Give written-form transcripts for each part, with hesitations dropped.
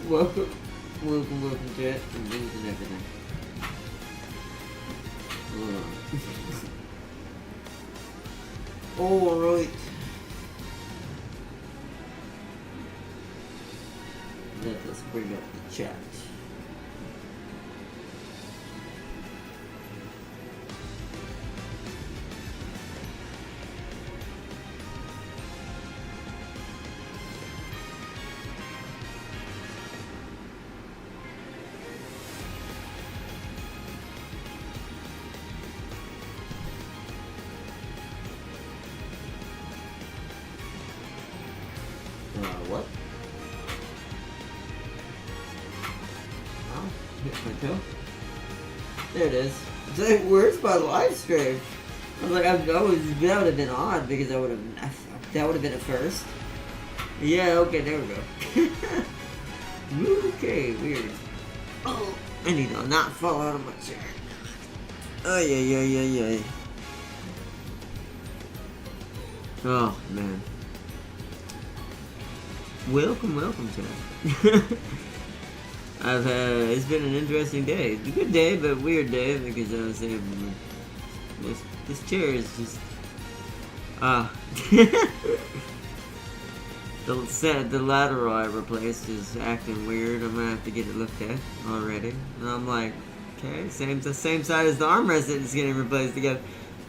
Welcome, welcome, chat, and things and everything. Hold on. Alright. Let us bring up the chat. What? Oh, hit my toe. There it is. It's like, where's my live stream? I was like, that would have been odd because that would have been a first. Yeah, okay, there we go. Okay, weird. Oh, I need to not fall out of my chair. Oh, yeah. Oh, man. Welcome, chat. It's been an interesting day. It's a good day, but a weird day because I was saying this chair is just the lateral I replaced is acting weird. I'm gonna have to get it looked at already. And I'm like, okay, same side as the armrest that is getting replaced again.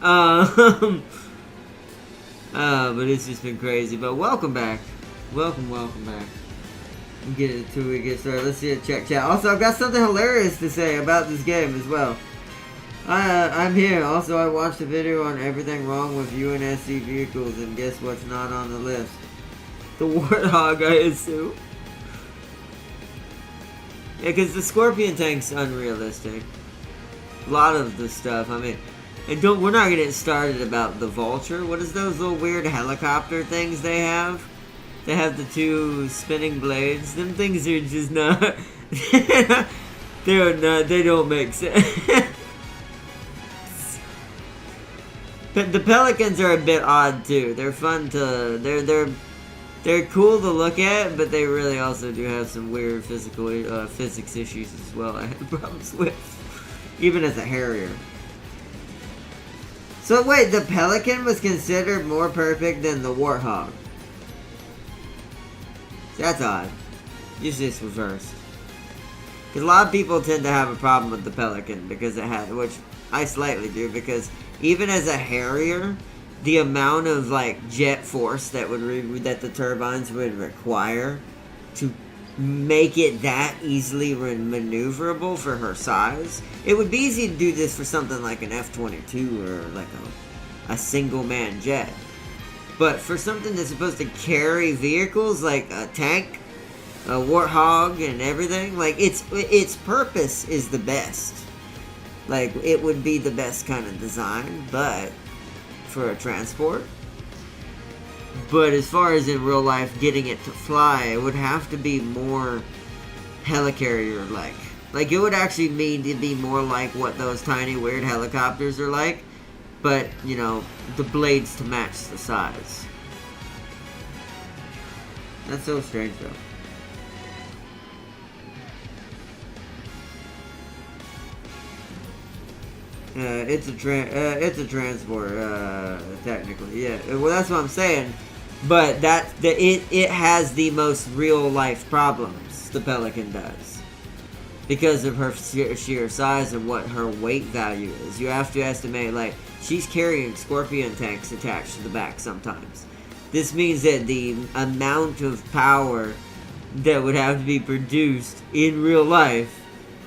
But it's just been crazy. But welcome back. Welcome back. We'll get it until we get started. Let's see a chat. Also, I've got something hilarious to say about this game as well. I'm here. Also, I watched a video on everything wrong with UNSC vehicles, and guess what's not on the list? The Warthog, I assume. Yeah, because the Scorpion tank's unrealistic. A lot of the stuff, I mean... And we're not gonna get started about the Vulture. What is those little weird helicopter things they have? They have the two spinning blades. Them things are just not... they don't make sense. But the Pelicans are a bit odd too. They're fun to... They're cool to look at, but they really also do have some weird physics issues as well I had problems with. Even as a Harrier. So wait, the Pelican was considered more perfect than the Warthog. That's odd. Usually it's reversed. Because a lot of people tend to have a problem with the Pelican because it had, which I slightly do, because even as a Harrier, the amount of like jet force that that the turbines would require to make it that easily maneuverable for her size. It would be easy to do this for something like an F-22 or like a single man jet. But for something that's supposed to carry vehicles like a tank, a Warthog, and everything, like its purpose is the best. Like it would be the best kind of design, but for a transport. But as far as in real life, getting it to fly, it would have to be more helicarrier-like. Like it would actually mean to be more like what those tiny weird helicopters are like. But, you know, the blades to match the size. That's so strange, though. It's a transport, technically. Yeah, well, that's what I'm saying. But it has the most real life problems. The Pelican does. Because of her sheer size and what her weight value is. You have to estimate, like, she's carrying Scorpion tanks attached to the back sometimes. This means that the amount of power that would have to be produced in real life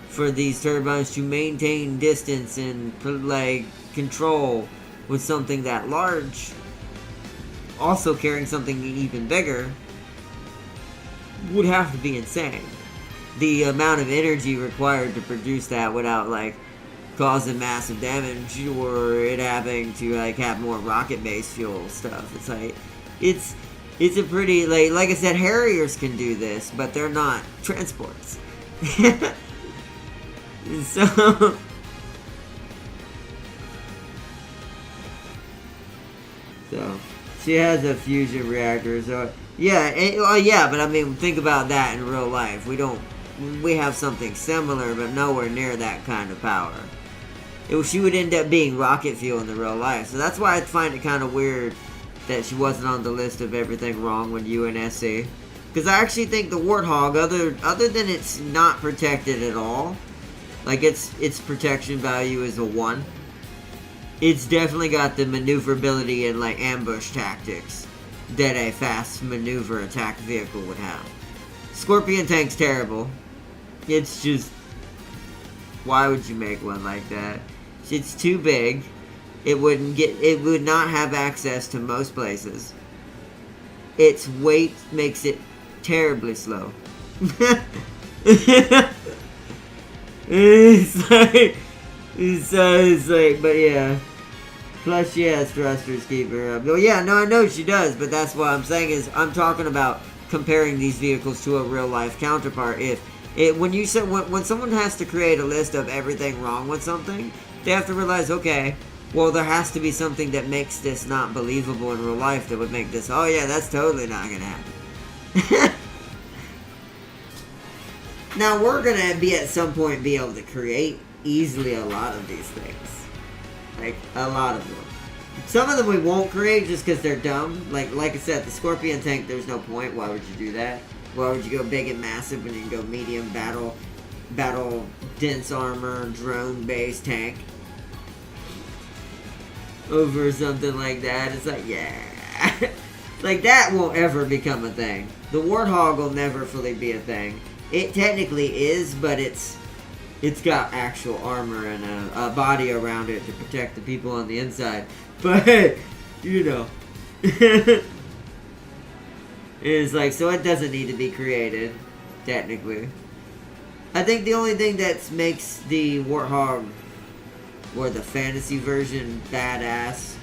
for these turbines to maintain distance and, like, control with something that large, also carrying something even bigger, would have to be insane. The amount of energy required to produce that without, like, causing massive damage or it having to, like, have more rocket-based fuel stuff. It's like, it's a pretty, like I said, Harriers can do this, but they're not transports. So... She has a fusion reactor, so yeah, yeah. But I mean, think about that in real life. We have something similar, but nowhere near that kind of power. She would end up being rocket fuel in the real life. So that's why I find it kind of weird that she wasn't on the list of everything wrong with UNSC. Because I actually think the Warthog, other than it's not protected at all, like its protection value is a 1. It's definitely got the maneuverability and like ambush tactics that a fast maneuver attack vehicle would have. Scorpion tank's terrible. It's just, why would you make one like that? It's too big. It would not have access to most places. Its weight makes it terribly slow. it's like, but yeah. Plus she has thrusters keep her up. Well, yeah, no, I know she does, but that's what I'm saying is I'm talking about comparing these vehicles to a real life counterpart. When someone has to create a list of everything wrong with something, they have to realize, okay, well, there has to be something that makes this not believable in real life that would make this, oh yeah, that's totally not gonna happen. Now, we're gonna at some point be able to create easily a lot of these things. Like, a lot of them. Some of them we won't create just because they're dumb. Like I said, the Scorpion tank, there's no point. Why would you do that? Why would you go big and massive when you can go medium battle dense armor, drone-based tank? Over something like that. It's like, yeah. Like, that won't ever become a thing. The Warthog will never fully be a thing. It technically is, but it's got actual armor and a body around it to protect the people on the inside. But, you know. It's like, so it doesn't need to be created, technically. I think the only thing that makes the Warthog, or the fantasy version, badass,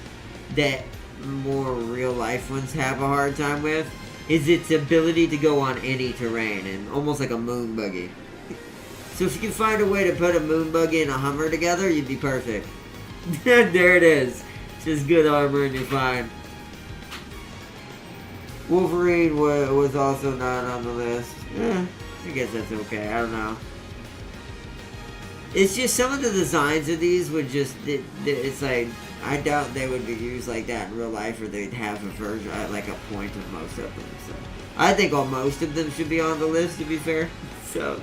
that more real life ones have a hard time with, is its ability to go on any terrain, and almost like a moon buggy. So if you can find a way to put a moon buggy and a Hummer together, you'd be perfect. There it is. Just good armor and you're fine. Wolverine was also not on the list. I guess that's okay. I don't know. It's just some of the designs of these would just... It's like... I doubt they would be used like that in real life, or they'd have a version, like a point of most of them. So I think most of them should be on the list, to be fair. So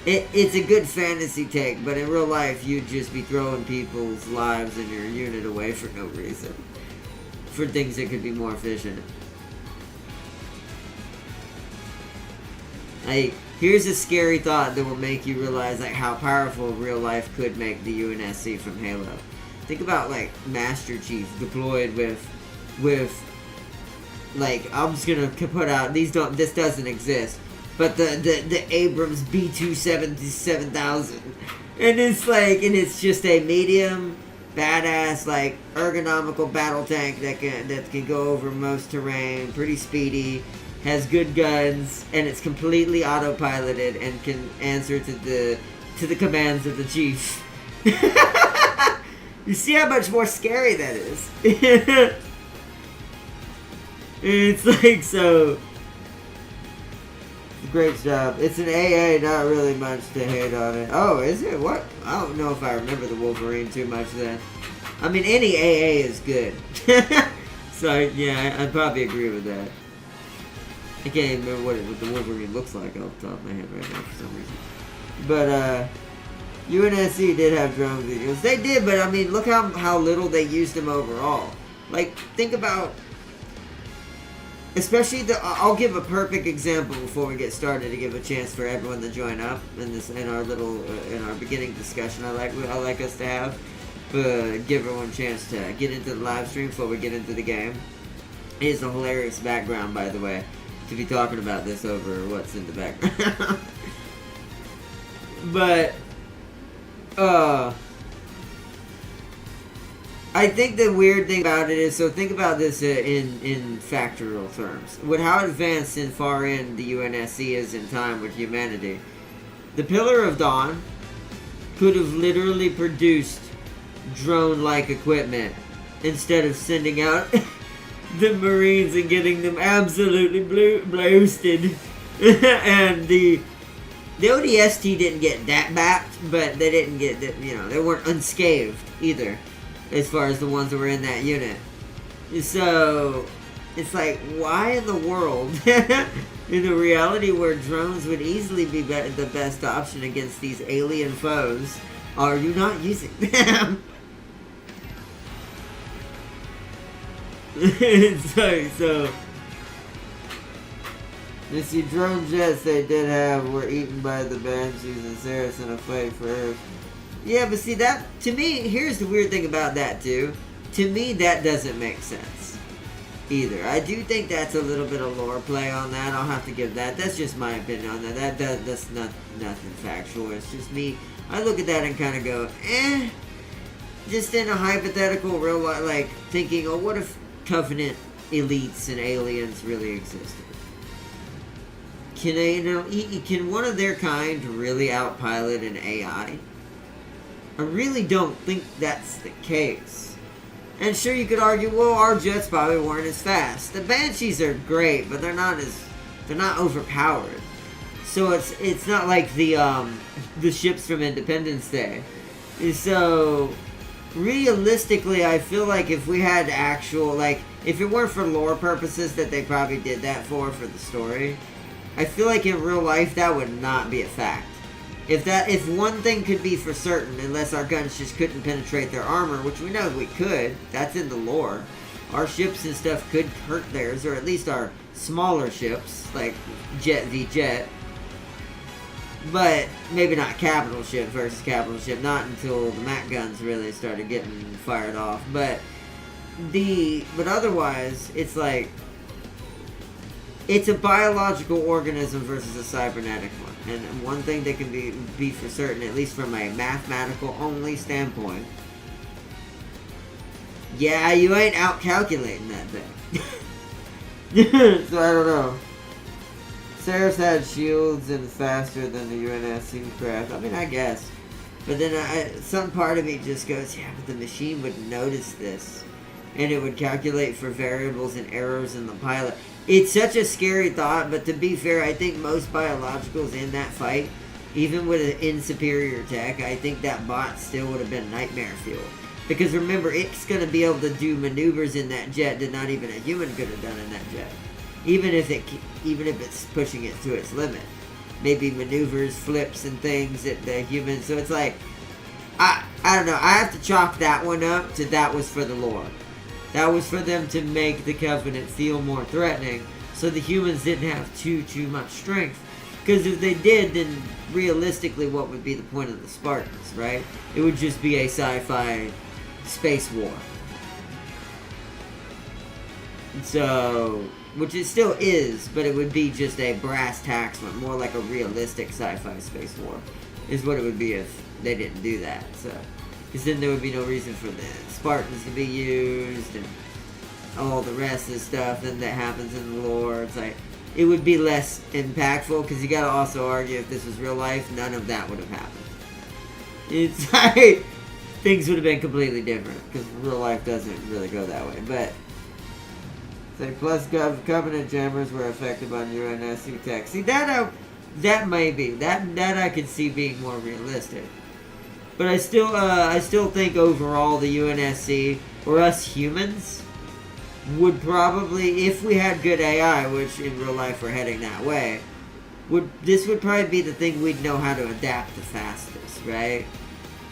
it's a good fantasy take, but in real life, you'd just be throwing people's lives and your unit away for no reason. For things that could be more efficient. Like, here's a scary thought that will make you realize like how powerful real life could make the UNSC from Halo. Think about like Master Chief deployed with like, I'm just gonna put out this doesn't exist, but the Abrams B270-7000, and it's just a medium badass like ergonomical battle tank that can go over most terrain, pretty speedy, has good guns, and it's completely autopiloted and can answer to the commands of the chief. You see how much more scary that is? It's like, so... Great job. It's an AA, not really much to hate on it. Oh, is it? What? I don't know if I remember the Wolverine too much then. I mean, any AA is good. So, yeah, I'd probably agree with that. I can't even remember what the Wolverine looks like off the top of my head right now for some reason. But, UNSC did have drone videos. They did, but I mean, look how little they used them overall. Like, think about, especially I'll give a perfect example before we get started to give a chance for everyone to join up in our beginning discussion. I like us to have, but give everyone a chance to get into the live stream before we get into the game. It is a hilarious background, by the way, to be talking about this over what's in the background. But I think the weird thing about it is, so think about this in factorial terms. With how advanced and far in the UNSC is in time with humanity, the Pillar of Dawn could have literally produced drone-like equipment instead of sending out the Marines and getting them absolutely blasted. And the ODST didn't get that backed, but they didn't get, they weren't unscathed either, as far as the ones that were in that unit. So, it's like, why in the world, in a reality where drones would easily be the best option against these alien foes, are you not using them? It's like, so... You see, drone jets they did have were eaten by the Banshees and Ceres in a fight for Earth. Yeah, but see, that, to me, here's the weird thing about that, too. To me, that doesn't make sense, either. I do think that's a little bit of lore play on that. I'll have to give that. That's just my opinion on that. That's nothing factual. It's just me. I look at that and kind of go, just in a hypothetical real life, like, thinking, oh, what if Covenant elites and aliens really existed? Can one of their kind really outpilot an AI? I really don't think that's the case. And sure, you could argue, well, our jets probably weren't as fast. The Banshees are great, but they're not overpowered. So it's not like the ships from Independence Day. So realistically, I feel like if we had actual, like, if it weren't for lore purposes that they probably did that for the story, I feel like in real life that would not be a fact. If one thing could be for certain, unless our guns just couldn't penetrate their armor, which we know we could, that's in the lore. Our ships and stuff could hurt theirs, or at least our smaller ships, like Jet v Jet. But maybe not capital ship versus capital ship, not until the MAC guns really started getting fired off. But otherwise, it's like, it's a biological organism versus a cybernetic one. And one thing that can be for certain, at least from a mathematical only standpoint, yeah, you ain't out-calculating that thing. So I don't know. Ceres had shields and faster than the UNSC craft. I mean, I guess. But then some part of me just goes, yeah, but the machine would notice this. And it would calculate for variables and errors in the pilot. It's such a scary thought, but to be fair, I think most biologicals in that fight, even with an inferior tech, I think that bot still would have been nightmare fuel. Because remember, it's going to be able to do maneuvers in that jet that not even a human could have done in that jet. Even if it's pushing it to its limit. Maybe maneuvers, flips, and things that the humans... So it's like, I don't know, I have to chalk that one up to that was for the lore. That was for them to make the Covenant feel more threatening, so the humans didn't have too much strength. Because if they did, then realistically, what would be the point of the Spartans, right? It would just be a sci-fi space war. So, which it still is, but it would be just a brass tacks one, more like a realistic sci-fi space war, is what it would be if they didn't do that. So, because then there would be no reason for the Spartans to be used and all the rest of the stuff and that happens in the lore. It's like, it would be less impactful, because you gotta also argue if this was real life, none of that would have happened. It's like, things would have been completely different, because real life doesn't really go that way. But, say, plus Covenant jammers were effective on UNSC tech. See, that may be. That I could see being more realistic. But I still think overall the UNSC, or us humans, would probably, if we had good AI, which in real life we're heading that way, this would probably be the thing we'd know how to adapt the fastest, right?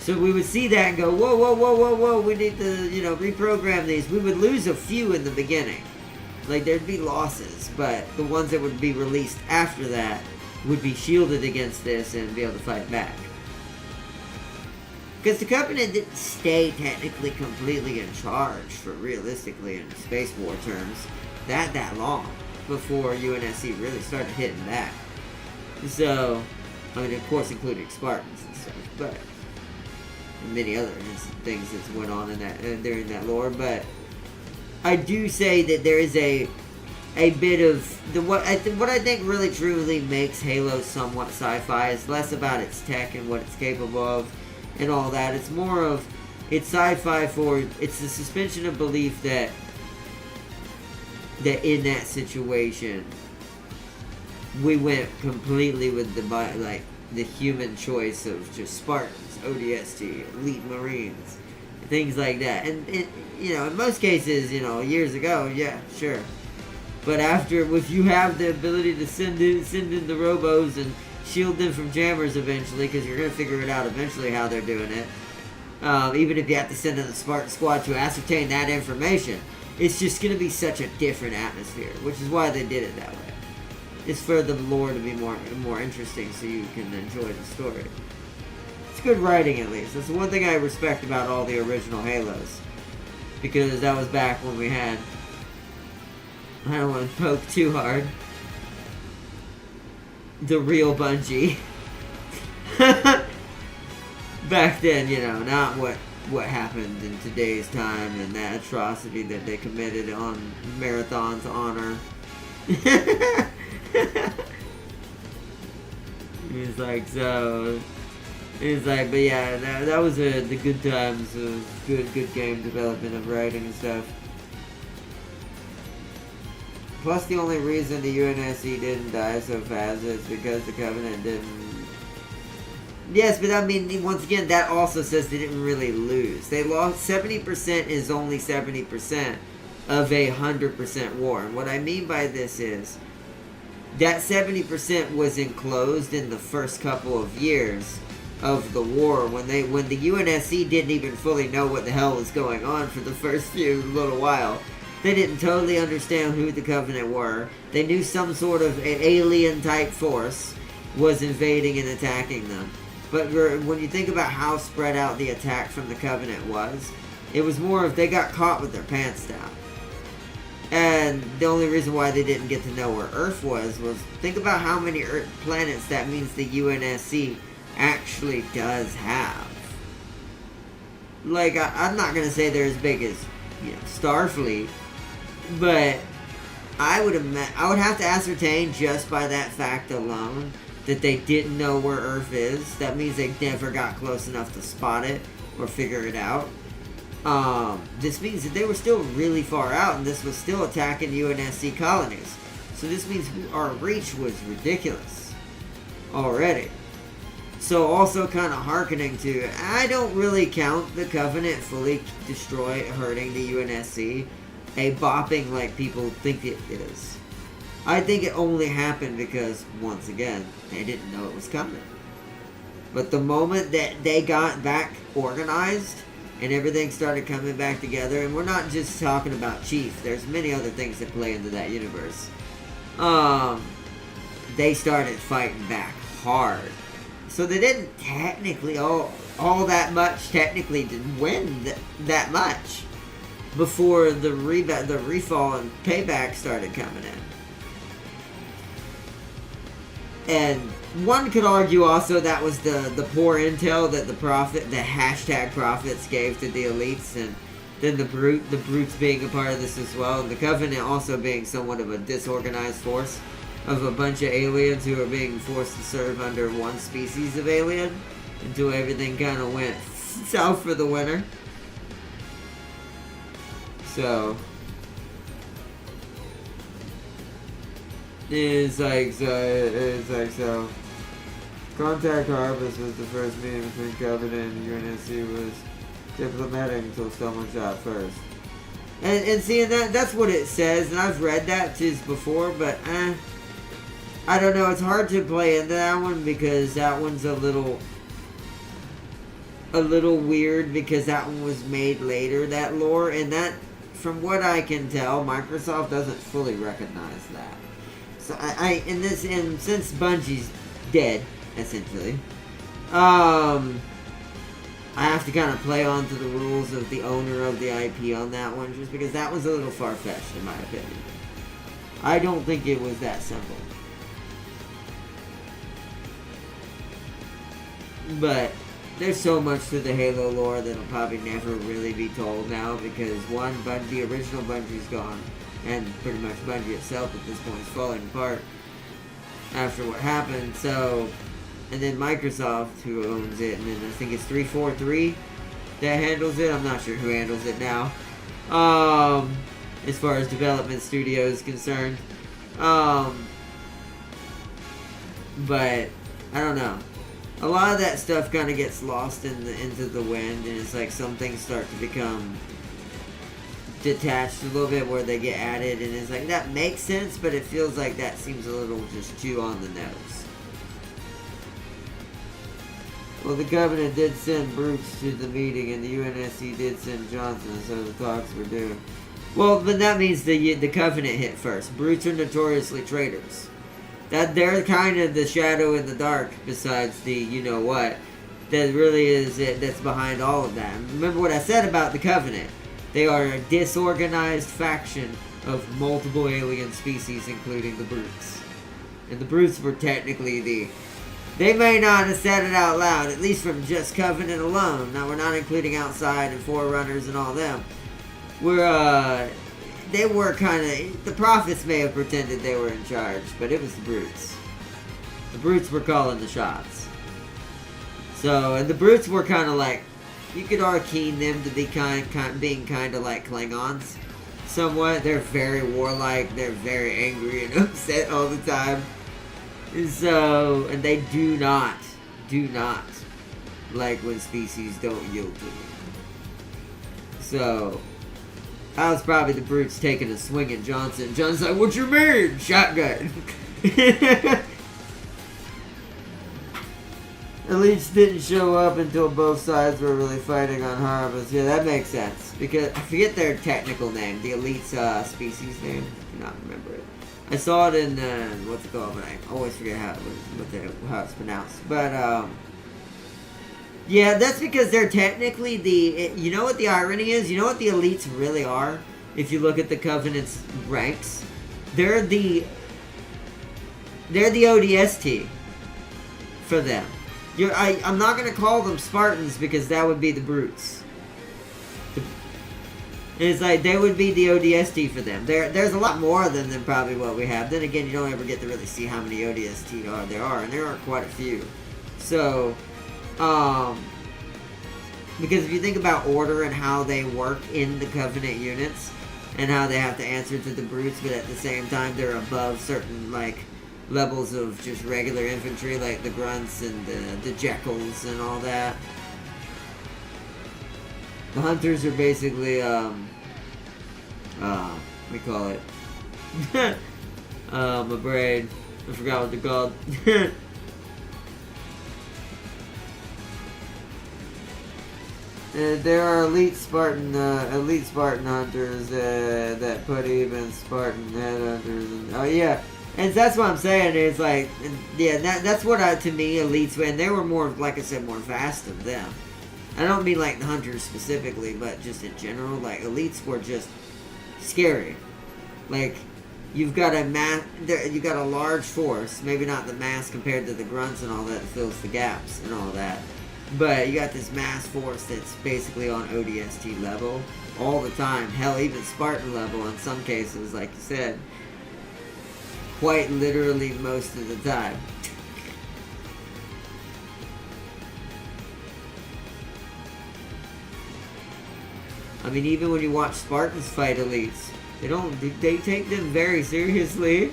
So we would see that and go, whoa, we need to, reprogram these. We would lose a few in the beginning. Like, there'd be losses, but the ones that would be released after that would be shielded against this and be able to fight back. Because the Covenant didn't stay technically completely in charge, for realistically in space war terms, that long before UNSC really started hitting back. So, I mean, of course, including Spartans and stuff, but many other things that went on in that during that lore. But I do say that there is a bit of what I think really truly makes Halo somewhat sci-fi is less about its tech and what it's capable of and all that. It's more of, it's sci-fi for, it's the suspension of belief that that in that situation, we went completely with the human choice of just Spartans, ODST, elite Marines, things like that. And in most cases, years ago, yeah, sure. But if you have the ability to send in the robos and shield them from jammers eventually, because you're going to figure it out eventually how they're doing it. Even if you have to send in the Spartan squad to ascertain that information, it's just going to be such a different atmosphere, which is why they did it that way. It's for the lore to be more interesting, so you can enjoy the story. It's good writing, at least. That's the one thing I respect about all the original Halos, because that was back when we had. I don't want to poke too hard. The real Bungie. Back then, not what happened in today's time and that atrocity that they committed on Marathon's honor. He's like, but yeah, that was the good times of good game development and writing and stuff. Plus, the only reason the UNSC didn't die so fast is because the Covenant didn't. Yes, but I mean, once again, that also says they didn't really lose. They lost 70% is only 70% of 100% war. And what I mean by this is that 70% was enclosed in the first couple of years of the war when the UNSC didn't even fully know what the hell was going on for the first few little while. They didn't totally understand who the Covenant were. They knew some sort of alien-type force was invading and attacking them. But when you think about how spread out the attack from the Covenant was, it was more of they got caught with their pants down. And the only reason why they didn't get to know where Earth was think about how many planets that means the UNSC actually does have. Like, I'm not going to say they're as big as Starfleet, but I would have to ascertain just by that fact alone that they didn't know where Earth is. That means they never got close enough to spot it or figure it out. This means that they were still really far out, and this was still attacking UNSC colonies. So this means our reach was ridiculous already. So also kind of hearkening to, I don't really count the Covenant fully hurting the UNSC a bopping like people think it is. I think it only happened because, once again, they didn't know it was coming. But the moment that they got back organized and everything started coming back together, and we're not just talking about Chief, there's many other things that play into that universe. They started fighting back hard. So they didn't technically all that technically didn't win that much before the refall and payback started coming in. And one could argue also that was the poor intel that the hashtag prophets gave to the elites, and then the brutes being a part of this as well, and the Covenant also being somewhat of a disorganized force of a bunch of aliens who are being forced to serve under one species of alien until everything kind of went south for the winter. So it's like so. Contact Harvest was the first meeting between Covenant and UNSC was diplomatic until someone shot first. And seeing that's what it says, and I've read that too before, but I don't know, it's hard to play into that one because that one's a little weird because that one was made later, that lore, and that, from what I can tell, Microsoft doesn't fully recognize that. So since Bungie's dead, essentially, I have to kind of play on to the rules of the owner of the IP on that one, just because that was a little far-fetched in my opinion. I don't think it was that simple. But there's so much to the Halo lore that'll probably never really be told now because the original Bungie's gone, and pretty much Bungie itself at this point is falling apart after what happened. So, and then Microsoft, who owns it, and then I think it's 343 that handles it. I'm not sure who handles it now. as far as development studio is concerned. But I don't know. A lot of that stuff kind of gets lost into the wind, and it's like some things start to become detached a little bit where they get added, and it's like that makes sense, but it feels like that seems a little just too on the nose. Well, the Covenant did send Brutes to the meeting, and the UNSC did send Johnson, so the talks were due. Well, but that means the Covenant hit first. Brutes are notoriously traitors. That they're kind of the shadow in the dark, besides the you-know-what, that really is it that's behind all of that. Remember what I said about the Covenant. They are a disorganized faction of multiple alien species, including the Brutes. And the Brutes were technically the... They may not have said it out loud, at least from just Covenant alone. Now, we're not including Outside and Forerunners and all them. They were kind of... The Prophets may have pretended they were in charge, but it was the Brutes. The Brutes were calling the shots. So, and the Brutes were kind of like... You could arcane them to be being kind of like Klingons. Somewhat. They're very warlike. They're very angry and upset all the time. So, and they do not like when species don't yield to them. So, that was probably the Brutes taking a swing at Johnson. Johnson's like, what you mean? Shotgun. Elites didn't show up until both sides were really fighting on Harvest. Yeah, that makes sense. Because, I forget their technical name. The Elites species name. I cannot remember it. I saw it in, what's it called? But I always forget how it's pronounced. But, yeah, that's because they're technically you know what the irony is? You know what the Elites really are? If you look at the Covenant's ranks? They're the ODST for them. I'm not going to call them Spartans because that would be the Brutes. It's like they would be the ODST for them. There's a lot more of them than probably what we have. Then again, you don't ever get to really see how many ODST there are, and there are quite a few. So, because if you think about order and how they work in the Covenant units, and how they have to answer to the Brutes, but at the same time they're above certain, like, levels of just regular infantry, like the Grunts and the Jekylls and all that. The Hunters are basically, we call it, my brain, I forgot what they're called. There are elite Spartan hunters that put even Spartan headhunters. And, oh yeah, and that's what I'm saying. Is like, yeah, that's what to me elites. And they were more, like I said, more vast of them. I don't mean like the hunters specifically, but just in general, like elites were just scary. Like you've got a large force, maybe not the mass compared to the Grunts and all that fills the gaps and all that. But you got this mass force that's basically on ODST level all the time. Hell, even Spartan level in some cases, like you said. Quite literally most of the time. I mean, even when you watch Spartans fight elites, they take them very seriously.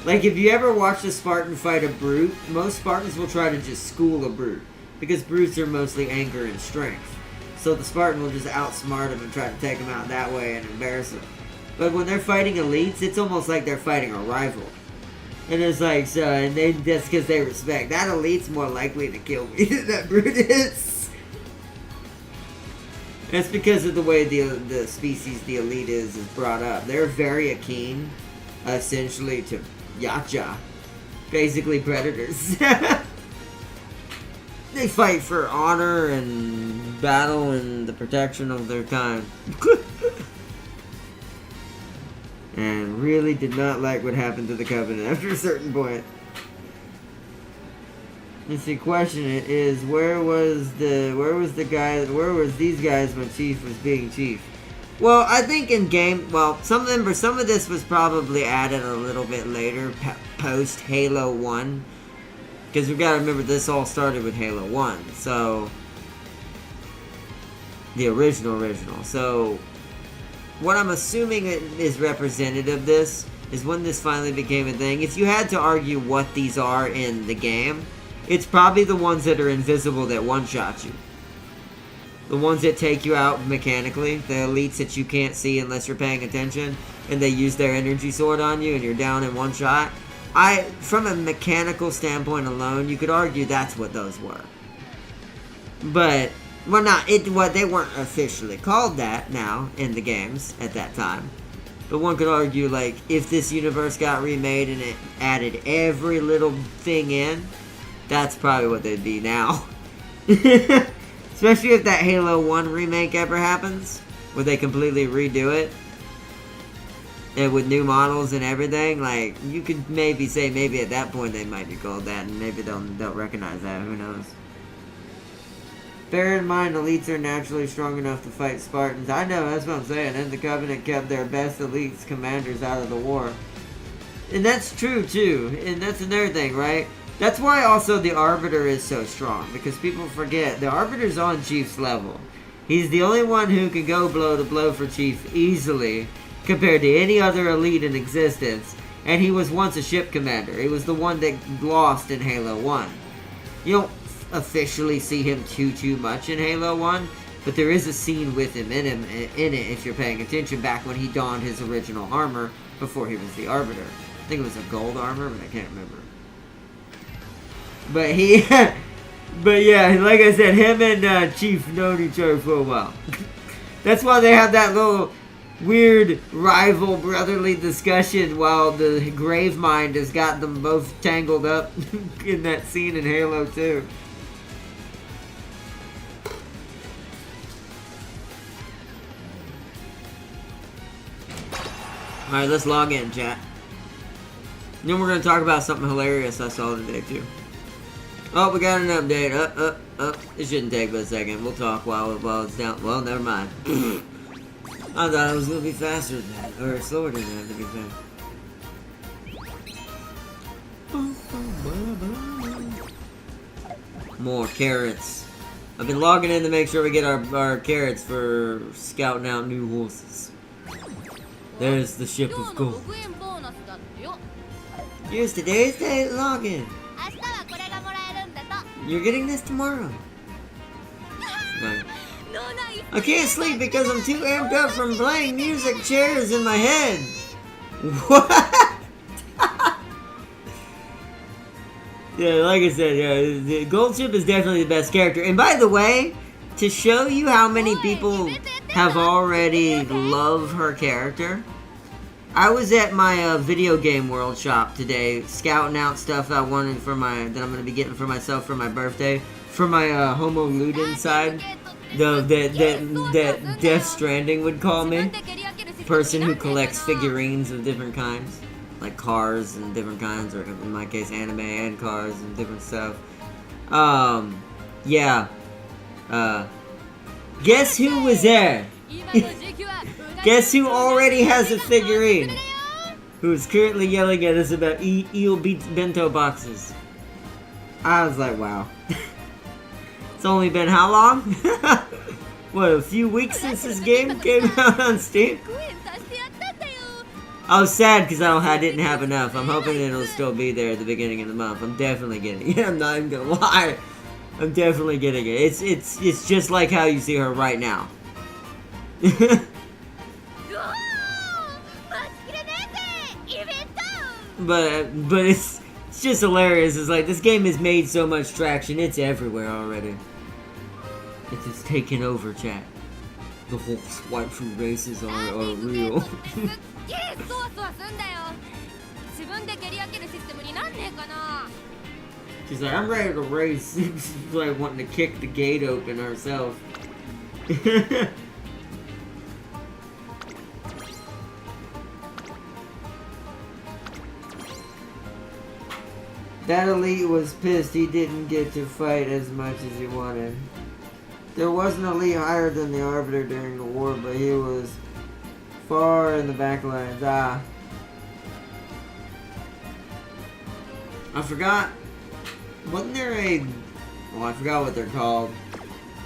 Like, if you ever watch a Spartan fight a Brute, most Spartans will try to just school a Brute. Because Brutes are mostly anger and strength. So the Spartan will just outsmart him and try to take him out that way and embarrass him. But when they're fighting elites, it's almost like they're fighting a rival. And it's like, so, and that's because they respect. That elite's more likely to kill me than that Brute is. That's because of the way the species the elite is brought up. They're very akin, essentially, to Yacha. Basically predators. They fight for honor and battle and the protection of their kind. And really did not like what happened to the Covenant after a certain point. Let's see, question is, where was these guys when Chief was being Chief? Well, I think in game, some of this was probably added a little bit later, post Halo 1. Because we've got to remember, this all started with Halo 1, so... The original. So, what I'm assuming is representative of this is when this finally became a thing. If you had to argue what these are in the game, it's probably the ones that are invisible that one-shot you. The ones that take you out mechanically, the elites that you can't see unless you're paying attention, and they use their energy sword on you and you're down in one shot. From a mechanical standpoint alone, you could argue that's what those were. But, they weren't officially called that now in the games at that time. But one could argue, like, if this universe got remade and it added every little thing in, that's probably what they'd be now. Especially if that Halo 1 remake ever happens, where they completely redo it, and with new models and everything, like, you could maybe say maybe at that point they might be called that, and maybe they'll recognize that, who knows. Bear in mind, elites are naturally strong enough to fight Spartans. I know, that's what I'm saying, and the Covenant kept their best elites commanders out of the war. And that's true, too, and that's another thing, right? That's why also the Arbiter is so strong, because people forget, the Arbiter's on Chief's level. He's the only one who can go blow to blow for Chief easily, compared to any other elite in existence, and he was once a ship commander. He was the one that lost in Halo 1. You don't officially see him too much in Halo 1, but there is a scene with him in it if you're paying attention, back when he donned his original armor before he was the Arbiter. I think it was a gold armor, but I can't remember. But but yeah, like I said, him and Chief known each other for a while. That's why they have that little weird rival brotherly discussion while the Gravemind has got them both tangled up in that scene in Halo 2. Alright, let's log in, chat. Then we're going to talk about something hilarious I saw today, too. Oh, we got an update. It shouldn't take but a second. We'll talk while it's down. Well, never mind. I thought it was going to be faster than that. Or slower than that, to be fair. More carrots. I've been logging in to make sure we get our carrots for scouting out new horses. There's the ship of gold. Here's today's day login. You're getting this tomorrow. Bye. I can't sleep because I'm too amped up from playing music chairs in my head. What? Yeah, like I said, yeah, the Gold Ship is definitely the best character. And by the way, to show you how many people have already loved her character, I was at my video game world shop today, scouting out stuff I wanted for that I'm going to be getting for myself for my birthday, for my Homo Ludens side, that Death Stranding would call me, person who collects figurines of different kinds, like cars and different kinds, or in my case anime and cars and different stuff. Yeah. Guess who was there? Guess who already has a figurine? Who's currently yelling at us about eel bento boxes. I was like, wow. It's only been how long? What, a few weeks since this game came out on Steam? I was sad because I didn't have enough. I'm hoping it'll still be there at the beginning of the month. I'm definitely getting it. I'm not even gonna lie. I'm definitely getting it. It's just like how you see her right now. But it's just hilarious. It's like this game has made so much traction. It's everywhere already. It's just taking over, chat. The whole swipe through races are real. She's like, I'm ready to race. She's like wanting to kick the gate open herself. That elite was pissed he didn't get to fight as much as he wanted. There was an elite higher than the Arbiter during the war, but he was far in the back lines. I forgot. Wasn't there a... Oh, I forgot what they're called.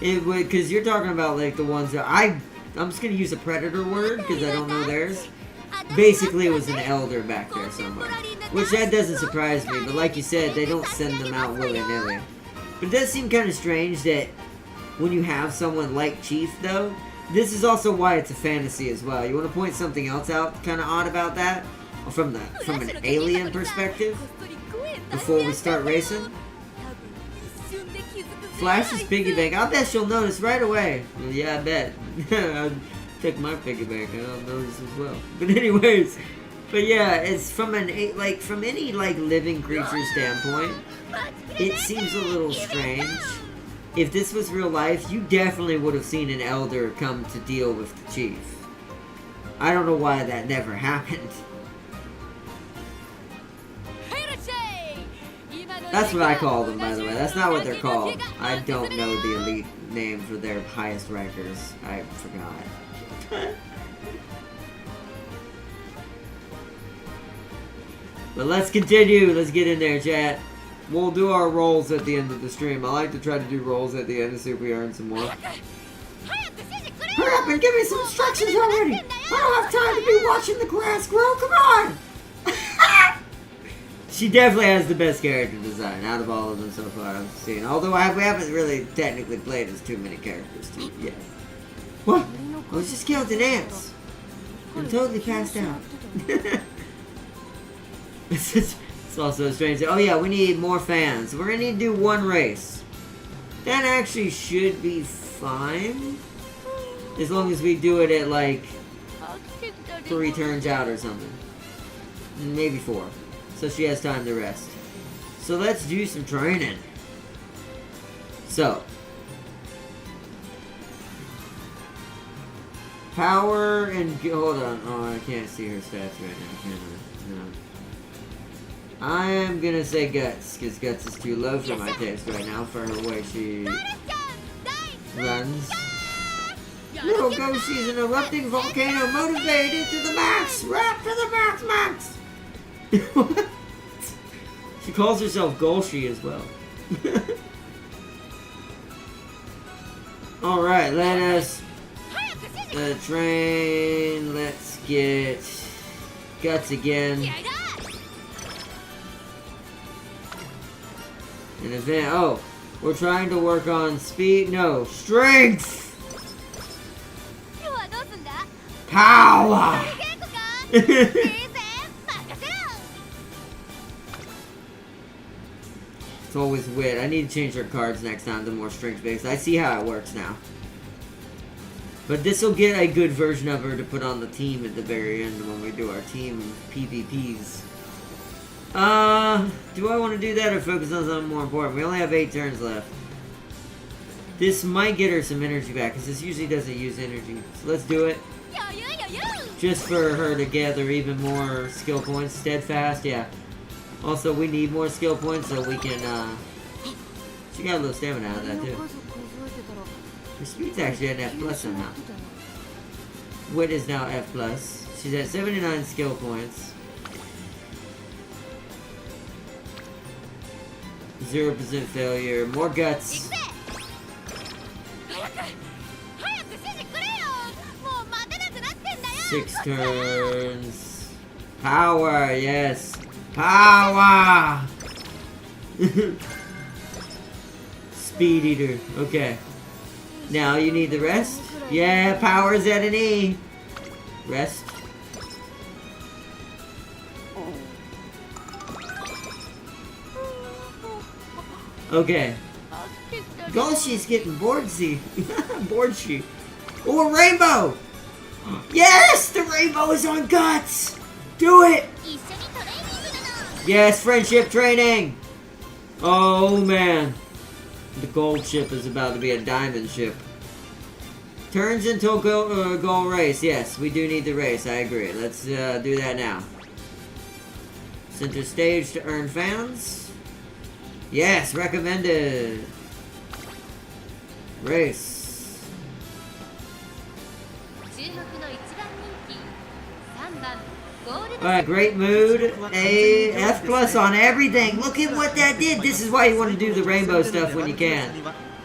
Because you're talking about like the ones that... I'm just gonna use a predator word because I don't know theirs. Basically, it was an elder back there somewhere. Which, that doesn't surprise me, but like you said, they don't send them out willy-nilly. But it does seem kind of strange that when you have someone like Chief, though, this is also why it's a fantasy as well. You want to point something else out kind of odd about that? From an alien perspective? Before we start racing? Flash's piggy bank. I'll bet she'll notice right away. Well, yeah, I bet. I'll take my piggy bank and I'll notice as well. But anyways, but yeah, it's from any living creature standpoint, it seems a little strange. If this was real life, you definitely would have seen an elder come to deal with the chief. I don't know why that never happened. That's what I call them, by the way. That's not what they're called. I don't know the elite name for their highest rankers. I forgot. But let's continue. Let's get in there, chat. We'll do our rolls at the end of the stream. I like to try to do rolls at the end to see if we earn some more. Hurry up and give me some instructions already! I don't have time to be watching the grass grow, come on! She definitely has the best character design out of all of them so far I've seen. Although we haven't really technically played as too many characters yet. What? I was just counting ants. I'm totally passed out. It's also strange. Oh yeah, we need more fans. We're gonna need to do one race. That actually should be fine. As long as we do it at like 3 turns out or something. Maybe 4. So she has time to rest. So let's do some training. So. Power and... Hold on. Oh, I can't see her stats right now. Can I? No. I am gonna say Guts, because Guts is too low for my taste right now for her way she runs. Little Goshi's an erupting volcano motivated to the max! Rap to the max, max! What? She calls herself Golshi as well. Alright, let us train. Let's get Guts again. An event. Oh, we're trying to work on speed. No, strength! Power! It's always wit. I need to change our cards next time to more strength based. I see how it works now. But this will get a good version of her to put on the team at the very end when we do our team PvPs. Do I want to do that or focus on something more important? We only have 8 turns left. This might get her some energy back, because this usually doesn't use energy. So let's do it. Just for her to gather even more skill points. Steadfast, yeah. Also, we need more skill points so we can, she got a little stamina out of that, too. Her speed's actually at F plus somehow. Wit is now F plus. She's at 79 skill points. 0% failure. More guts. 6 turns. Power, yes. Power! Speed eater. Okay. Now you need the rest? Yeah, power's at an E. Rest. Okay. Goshi's getting boardsy. Boardsy. Oh, a rainbow! Yes! The rainbow is on Guts! Do it! Yes, friendship training! Oh, man. The gold ship is about to be a diamond ship. Turns until goal race. Yes, we do need the race. I agree. Let's do that now. Center stage to earn fans. Yes, recommended. Race. Alright, great mood. A F plus on everything. Look at what that did. This is why you want to do the rainbow stuff when you can.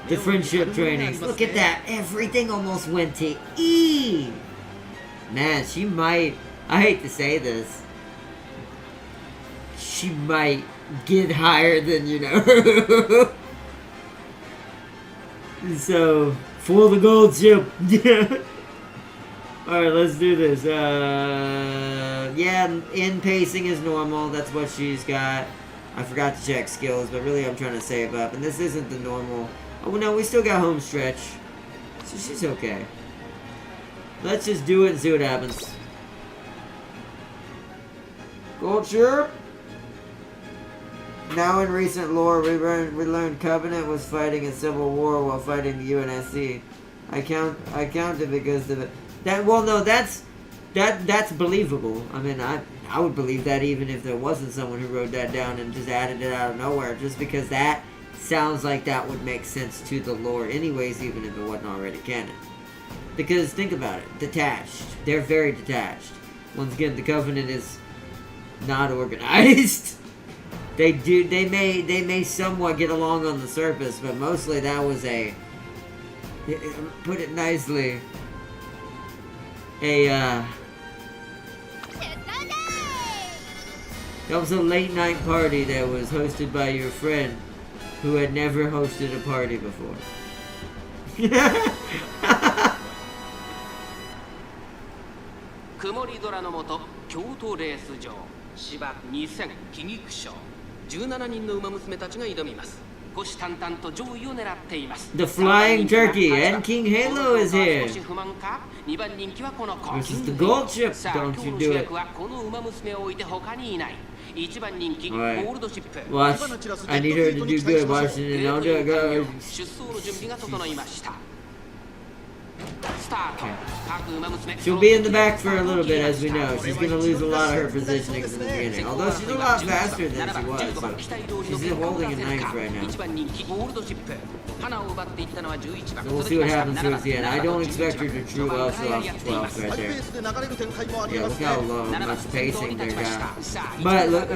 The friendship trainings. Look at that. Everything almost went to E. Man, she might... I hate to say this. She might get higher than, you know. So, for the gold ship. Alright, let's do this. Yeah, in pacing is normal. That's what she's got. I forgot to check skills, but really I'm trying to save up. And this isn't the normal... Oh, no, we still got home stretch. So she's okay. Let's just do it and see what happens. Gold ship. Now in recent lore, we learned Covenant was fighting in Civil War while fighting the UNSC. I counted because of it. That's believable. I mean, I would believe that even if there wasn't someone who wrote that down and just added it out of nowhere, just because that sounds like that would make sense to the lore anyways, even if it wasn't already canon. Because think about it, detached. They're very detached. Once again, the Covenant is not organized. They may somewhat get along on the surface, but mostly that was put it nicely, that was a late night party that was hosted by your friend who had never hosted a party before. 曇り空の下、京都レース場、芝2000喜劇賞、17人の馬娘たちが挑みます。虎視眈々と上位を狙っています。The Flying Turkey and King Halo is here. 2番人気はこの子。This is the gold ship. さあ、 Don't 今 you 日の do 主 it. 役はこの馬娘を置いて他にいない。1番人気、ゴールドシップ。Watch. I need her to do good. Watch it and don't do it. Go. 出走の準備が整いました。 She'll be in the back for a little bit, as we know. She's going to lose a lot of her positioning in the beginning. Although she's a lot faster than she was, so she's holding a ninth right now. So we'll see what happens towards the end. I don't expect her to true well show off the 12th right there. Yeah, look how much pacing they got. But look,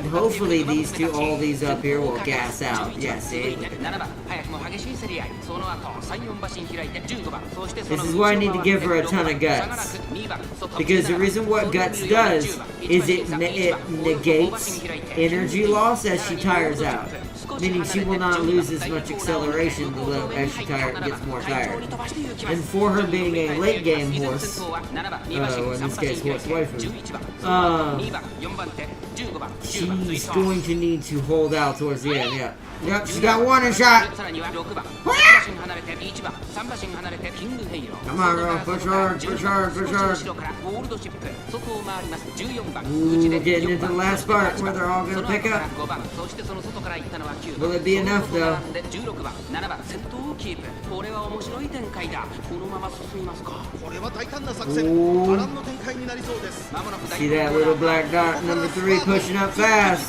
hopefully these two, all these up here will gas out. Yeah, see? This is why I need to give her a ton of guts. Because the reason what guts does is it negates energy loss as she tires out. Meaning she will not lose as much acceleration as she gets more tired. And for her being a late game horse, or in this case horse waifu, she's going to need to hold out towards the end, yeah. Yep, she got one in shot. Come on, girl, push hard, push hard, push hard. Ooh, getting into the last part where they're all going to pick up. Will it be enough, though? Ooh. See that little black dot, number 3, pushing up fast.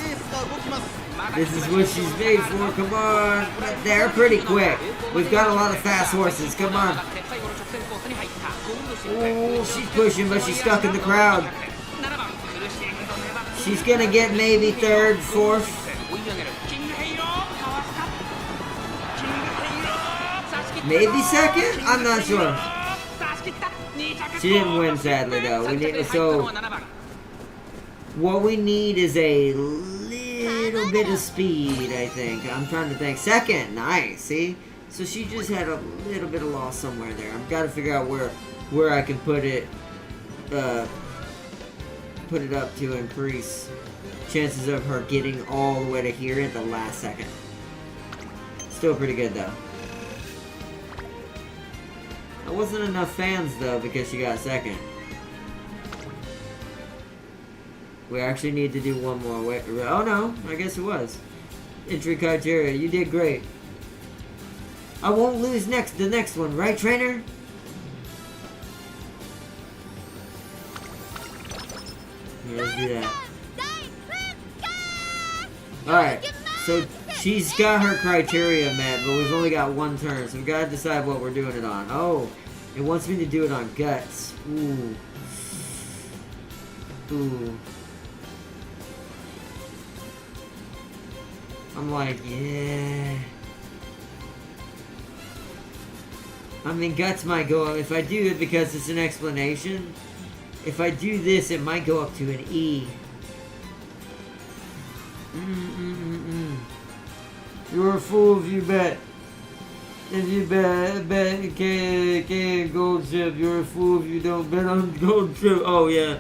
This is what she's made for, come on. They're pretty quick. We've got a lot of fast horses, come on. Oh, she's pushing, but she's stuck in the crowd. She's gonna get maybe 3rd, 4th. Maybe 2nd? I'm not sure. She didn't win, sadly, though. What we need is a little bit of speed, I think. I'm trying to think. 2nd, nice, see? So she just had a little bit of loss somewhere there. I've got to figure out where I can put it up to increase chances of her getting all the way to here at the last second. Still pretty good, though. There wasn't enough fans, though, because she got 2nd. We actually need to do one more. Wait, oh no, I guess it was. Entry criteria, you did great. I won't lose the next one, right, trainer? Yeah, let's do that. Alright, so she's got her criteria met, but we've only got one turn, so we've got to decide what we're doing it on. Oh, it wants me to do it on guts. Ooh. Ooh. I'm like, yeah. I mean, guts might go up. If I do it because it's an explanation, if I do this, it might go up to an E. You're a fool if you bet. If you bet can't gold chip. You're a fool if you don't bet on gold chip. Oh yeah.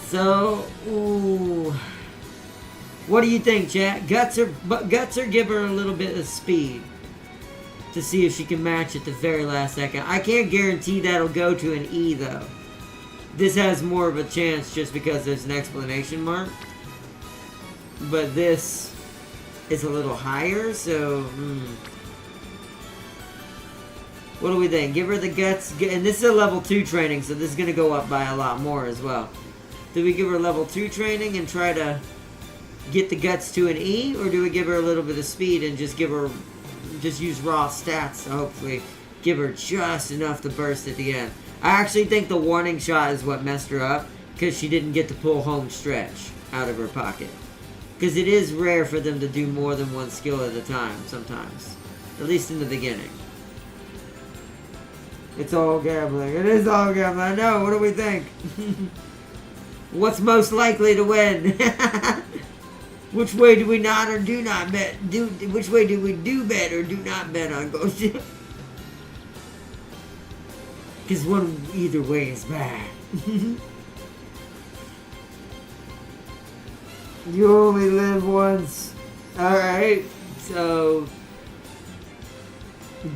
So, ooh. What do you think, chat? Guts or give her a little bit of speed to see if she can match at the very last second. I can't guarantee that'll go to an E though. This has more of a chance just because there's an exclamation mark. But this is a little higher, so what do we think? Give her the guts, and this is a level 2 training, so this is gonna go up by a lot more as well. Do we give her level 2 training and try to get the guts to an E, or do we give her a little bit of speed and just use raw stats to hopefully give her just enough to burst at the end? I actually think the warning shot is what messed her up, because she didn't get to pull home stretch out of her pocket. Because it is rare for them to do more than one skill at a time, sometimes. At least in the beginning. It's all gambling. It is all gambling. I know. What do we think? What's most likely to win? Which way do we not or do not bet? Which way do we do bet or do not bet on Ghost Ship? Because either way is bad. You only live once. Alright, so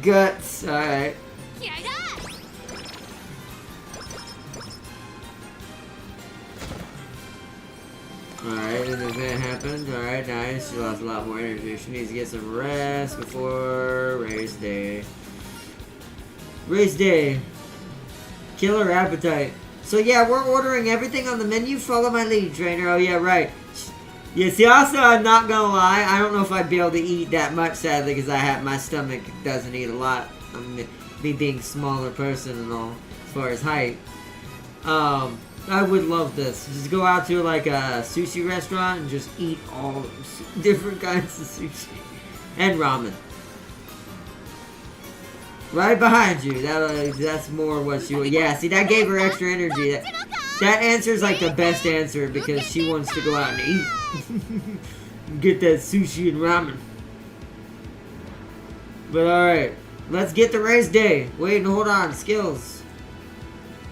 guts, alright. Alright, an event happened. Alright, nice. She lost a lot more energy. She needs to get some rest before race day. Race day. Killer appetite. So yeah, we're ordering everything on the menu. Follow my lead, trainer. Oh yeah, right. Yeah, see, also, I'm not gonna lie, I don't know if I'd be able to eat that much, sadly, because my stomach doesn't eat a lot. I mean, me being a smaller person and all, as far as height. I would love this. Just go out to, like, a sushi restaurant and just eat all different kinds of sushi. And ramen. Right behind you. That's more what she would. Yeah, see, that gave her extra energy. That answer's like the best answer because she wants to go out and eat. Get that sushi and ramen. But alright. Let's get the race day. Wait and hold on. Skills.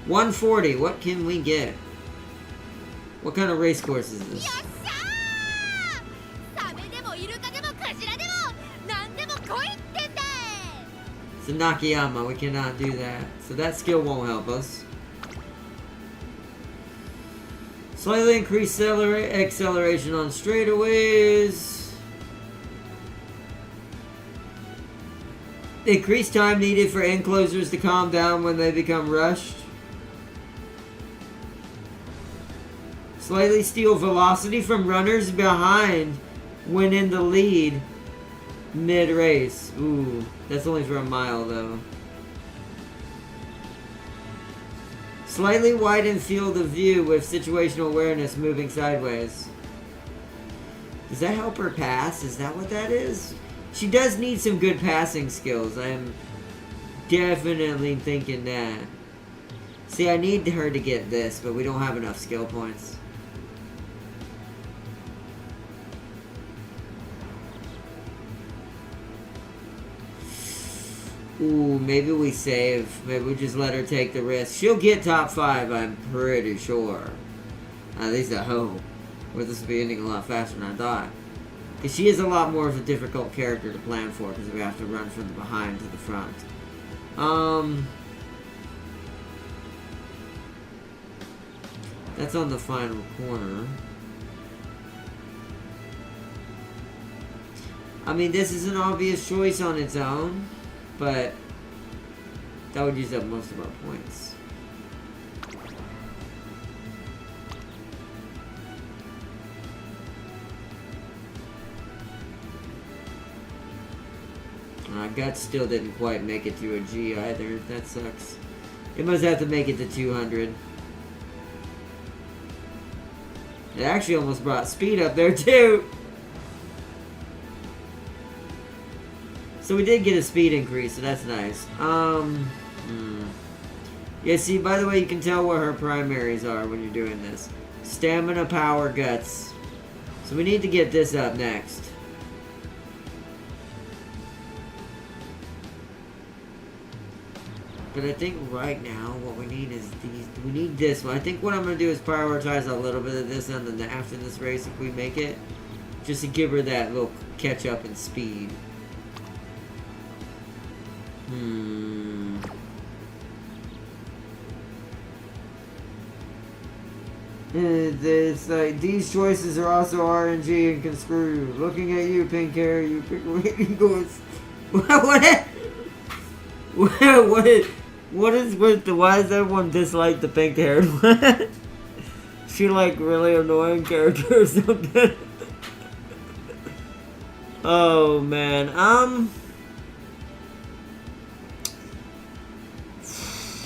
140. What can we get? What kind of race course is this? It's a Nakayama. We cannot do that. So that skill won't help us. Slightly increased acceleration on straightaways. Increased time needed for enclosures to calm down when they become rushed. Slightly steal velocity from runners behind when in the lead mid-race. Ooh, that's only for a mile though. Slightly widen field of view with situational awareness moving sideways. Does that help her pass? Is that what that is? She does need some good passing skills. I am definitely thinking that. See, I need her to get this, but we don't have enough skill points. Ooh, maybe we save. Maybe we just let her take the risk. She'll get top 5, I'm pretty sure. At least I hope. Or this will be ending a lot faster than I thought. Because she is a lot more of a difficult character to plan for, because we have to run from the behind to the front. That's on the final corner. I mean, this is an obvious choice on its own. But that would use up most of our points. Guts still didn't quite make it to a G either. That sucks. It must have to make it to 200. It actually almost brought speed up there too. So we did get a speed increase, so that's nice. Yeah, see, by the way, you can tell what her primaries are when you're doing this. Stamina, power, guts. So we need to get this up next. But I think right now what we need is these. We need this one. I think what I'm going to do is prioritize a little bit of this and then after this race if we make it. Just to give her that little catch up in speed. It's like these choices are also RNG and can screw you. Looking at you, pink hair, you pick goes. What is with the? Why does everyone dislike the pink haired one? She like really annoying character or something. Oh man,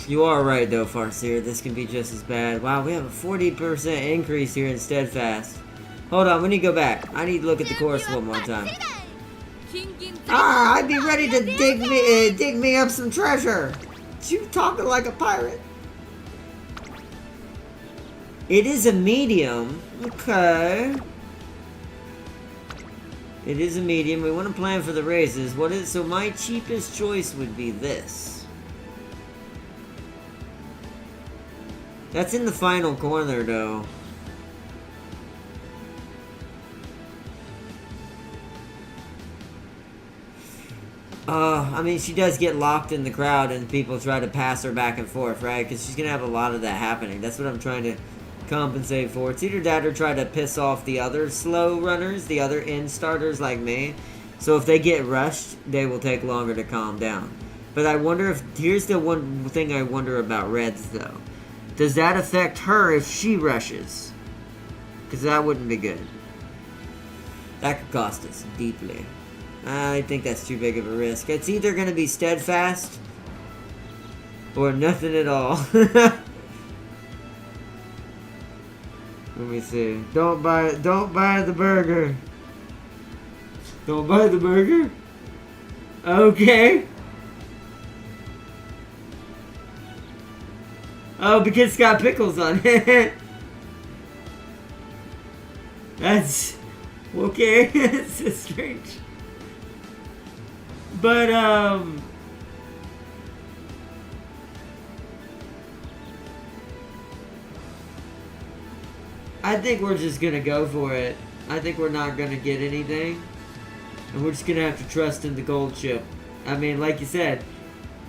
you are right though, Farseer. This can be just as bad. Wow, we have a 40% increase here in Steadfast. Hold on, we need to go back. I need to look at the course one more time. I'd be ready to dig me up some treasure. You talking like a pirate? It is a medium. Okay. It is a medium. We want to plan for the races. So my cheapest choice would be this. That's in the final corner though. I mean, she does get locked in the crowd and people try to pass her back and forth, right? Because she's going to have a lot of that happening. That's what I'm trying to compensate for. It's either that or try to piss off the other slow runners, the other in-starters like me. So if they get rushed, they will take longer to calm down. But I wonder if... Here's the one thing I wonder about Reds, though. Does that affect her if she rushes? Because that wouldn't be good. That could cost us deeply. I think that's too big of a risk. It's either going to be Steadfast or nothing at all. Let me see. Don't buy the burger. Don't buy the burger? Okay. Oh, because it's got pickles on it. That's okay. It's so strange. But, I think we're just gonna go for it. I think we're not gonna get anything. And we're just gonna have to trust in the gold chip. I mean, like you said,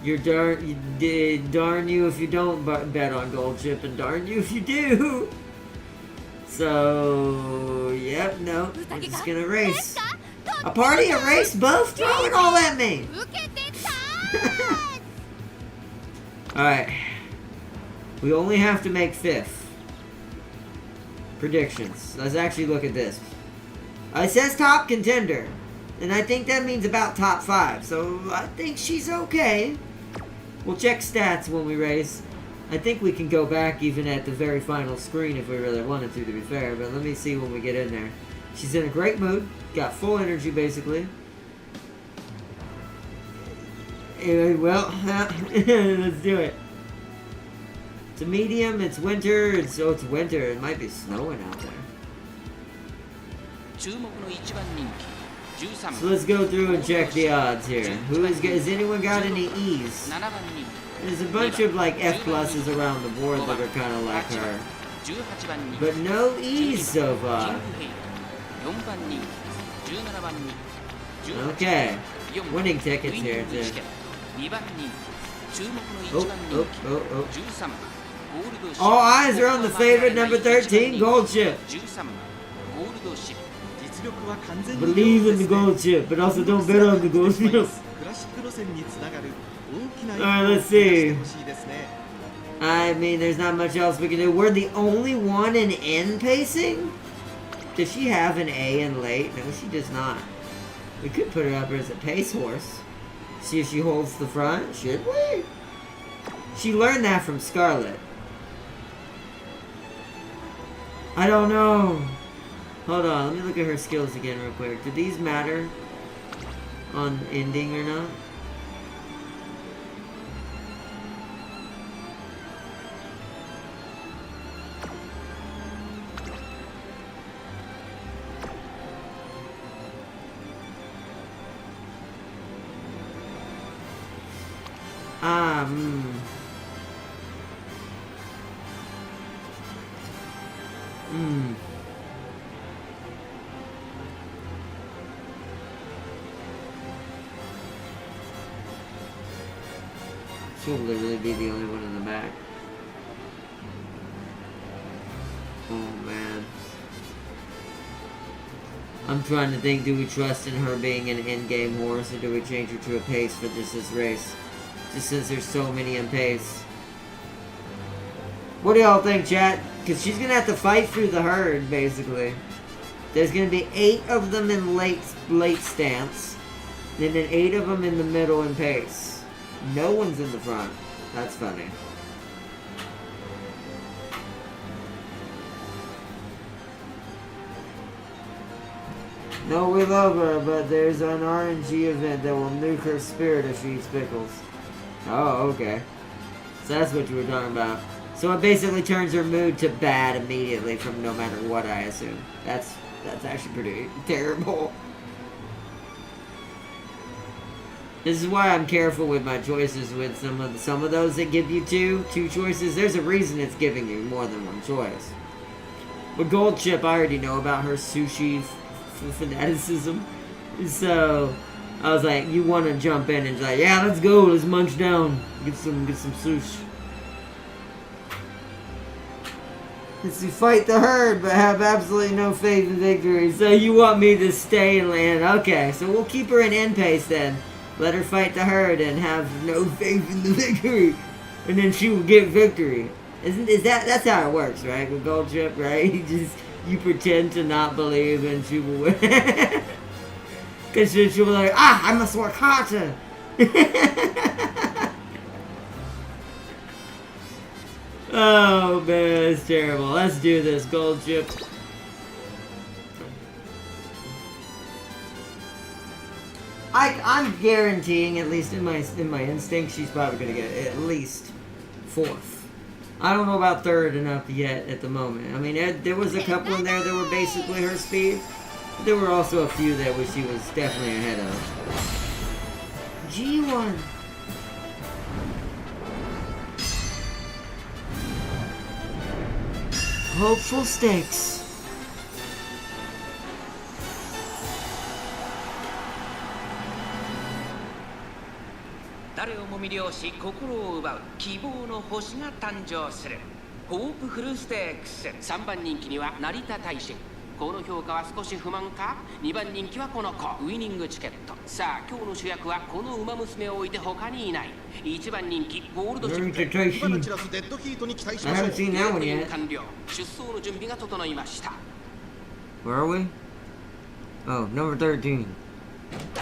darn you if you don't bet on gold chip, and darn you if you do. So, yep, no, we're just gonna race. A party, a race, both? Throw it all at me! Alright. We only have to make 5th. Predictions. Let's actually look at this. It says top contender. And I think that means about top 5. So I think she's okay. We'll check stats when we race. I think we can go back even at the very final screen if we really wanted to be fair. But let me see when we get in there. She's in a great mood. Got full energy, basically. Well, let's do it. It's a medium. It's winter. It's winter. It might be snowing out there. So let's go through and check the odds here. Has anyone got any E's? There's a bunch of like F pluses around the board that are kind of like her, but no E's so far. Okay, winning tickets here too. Oh. All eyes are on the favorite number 13, Gold Chip. Believe in the Gold Chip, but also don't bet on the Gold Chip. Alright, let's see. I mean, there's not much else we can do. We're the only one in N pacing? Does she have an A in late? No, she does not. We could put her up as a pace horse. See if she holds the front. Should we? She learned that from Scarlet. I don't know. Hold on, let me look at her skills again real quick. Do these matter? on ending or not. She'll literally be the only one in the back. Oh man. I'm trying to think, do we trust in her being an in-game horse, or do we change her to a pace for just this race? Just since there's so many in pace. What do y'all think, chat? Because she's going to have to fight through the herd, basically. There's going to be 8 of them in late stance. And then 8 of them in the middle in pace. No one's in the front. That's funny. No, we love her, but there's an RNG event that will nuke her spirit if she eats pickles. Oh, okay. So that's what you were talking about. So it basically turns her mood to bad immediately from no matter what, I assume. That's actually pretty terrible. This is why I'm careful with my choices with some of those that give you two choices. There's a reason it's giving you more than one choice. With Gold Chip, I already know about her sushi fanaticism. So I was like, you want to jump in and just like, yeah, let's go, let's munch down, get some sushi. Let's fight the herd, but have absolutely no faith in victory. So you want me to stay and land? Okay, so we'll keep her in end pace then. Let her fight the herd and have no faith in the victory, and then she will get victory. That's how it works, right? With Gold Chip, right? You pretend to not believe and she will win. Because she'll be like, I must work harder. Oh man, it's terrible. Let's do this, Gold Chip. I'm guaranteeing, at least in my instinct, she's probably gonna get at least 4th. I don't know about 3rd enough yet at the moment. I mean, there was a couple in there that were basically her speed. But there were also a few that she was definitely ahead of. G1. Hopeful stakes.誰をも魅了し心を奪う希望の星が誕生するホープフルステークス3番人気には成田大臣この評価は少し不満か2番人気はこの子ウイニングチケットさあ今日の主役はこの馬娘を置いて他にいない1番人気ゴールドチップ今のチラスデッドヒートに期待しましょう完了出走の準備が整いました Where are we? Oh, number 13.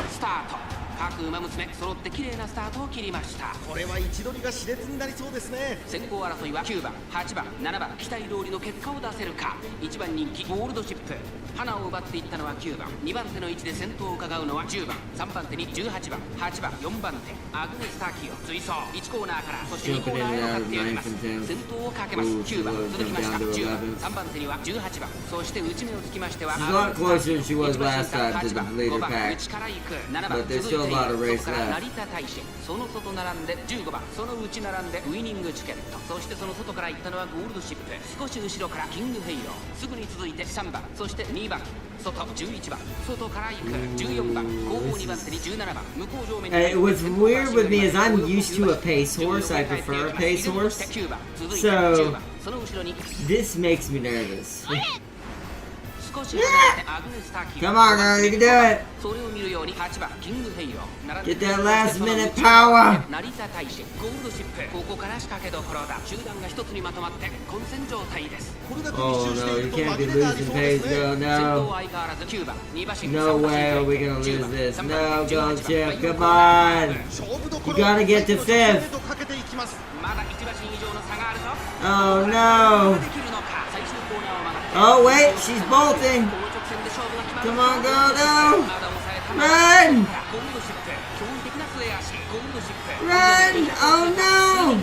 スタート各馬娘揃って綺麗なスタートを切りましたこれは位置取りが熾烈になりそうですね先行争いは9番8番7番期待通りの結果を出せるか1番人気ゴールドチップ花を奪っていったのは9番2番手の位置で先頭を伺うのは10番3番手に18番8番4番手アグネスタキオ追走1コーナーからそして2コーナーへ向かってやります先頭をかけます9番続きました10番3番手には18番そして内目をつきましては She's a lot closer than she was last time to the leader pack, but there's still a lot of race left. 成田大使その外並んで15番その内並んでウイニングチケットそしてその外から行ったのはゴールドシップ少し後ろからキングヘイローすぐに続いて3番そして2番外11番外から行く14番後方2番手に17番向こう上面に What's weird with me is I'm used to a pace horse. I prefer a pace horse. So this makes me nervous. Come on, girl, you can do it. Get that last minute power. Oh no, you can't be losing pace, girl. No. No way are we gonna lose this. No, Gold Chip, come on. You gotta get to 5th. Oh no. Oh wait, she's bolting. Come on, go, no. Run! Run! Oh no!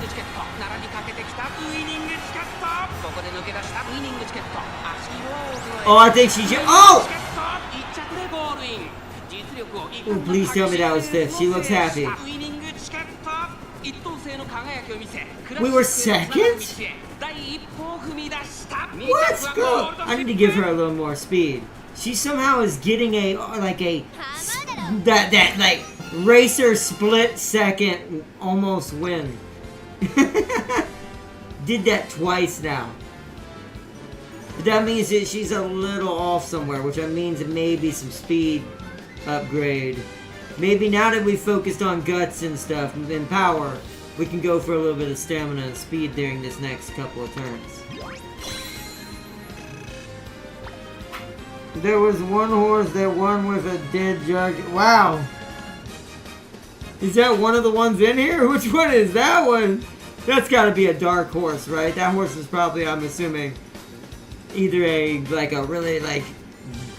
Oh, I think she just. Oh! Oh, please tell me that was fifth. She looks happy. We were second? What? Girl, I need to give her a little more speed. She somehow is getting a that racer split second almost win. Did that twice now. But that means that she's a little off somewhere, which means maybe some speed upgrade. Maybe now that we focused on guts and stuff and power, we can go for a little bit of stamina and speed during this next couple of turns. There was one horse that won with a dead judge. Wow. Is that one of the ones in here? Which one is that one? That's got to be a dark horse, right? That horse is probably, I'm assuming, either a really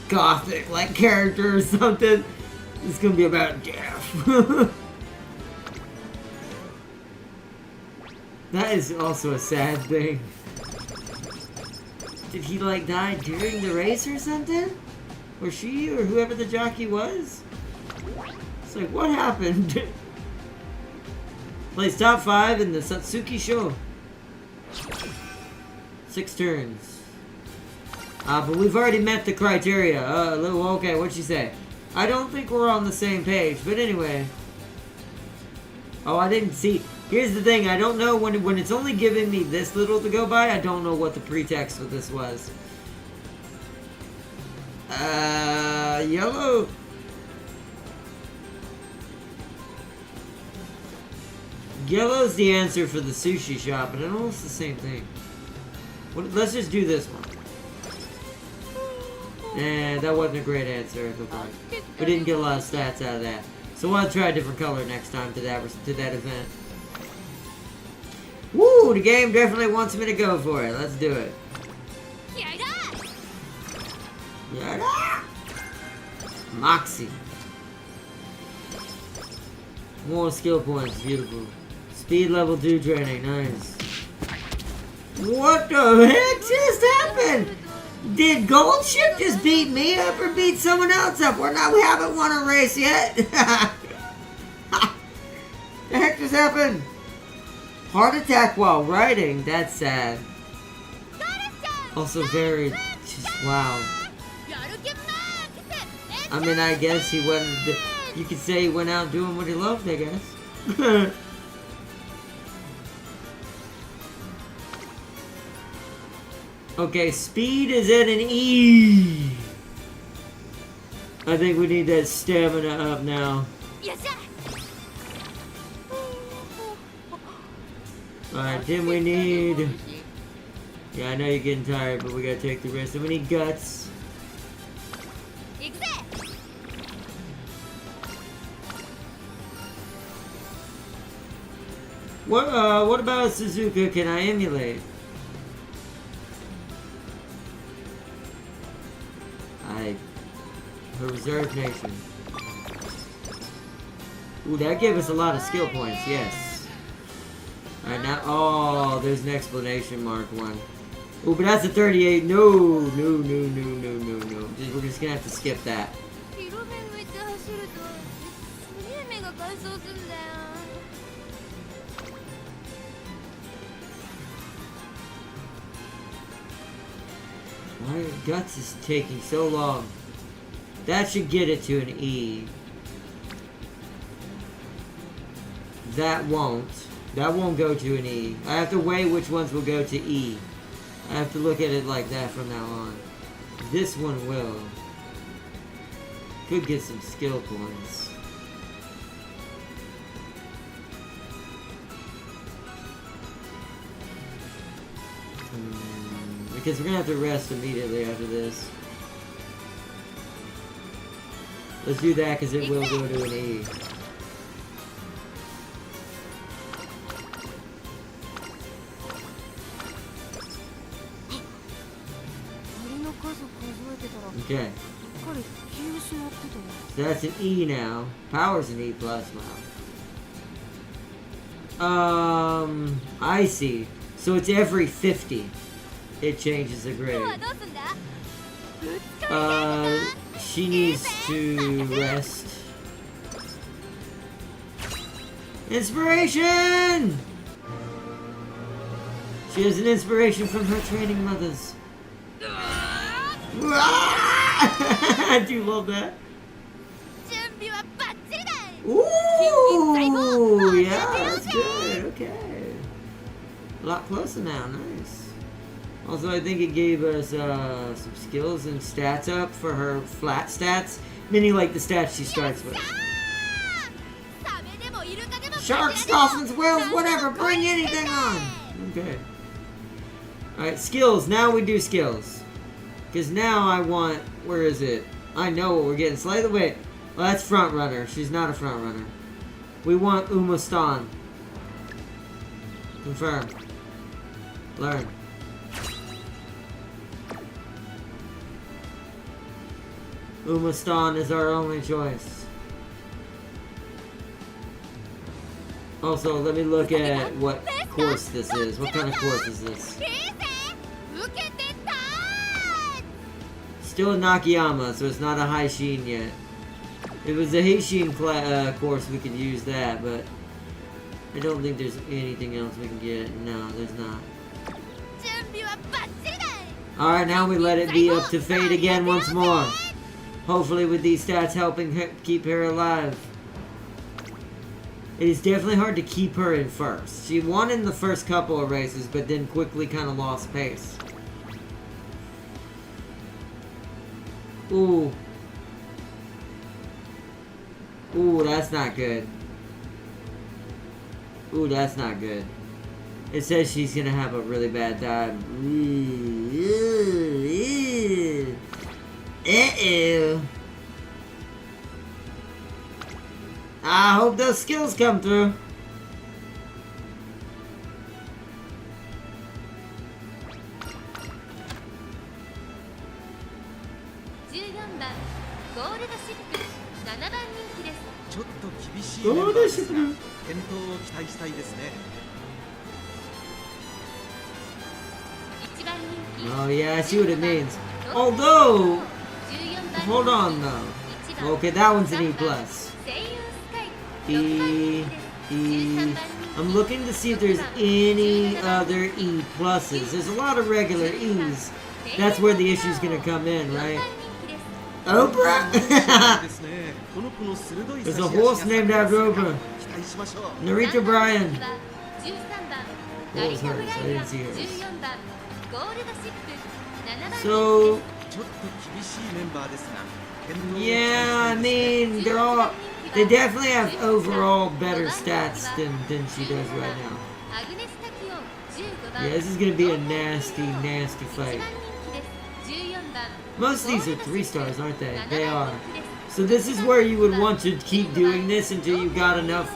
gothic character or something. It's gonna be about death. That is also a sad thing. Did he die during the race or something? Or she, or whoever the jockey was? It's like, what happened? Plays top 5 in the Satsuki Show. 6 turns. But we've already met the criteria. Okay, what'd she say? I don't think we're on the same page, but anyway. Oh, I didn't see. Here's the thing, I don't know when it's only giving me this little to go by, I don't know what the pretext of this was. Yellow. Yellow's the answer for the sushi shop, but I don't know if it's the same thing. Let's just do this one. That wasn't a great answer, it looked like. We didn't get a lot of stats out of that. So we'll try a different color next time to that event. Woo! The game definitely wants me to go for it. Let's do it. Yada! Moxie. More skill points. Beautiful. Speed level 2 training. Nice. What the heck just happened? Did Gold Ship just beat me up or beat someone else up? We haven't won a race yet. The heck just happened? Heart attack while riding. That's sad. Also very... wow. I mean, I guess he went... You could say he went out doing what he loved, I guess. Okay, speed is at an E. I think we need that stamina up now. Alright, then we need... Yeah, I know you're getting tired, but we gotta take the risk. And we need guts. What about Suzuka can I emulate? Her reserve nation. Ooh, that gave us a lot of skill points, yes. Alright, now, oh, there's an explanation mark one. Ooh, but that's a 38. No. We're just gonna have to skip that. Why Guts is taking so long? That should get it to an E. That won't. That won't go to an E. I have to weigh which ones will go to E. I have to look at it like that from now on. This one will. Could get some skill points. Because we're gonna have to rest immediately after this. Let's do that because it will go to an E. Okay. So that's an E now. Power's an E plus now. I see. So it's every 50. It changes the grade. She needs to rest. Inspiration! She has an inspiration from her training mothers. I do love that. Ooh, yeah, that's good. Okay. A lot closer now. Nice. Also, I think it gave us some skills and stats up for her flat stats, meaning like the stats she starts with. Sharks, dolphins, whales, whatever. Bring anything on. Okay. Alright, skills. Now we do skills. Because now I want... Where is it? I know what we're getting. Slightly... Wait. Well, that's front runner. She's not a front runner. We want Umamusume. Confirm. Learn. Umamusume is our only choice. Also, let me look at what course this is. What kind of course is this? Still a Nakayama, so it's not a Haishin yet. If it was a Haishin course, we could use that, but I don't think there's anything else we can get. No, there's not. Alright, now we let it be up to fate again once more. Hopefully with these stats helping keep her alive. It is definitely hard to keep her in first. She won in the first couple of races, but then quickly kind of lost pace. Ooh. Ooh, that's not good. Ooh, that's not good. It says she's gonna have a really bad time. Uh-oh. I hope those skills come through. Oh yeah, I see what it means. Although, hold on though. Okay, that one's an E plus. E. I'm looking to see if there's any other E pluses. There's a lot of regular E's. That's where the issue's gonna come in, right? Oprah! There's a horse named after Oprah. Narita Bryan. What was hers? I didn't see hers. So, yeah, I mean, they definitely have overall better stats than she does right now. Yeah, this is gonna be a nasty, nasty fight. Most of these are 3 stars, aren't they? They are. So this is where you would want to keep doing this until you got enough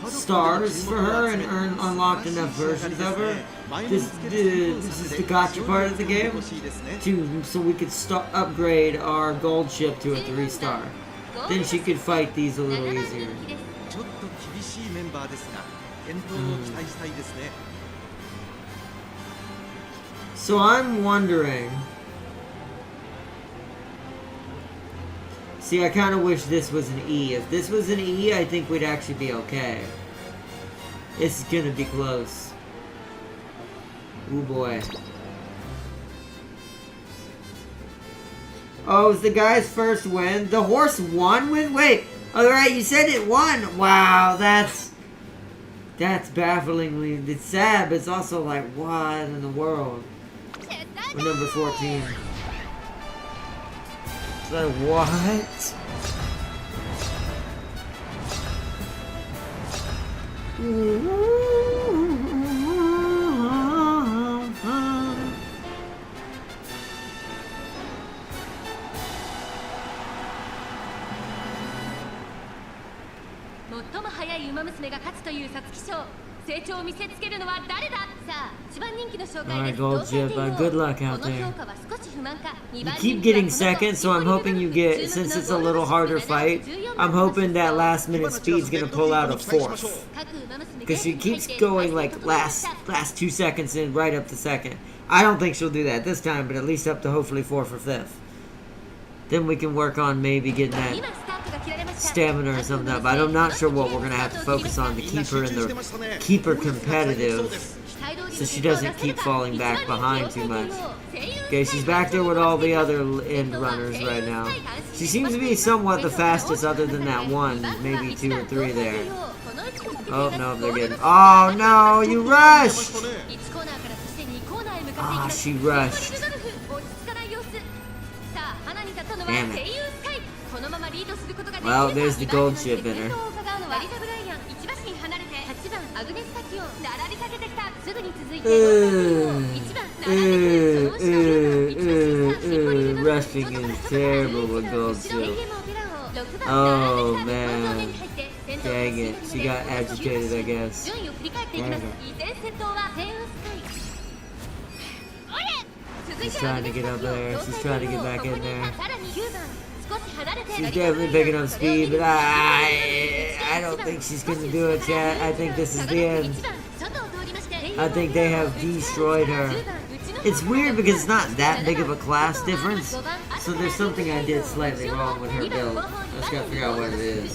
stars for her and unlocked enough versions of her. This is the gotcha part of the game, so we could upgrade our gold ship to a 3-star. Then she could fight these a little easier. So I'm wondering... See, I kind of wish this was an E. If this was an E, I think we'd actually be okay. It's gonna be close. Ooh boy. Oh, it's the guy's first win? The horse won with? Wait. Alright, you said it won. Wow, that's bafflingly... It's sad, but it's also like, what in the world? We're number 14. It's like, what? Alright, gold ship, good luck out there. You keep getting second, so I'm hoping you get, since it's a little harder fight, I'm hoping that last minute speed's gonna pull out a fourth. Because she keeps going like last 2 seconds in, right up to second. I don't think she'll do that this time, but at least up to hopefully 4th or 5th. Then we can work on maybe getting that stamina or something up. I'm not sure what we're gonna have to focus on to keep her competitive, so she doesn't keep falling back behind too much. Okay, she's back there with all the other end runners right now. She seems to be somewhat the fastest, other than that one, maybe 2 or 3 there. Oh no, they're getting. Oh no, you rushed! Ah, she rushed. Damn it. Well, there's the gold chip in her. Rushing is terrible with gold chip. Oh man. Dang it. She got agitated, I guess. Dang it. She's trying to get up there. She's trying to get back in there. She's definitely picking up speed, but I don't think she's going to do it, chat. I think this is the end. I think they have destroyed her. It's weird because it's not that big of a class difference, so there's something I did slightly wrong with her build. I just gotta figure out what it is.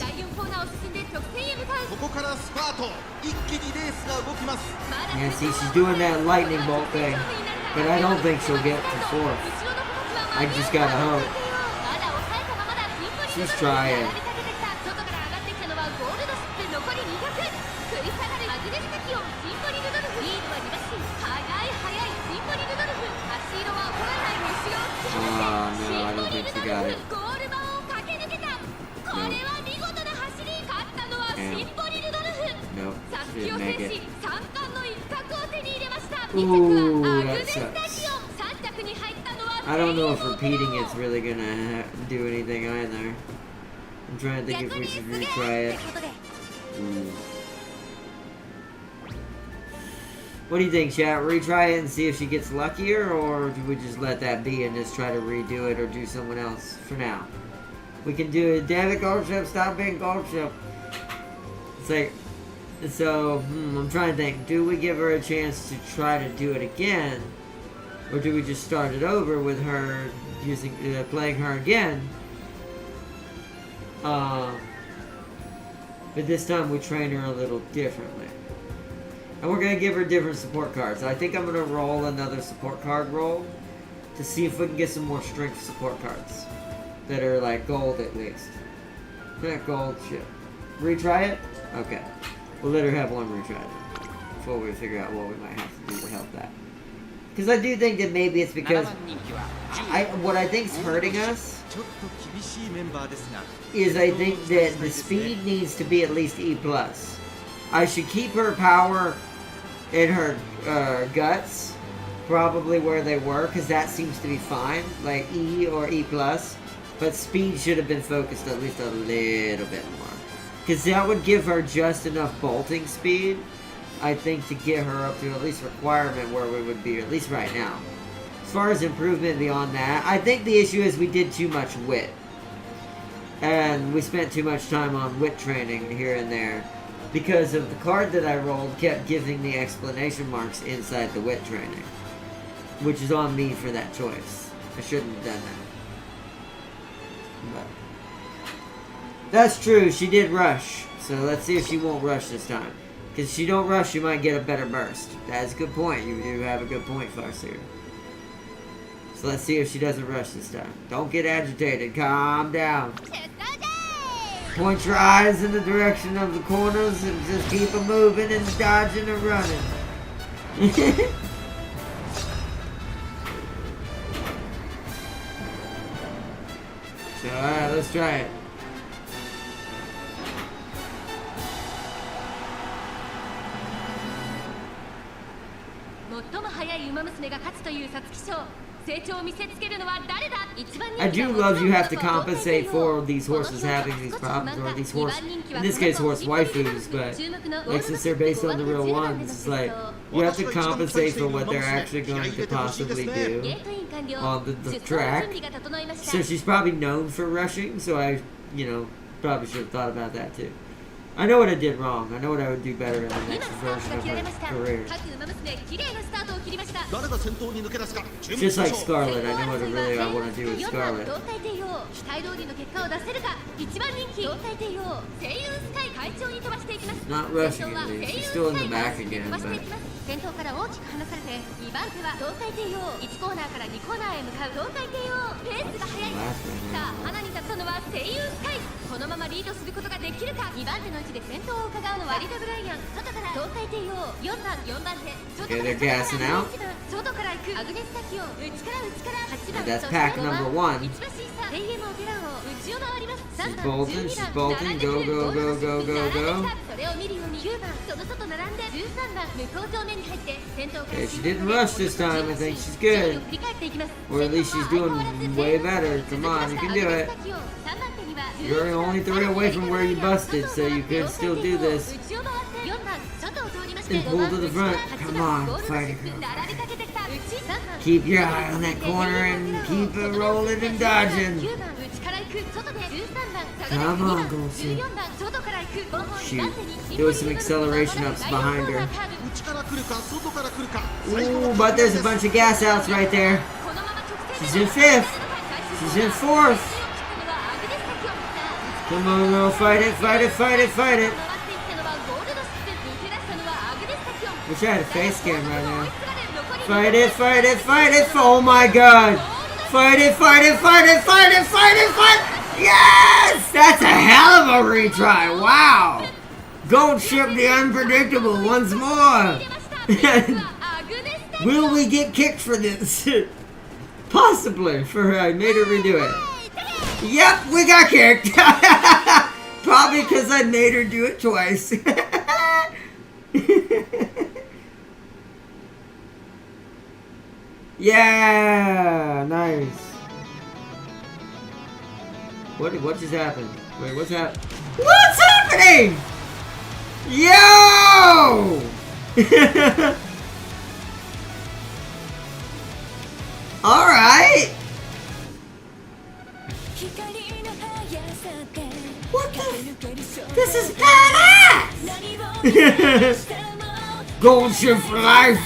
Yeah, see, she's doing that lightning bolt thing, but I don't think she'll get to 4th. I just gotta hope. She's trying. Oh no, I don't think she got it. Nope, she didn't make it. Ooh, that sucks. I don't know if repeating it's really gonna do anything either. I'm trying to think if we should retry it. What do you think, chat? Retry it and see if she gets luckier, or do we just let that be and just try to redo it or do someone else for now? We can do it. Damn it, gold ship, stop being gold ship. It's like, so, I'm trying to think. Do we give her a chance to try to do it again? Or do we just start it over with her using, playing her again? But this time we train her a little differently. And we're going to give her different support cards. I think I'm going to roll another support card roll to see if we can get some more strength support cards that are like gold at least. Not gold, shit. Retry it? Okay. We'll let her have one retry then, before we figure out what we might have to do to help that. Because I do think that maybe it's because what I think is hurting us is I think that the speed needs to be at least E+. I should keep her power and her guts probably where they were, because that seems to be fine, like E or E+. But speed should have been focused at least a little bit more. Because that would give her just enough bolting speed, I think, to get her up to at least requirement where we would be, at least right now. As far as improvement beyond that, I think the issue is we did too much wit. And we spent too much time on wit training here and there. Because of the card that I rolled kept giving me exclamation marks inside the wit training. Which is on me for that choice. I shouldn't have done that. But that's true, she did rush. So let's see if she won't rush this time. Because if she don't rush, you might get a better burst. That's a good point. You do have a good point, Farseer. So let's see if she doesn't rush this time. Don't get agitated. Calm down. Point your eyes in the direction of the corners and just keep them moving and dodging and running. So, alright, let's try it. I do love you have to compensate for these horses having these problems, or these horse, in this case horse waifus, but like since they're based on the real ones, it's like, You have to compensate for what they're actually going to possibly do ゲートイン完了 on the 出走の準 track. 備が整いました So she's probably known for rushing, so I, probably should have thought about that too. I know what I did wrong. I know what I would do better in the 今 next スタート version が of 切られ her ました career. 各馬娘綺麗なスタートを切りました誰が先頭に抜け出すか準 Just 備 like しましょう Scarlet, I know what really I want to do with 4番 Scarlet. 胴体帝王期待通りの結果を出せるか1番人気胴体帝王声優スカイ快調に飛ばしていきます Not 先 rushing 頭は at 声 least. 優 She's ス still カ in イ the 快 back 調に again, 飛ばしてい but きます先頭から大きく離されて2番手は胴体帝王1コーナーから2コーナーへ向かう胴体帝王ペースが速い Last one, さあ花に立ったのは声優スカイこのままリードすることができるか2番手の位置で先頭を伺うのはリタ・ブライアン外から胴体帝王4番番手外 Okay, から they're gassing out. 1番外から行くアグネスタキオ内から8番 That's そして pack 5番 number 1. 1馬審査 AM オペラ王内を回ります She's 3番 bolting, 12 she's 番 bolting. 並んで Go, くる go, go, go, go, 並んで go. きたそれを見るように9番その外並んで13番向こう正面に入って先頭から Okay, she didn't rush this time. I think she's good. 振り返っていきます Or at least she's doing way better. Come on, you can do it. You're only 3 away from where you busted, so you can still do this. And pull to the front. Come on, fight it, girl. Keep your eye on that corner and keep it rolling and dodging. Come on, Goldstein. Shoot. There was some acceleration ups behind her. 内から来るか外から来るか Ooh, but there's a bunch of gas outs right there. She's in 5th. She's in 4th. Come on, girl. Fight it, fight it, fight it, fight it. Wish I had a face cam right now. Fight it, fight it, fight it. Oh my god. Fight it, fight it, fight it, fight it, fight it, fight it. Yes! That's a hell of a retry. Wow. Gold ship the unpredictable once more. Will we get kicked for this? Possibly. I made her redo it. Yep, we got kicked. Probably because I made her do it twice. Yeah, nice. What just happened? Wait, what's happening? What's happening? Yo! All right. What the? This is badass. Gold ship for life.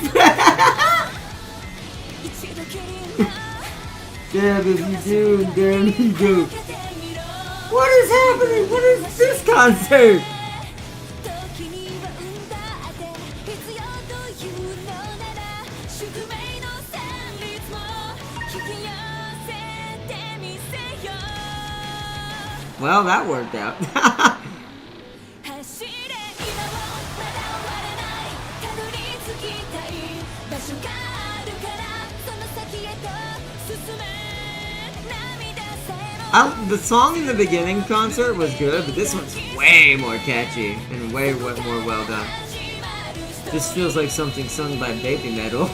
Damn if you do, damn if you do. What is happening? What is this concert? Well, that worked out. The song in the beginning concert was good, but this one's way more catchy and way more well done. This feels like something sung by Baby Metal.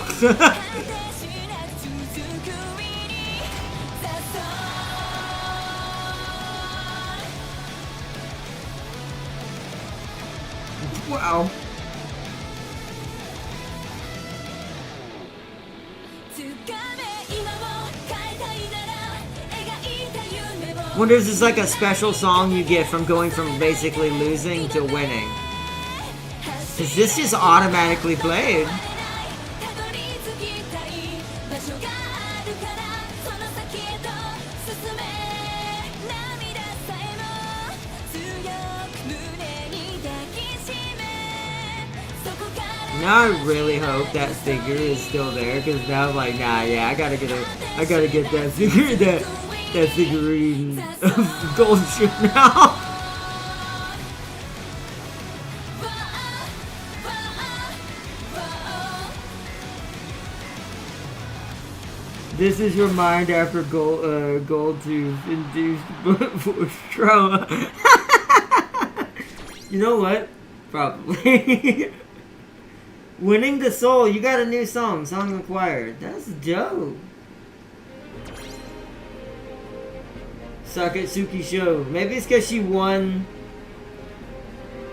Wow. Wonder if this is like a special song you get from going from basically losing to winning. Because this is automatically played. Now I really hope that figure is still there, because now I'm like, nah, yeah, I gotta get that figure, that figurine of Gold Ship now. This is your mind after gold tooth induced force trauma. You know what? Probably. Winning the Soul, you got a new song acquired. That's dope. Sakatsuki Show. Maybe it's because she won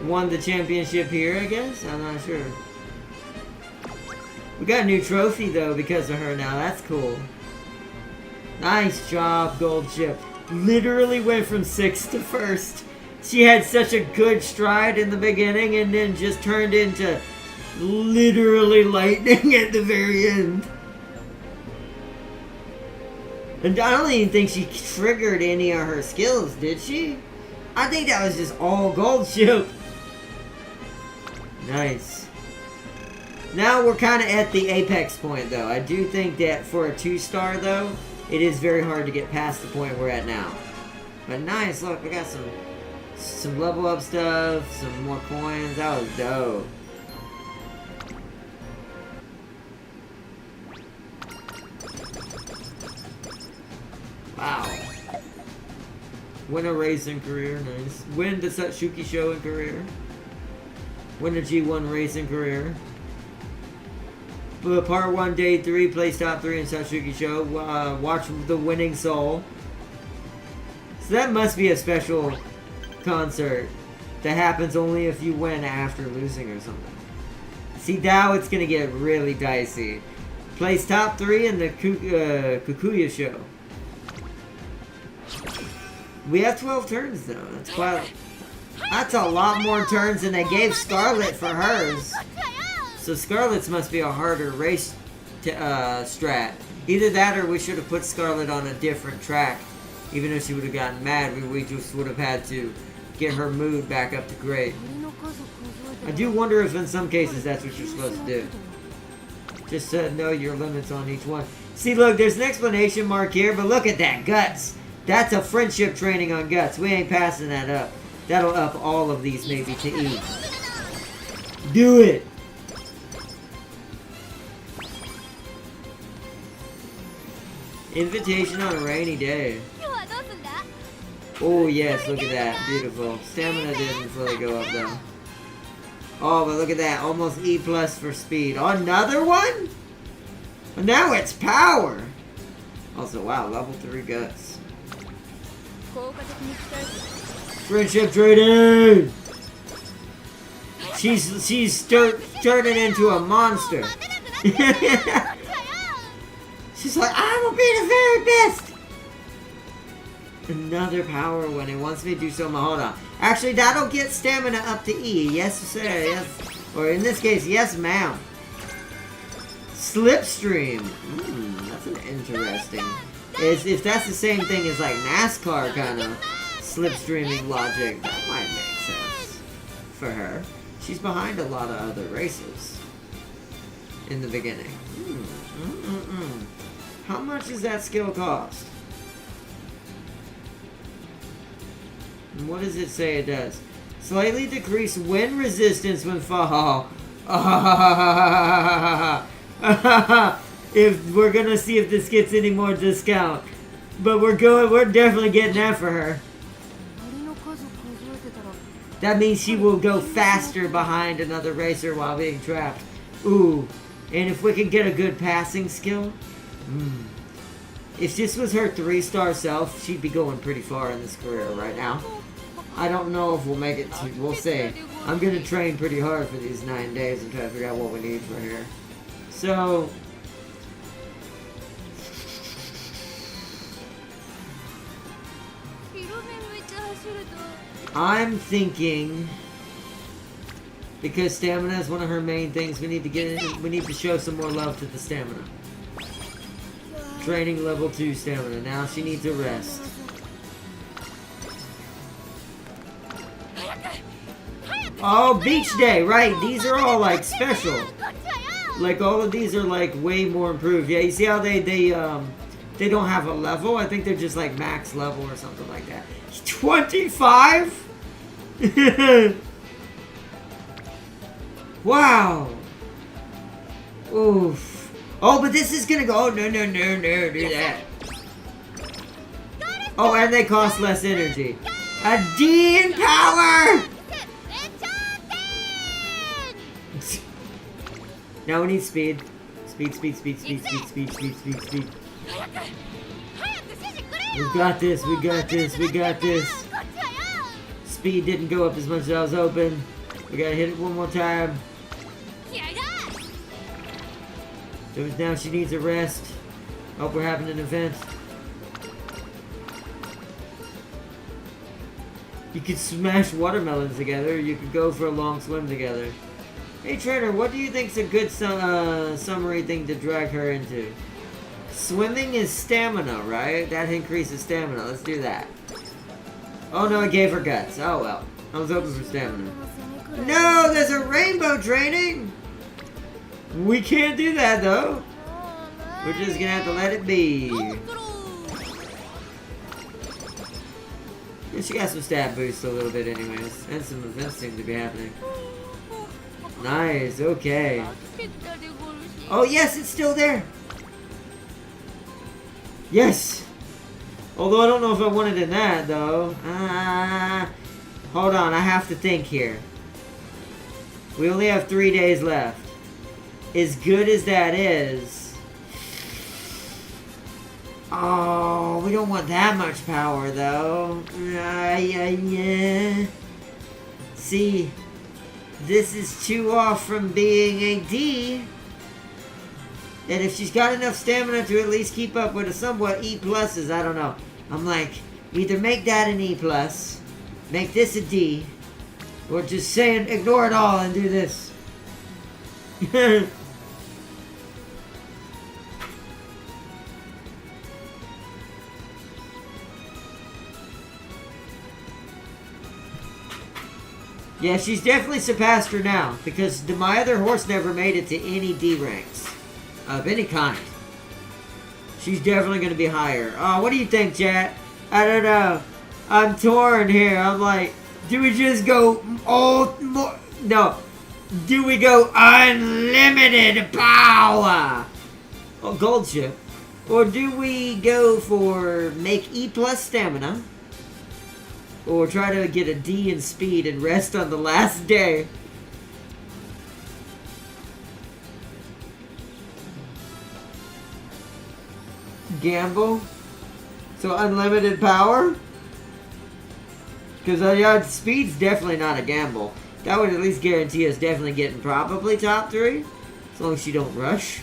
the championship here, I guess? I'm not sure. We got a new trophy though because of her now. That's cool. Nice job, Gold Chip. Literally went from 6th to 1st. She had such a good stride in the beginning and then just turned into literally lightning at the very end. And I don't even think she triggered any of her skills, did she? I think that was just all Gold Chip. Nice. Now we're kind of at the apex point, though. I do think that for a 2-star, though, it is very hard to get past the point we're at now. But nice, look, we got some level up stuff, some more coins. That was dope. Wow. Win a race in career, nice. Win the Satsuki show in career. Win a G1 race in career. Part 1, Day 3, place top 3 in Satsuki show. Watch the winning soul. So that must be a special concert that happens only if you win after losing or something. See, now it's gonna get really dicey. Place top 3 in the Kukuya show. We have 12 turns though. That's a lot more turns than they gave Scarlet for hers. So Scarlet's must be a harder race strat. Either that or we should have put Scarlet on a different track. Even if she would have gotten mad, we just would have had to get her mood back up to great. I do wonder if in some cases that's what you're supposed to do. Just know your limits on each one. See, look, there's an exclamation mark here, but look at that, Guts. That's a friendship training on Guts. We ain't passing that up. That'll up all of these maybe to E. Do it! Invitation on a rainy day. Oh yes, look at that. Beautiful. Stamina didn't fully go up though. Oh, but look at that. Almost E plus for speed. Another one? And now it's power! Also, wow, level 3 Guts. Friendship trading! She's turning into a monster. She's like, I will be the very best! Another power when it wants me to do so. Hold on. Actually, that'll get stamina up to E. Yes, sir. Yes. Or in this case, yes, ma'am. Slipstream. That's an interesting. If that's the same thing as like NASCAR kind of slipstreaming logic, that might make sense for her. She's behind a lot of other racers in the beginning. How much does that skill cost? And what does it say it does? Slightly decrease wind resistance when fall. If we're gonna see if this gets any more discount. But we're definitely getting that for her. That means she will go faster behind another racer while being trapped. Ooh. And if we can get a good passing skill. If this was her 3-star self, she'd be going pretty far in this career right now. I don't know if we'll make it to, we'll see. I'm going to train pretty hard for these 9 days and try to figure out what we need for here. So, I'm thinking, because stamina is one of her main things, we need to show some more love to the stamina. Training level 2 stamina. Now she needs a rest. Oh, beach day, right. These are all like special. Like all of these are like way more improved. Yeah, you see how they don't have a level? I think they're just like max level or something like that. 25? Wow. Oof. Oh, but this is gonna go. Oh, no, do that. Oh, and they cost less energy. A D in power! Now we need speed. Speed. We got this. Speed didn't go up as much as I was hoping. We gotta hit it one more time. So now she needs a rest. Hope we're having an event. You could smash watermelons together. You could go for a long swim together. Hey trainer, what do you think's a good summary thing to drag her into? Swimming is stamina, right? That increases stamina. Let's do that. Oh no, I gave her guts. Oh well. I was hoping for stamina. No, there's a rainbow training! We can't do that though. We're just gonna have to let it be. Yeah, she got some stat boost a little bit anyways. And some events seem to be happening. Nice, okay. Oh yes, it's still there. Yes! Although I don't know if I want it in that though. Hold on, I have to think here. We only have 3 days left. As good as that is... Oh, we don't want that much power though. Yeah. See, this is too off from being a D. And if she's got enough stamina to at least keep up with a somewhat E pluses, I don't know. I'm like, either make that an E plus, make this a D, or just saying ignore it all and do this. Yeah, she's definitely surpassed her now, because my other horse never made it to any D ranks. Of any kind. She's definitely going to be higher. Oh, what do you think, chat? I don't know. I'm torn here. I'm like, do we just go all more? No. Do we go unlimited power? Oh, gold ship. Or do we go for make E plus stamina? Or try to get a D in speed and rest on the last day? Gamble? So unlimited power? Because yeah, speed's definitely not a gamble. That would at least guarantee us definitely getting probably top 3. As long as you don't rush.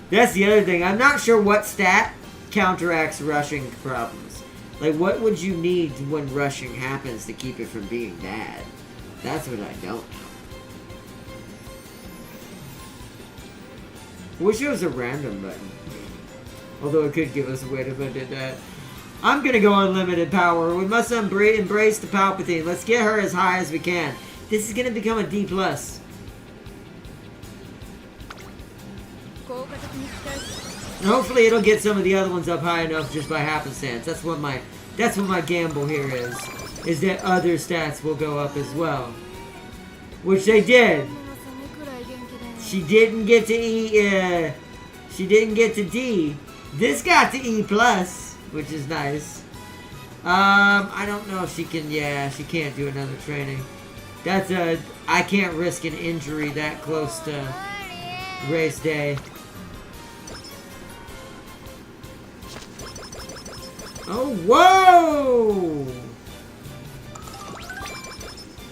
That's the other thing. I'm not sure what stat counteracts rushing problems. Like, what would you need when rushing happens to keep it from being bad? That's what I don't know. I wish it was a random button. Although it could give us a way if I did that. I'm gonna go unlimited power. We must embrace the Palpatine. Let's get her as high as we can. This is gonna become a D+. And hopefully it'll get some of the other ones up high enough just by happenstance. That's what my gamble here is. Is that other stats will go up as well. Which they did. She didn't get to E, she didn't get to D. This got to E+, which is nice. I don't know if she can, yeah, she can't do another training. I can't risk an injury that close to race day. Oh, whoa!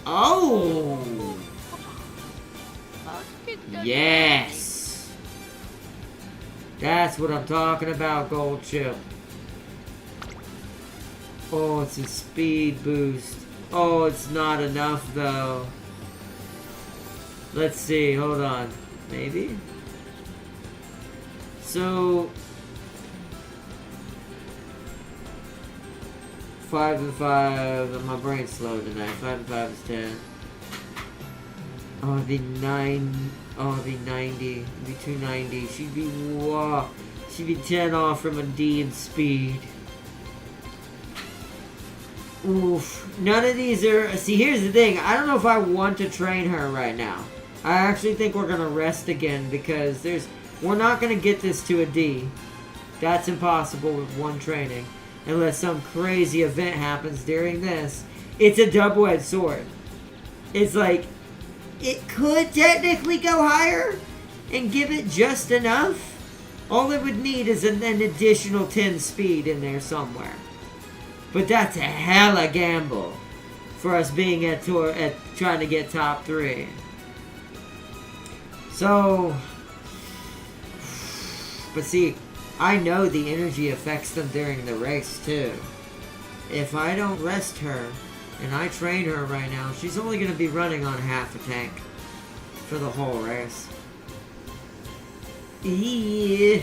Oh! Yes! That's what I'm talking about, Gold Chip. Oh, it's a speed boost. Oh, it's not enough, though. Let's see, hold on. Maybe? So... 5 and 5, my brain's slow tonight. 5 and 5 is 10. Oh, it'd be 9. Oh, it'd be 90. It'd be 290. She'd be, wow. She'd be 10 off from a D in speed. Oof. None of these are... See, here's the thing. I don't know if I want to train her right now. I actually think we're going to rest again because we're not going to get this to a D. That's impossible with one training. Unless some crazy event happens during this. It's a double-edged sword. It's like, it could technically go higher and give it just enough. All it would need is an additional 10 speed in there somewhere. But that's a hella gamble for us being at trying to get top 3. So, but see, I know the energy affects them during the race too. If I don't rest her and I train her right now, she's only going to be running on half a tank for the whole race. Yeah.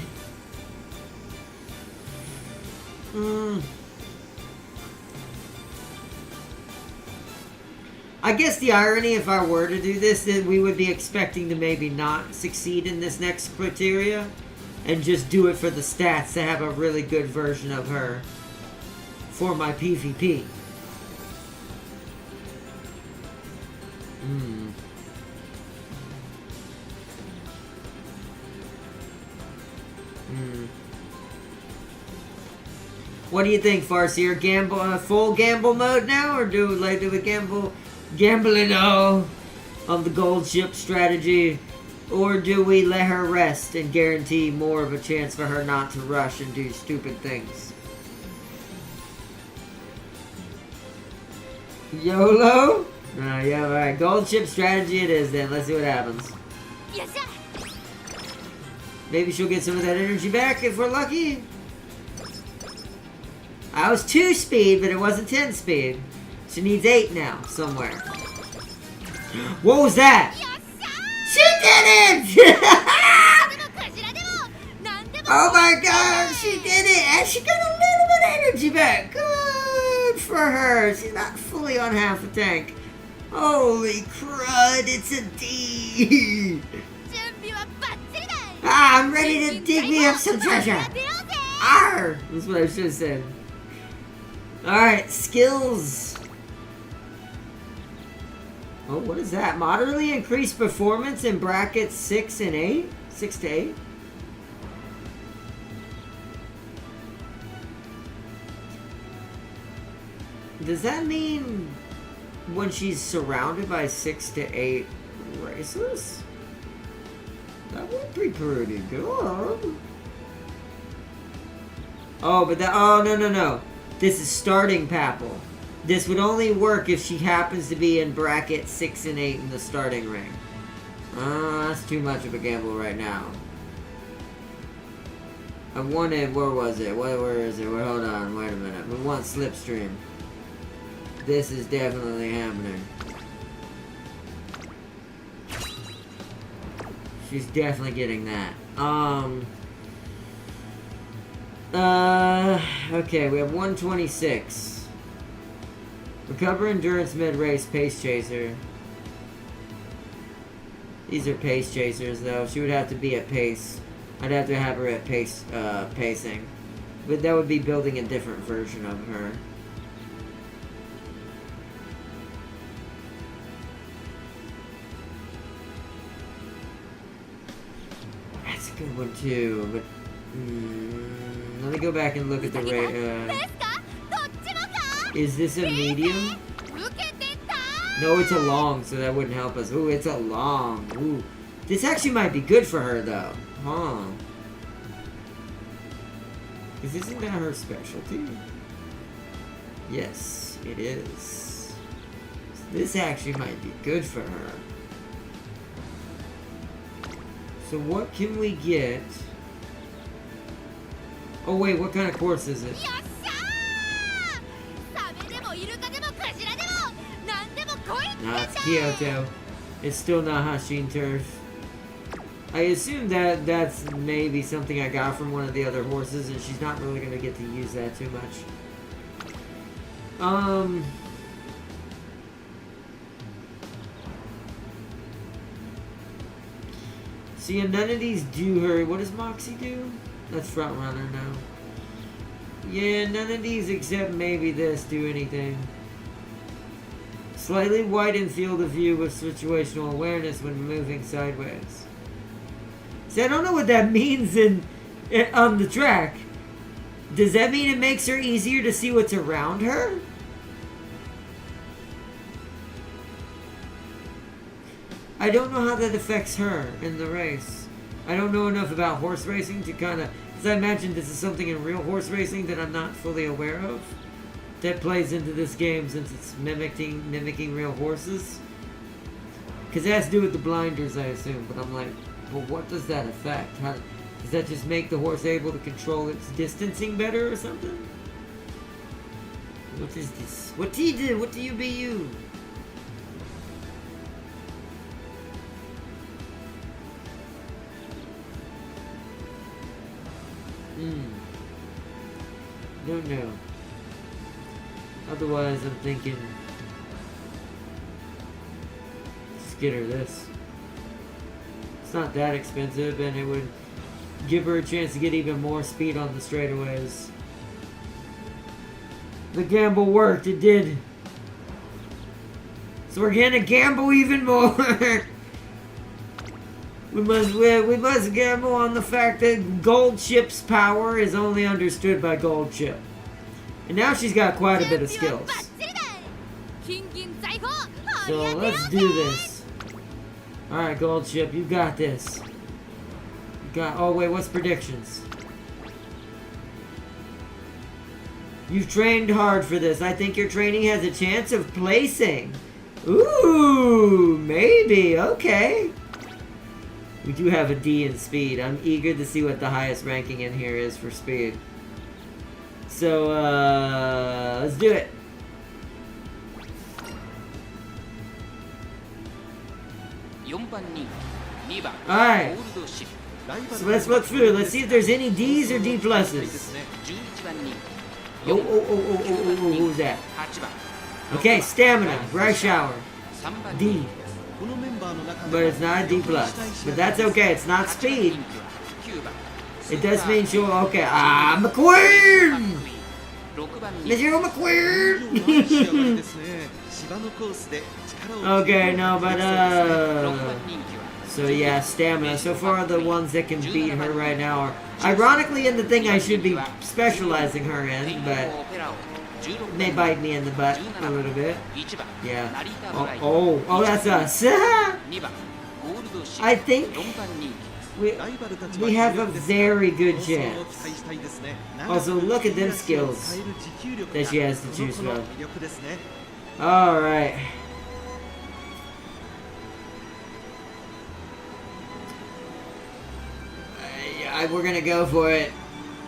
I guess the irony, if I were to do this, then we would be expecting to maybe not succeed in this next criteria and just do it for the stats to have a really good version of her for my PvP. What do you think, Farseer? Gamble, full gamble mode now, or do we gambling on the gold ship strategy, or do we let her rest and guarantee more of a chance for her not to rush and do stupid things? YOLO? Yeah, alright. Gold ship strategy it is then. Let's see what happens. Maybe she'll get some of that energy back if we're lucky. I was 2 speed, but it wasn't 10 speed. She needs 8 now, somewhere. What was that? She did it! Oh my god, she did it! And she got a little bit of energy back. Good for her. She's not fully on half a tank. Holy crud, it's a D! I'm ready to dig me up some treasure! Arr! That's what I should have said. Alright, skills. Oh, what is that? Moderately increased performance in brackets 6 and 8? 6 to 8? Does that mean when she's surrounded by 6 to 8 racers? That would be pretty good. Oh, but that... Oh, no. This is starting Papal. This would only work if she happens to be in bracket 6 and 8 in the starting ring. That's too much of a gamble right now. I wanted... Where was it? Where is it? Hold on. Wait a minute. We want Slipstream. This is definitely happening. She's definitely getting that. Okay, we have 126. Recover endurance mid-race pace chaser. These are pace chasers, though. She would have to be at pace. I'd have to have her at pace, pacing. But that would be building a different version of her. That's a good one, too, but... let me go back and look at the rate. Is this a medium? No, it's a long, so that wouldn't help us. Ooh, it's a long. Ooh. This actually might be good for her, though. Huh. Because isn't that her specialty? Yes, it is. So this actually might be good for her. So what can we get? Oh wait, what kind of course is it? Nah, it's Kyoto. It's still not Hashin Turf. I assume that that's maybe something I got from one of the other horses, and she's not really going to get to use that too much. See, none of these do her. What does Moxie do? That's front runner now. Yeah, none of these except maybe this do anything. Slightly widen field of view with situational awareness when moving sideways. See, I don't know what that means on the track. Does that mean it makes her easier to see what's around her? I don't know how that affects her in the race. I don't know enough about horse racing to kind of... Because I imagine this is something in real horse racing that I'm not fully aware of. That plays into this game since it's mimicking real horses. Because it has to do with the blinders, I assume. But I'm like, well, what does that affect? How, does that just make the horse able to control its distancing better or something? What is this? What do you do? What do you be you? Don't know. Otherwise, I'm thinking, just get her this. It's not that expensive, and it would give her a chance to get even more speed on the straightaways. The gamble worked, it did. So we're gonna gamble even more. we must gamble on the fact that Gold Chip's power is only understood by Gold Chip. And now she's got quite a bit of skills. So let's do this. Alright, Gold Chip, you got this. Oh wait, what's predictions? You've trained hard for this. I think your training has a chance of placing. Ooh, maybe. Okay. We do have a D in speed. I'm eager to see what the highest ranking in here is for speed. So, let's do it. Alright. So let's look through. Let's see if there's any D's or D pluses. Oh, who's that? Okay, stamina, rush hour, D. But it's not a D plus. But that's okay, it's not speed. It does mean she'll, okay, McQueen! Monsieur McQueen! Okay, no, but, so yeah, stamina. So far the ones that can beat her right now are ironically in the thing I should be specializing her in, but they bite me in the butt a little bit. Yeah. Oh, that's us. I think we have a very good chance. Also, look at them skills that she has to choose from. Alright. We're gonna go for it.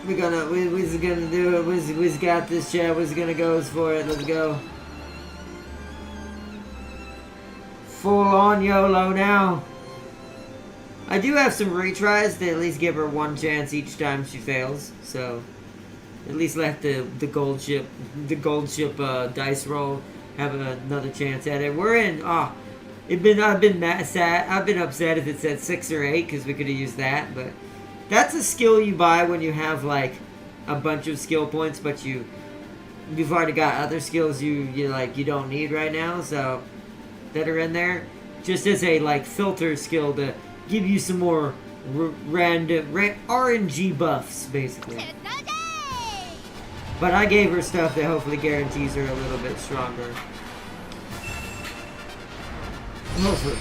We're gonna do it. We's got this, chat. We's gonna go for it. Let's go. Full on YOLO now. I do have some retries to at least give her one chance each time she fails. So at least let the gold ship dice roll have another chance at it. We're in. I've been sad. I've been upset if it said 6 or 8 because we could have used that, but. That's a skill you buy when you have like a bunch of skill points, but you've already got other skills you don't need right now, so that are in there, just as a like filter skill to give you some more random RNG buffs, basically. But I gave her stuff that hopefully guarantees her a little bit stronger. Hopefully,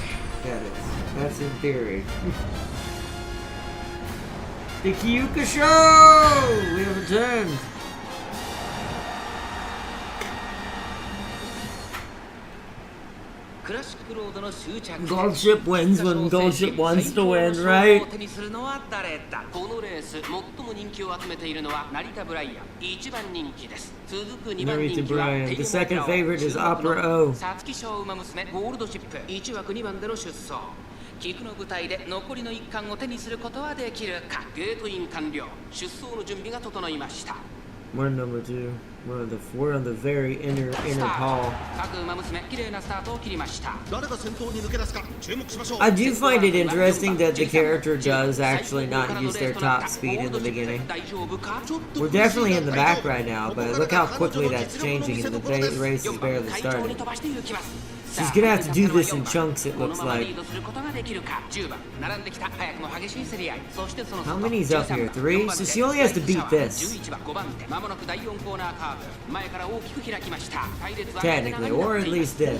that's in theory. The Kyuka Show! We have returned. Gold Ship wins when Gold Ship wants to win, right? Narita Bryan. The second favorite is Opera O. 菊の舞台で残りの一冠を手にすることはできるか。ゲートイン完了。出走の準備が整いました。We're number 2. We're on the very inner hall. I do find it interesting that the character does actually not use their top speed in the beginning. We're definitely in the back right now, but look how quickly that's changing and the race is barely started. She's gonna have to do this in chunks, it looks like. How many's up here? 3? So she only has to beat this. Technically, or at least this.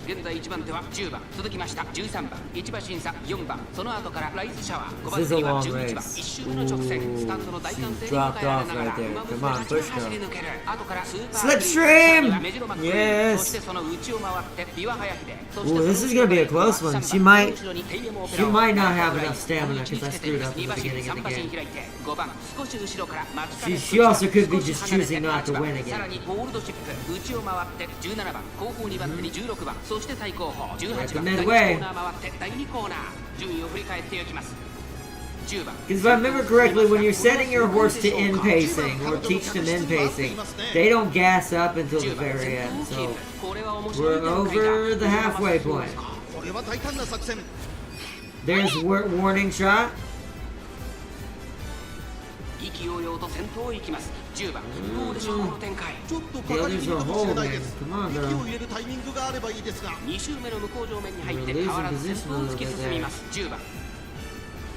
現在1番手は10番、続きました13番、1馬審査4番、その後からライズシャワー、5番手には11番、1周目の直線、スタンドの大歓声に迎えられながら馬娘たちが走り抜ける。後からスーパー Slipstream! メジロマック、 Yes! そしてその内を回ってビワハヤヒデ、 Ooh, this is gonna be a close one. She might not have enough stamina because I screwed up at the beginning of the game. She also could be just choosing not to win さら again. にゴールドシップ、内を回って17番、後方2番手に16番、そして最後方18番、第1コ Midway. ーナー回って第2コーナー、順位を振り返っていきます。10番 Because if I remember correctly, when you're setting your horse to in pacing or teach them in pacing, they don't gas up until the 10番 very end. 先頭をキー So プ、これは面白い we're 展開だ。 over the halfway point. これは大胆な作戦。 There's warning shot. 意気揚々と先頭を行きます。10番、どうでしょうこの展開。ちょっとかかり気味かもしれないです。 Come on, 息 girl. を入れるタイミングがあればいいですが。 2周目の向こう上面に入って変わらず先頭を突き進みます。10番、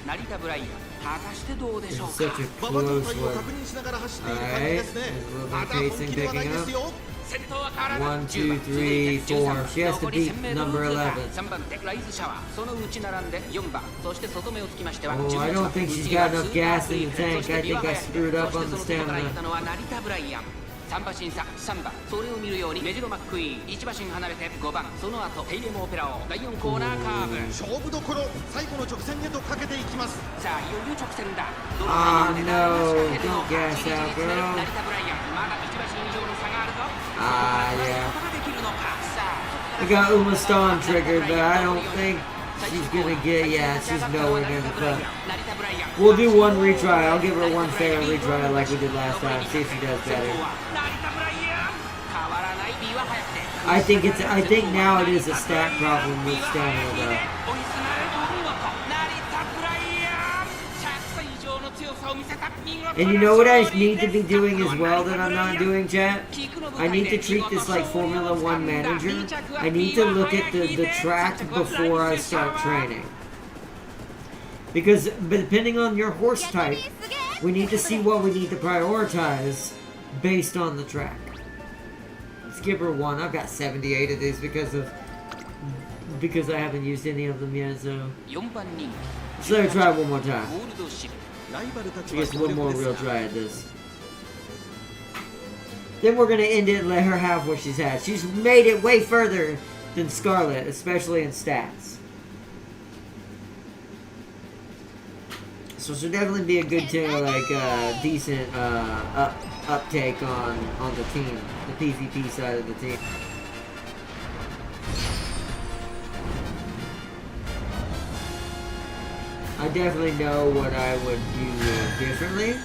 成田ブライアン、果たしてどうでしょう It's か。 such a 馬場状 close 態を one. 確認しながら走っている感じですね。 Alright, まだ本気ではないですよ。先頭は変わらず 1, 2, 3, 4. She has to beat number 11. 3番手ライズシャワー、その内並んで4番、そして外目をつきましては Oh, I don't think she's got enough gas in the tank. I think I screwed up on the そしてその外から行 stamina. ったのは成田ブライアン。3馬審査3番、それを見るようにメジロマックイーン、1馬身離れて5番、その後テイレモオペラオ、第4コーナーカーブ。勝負どころ、最後の直線へとかけていきます。さあいよいよ直線だ。 Ah, no, don't gas out, girl. 成田ブライアン、まだ1馬身以上の差があるぞ。 Ah, yeah. ことができるのか。さあ I got Umamusume triggered, but I don't think she's gonna get. Yeah, she's nowhere near the front. We'll do one retry. I'll give her one fair retry like we did last time. See if she does better. I think now it is a stat problem with stamina though. And you know what I need to be doing as well that I'm not doing, chat? I need to treat this like Formula 1 manager. I need to look at the track before I start training. Because depending on your horse type, we need to see what we need to prioritize based on the track. Let's give her one. I've got 78 of these because I haven't used any of them yet, so let's let her try one more time. ライバルたち I は guess 強 one more 力 real ですが try at this. Then we're gonna end it and let her have what she's had. She's made it way further than Scarlet, especially in stats. So she'll definitely be a good decent uptake on the team, the PvP side of the team. I definitely know what I would do differently,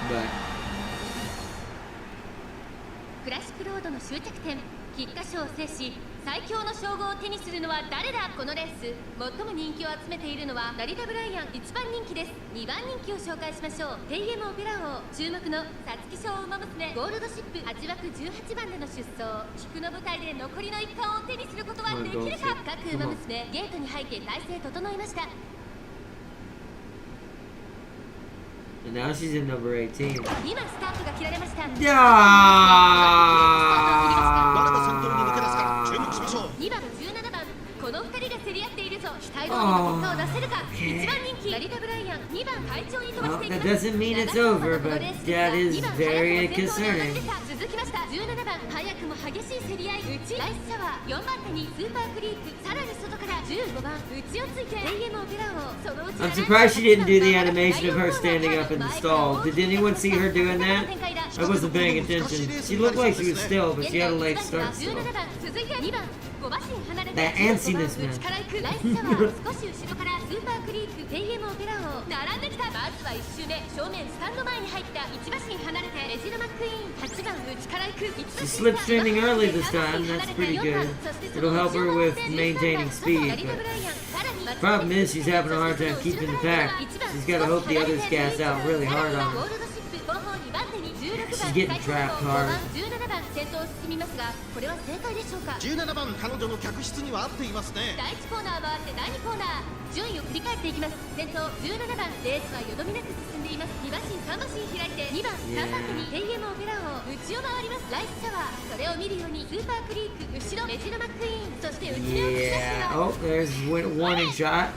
but クラシックロードの終着点、菊花賞を制し最強の称号を手にするのは誰だ。このレース最も人気を集めているのは成田ブライアン、1番人気です。2番人気を紹介しましょう。テイエムオペラ王、注目の皐月賞馬娘、ゴールドシップ、8枠18番での出走。菊の舞台で残りの一冠を手にすることはできるか。各馬娘ゲートに入って体勢整いました。 and now she's in number 18. 今スタートが切られました。 Yeah! 誰が先頭に抜け出すか注目しましょう。2番17番、この2人が競り合っているぞ。期待通りの結果を出せるか。1番人気成田ブライアン、2番会長に飛ばしていきます。 That doesn't mean it's over, but that is very concerning. 続きました17番、早くも激しい競り合い。内ライスシャワー、4番手にスーパークリーク、さらに外から15番、内をついてテイエムオペラ王、そのうち I'm surprised she didn't do the animation of her standing up in the stall. Did anyone see her doing that? I wasn't paying attention. She looked like she was still, but she had a late start still. 17番、続いて2番、5馬身離れて That antsiness, man. 内から行くライスシャワー、少し後ろからスーパークリーク、テイエムオペラ王、並んできた。まずは1周目、正面スタンド前に入った1馬身離れてレジルマックイーン、8番内から行く。 She's slipstreaming early this time. That's pretty good. It'll help her with maintaining speed, but problem is she's having a hard time keeping the pack. She's got to hope the others gas out really hard on her. She's getting trapped hard. 17番先頭を進みますが、これは正解でしょうか。17番彼女の客室には合っていますね。第1コーナー回って第2コーナー、順位を振り返っていきます。先頭17番、レースはよどみなく進んでいます。2馬身3馬身開いて、2番3番手にテイエムオペラ王、内を回ります。ライスシャワー、それを見るようにスーパークリーク、後ろメジロマックイーン、そして内目を突き出して Yeah. は Oh, there's warning shot.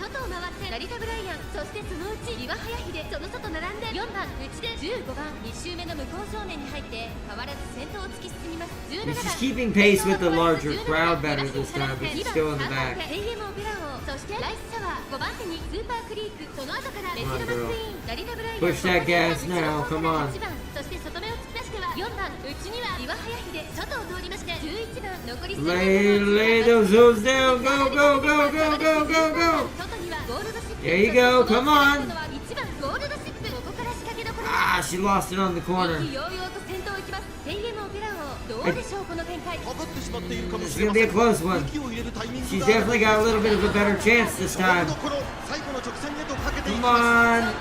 外を回って成田ブライアン、そしてそのうち岩早秀、その外並んで4番内で15番、2周目の向こう正面に入って変わらず先頭を突き進みます。17 She's 番 keeping pace with the larger crowd better this time, but she's still in the back. テイエムオペラ王、そしてライスシャワー、5番手にスーパークリーク、その後からメジロマックイーン、成田ブライアン、 Push that gas now, come on. 8番、そして外目を突き出しては4番、内には岩早秀、外を通りまして11番、残り Lay those hooves down. Go, go, go, go, go, go, go. 外にはゴールドシップ、 There you go, come on. 1番ゴールドシップ、ここから仕掛けどころ。 Ah, she lost it on the corner. 意気揚々と先頭を行きます。テイエムオペラ王、どうでしょうこの展開。かかってしまっているかも It's しれ gonna ま be せ a ん。 close one. 息を入れるタイミン She's グが definitely got a little bit of a better chance this 勝負 time. どころ、最後の直線へとかけていき Come ます。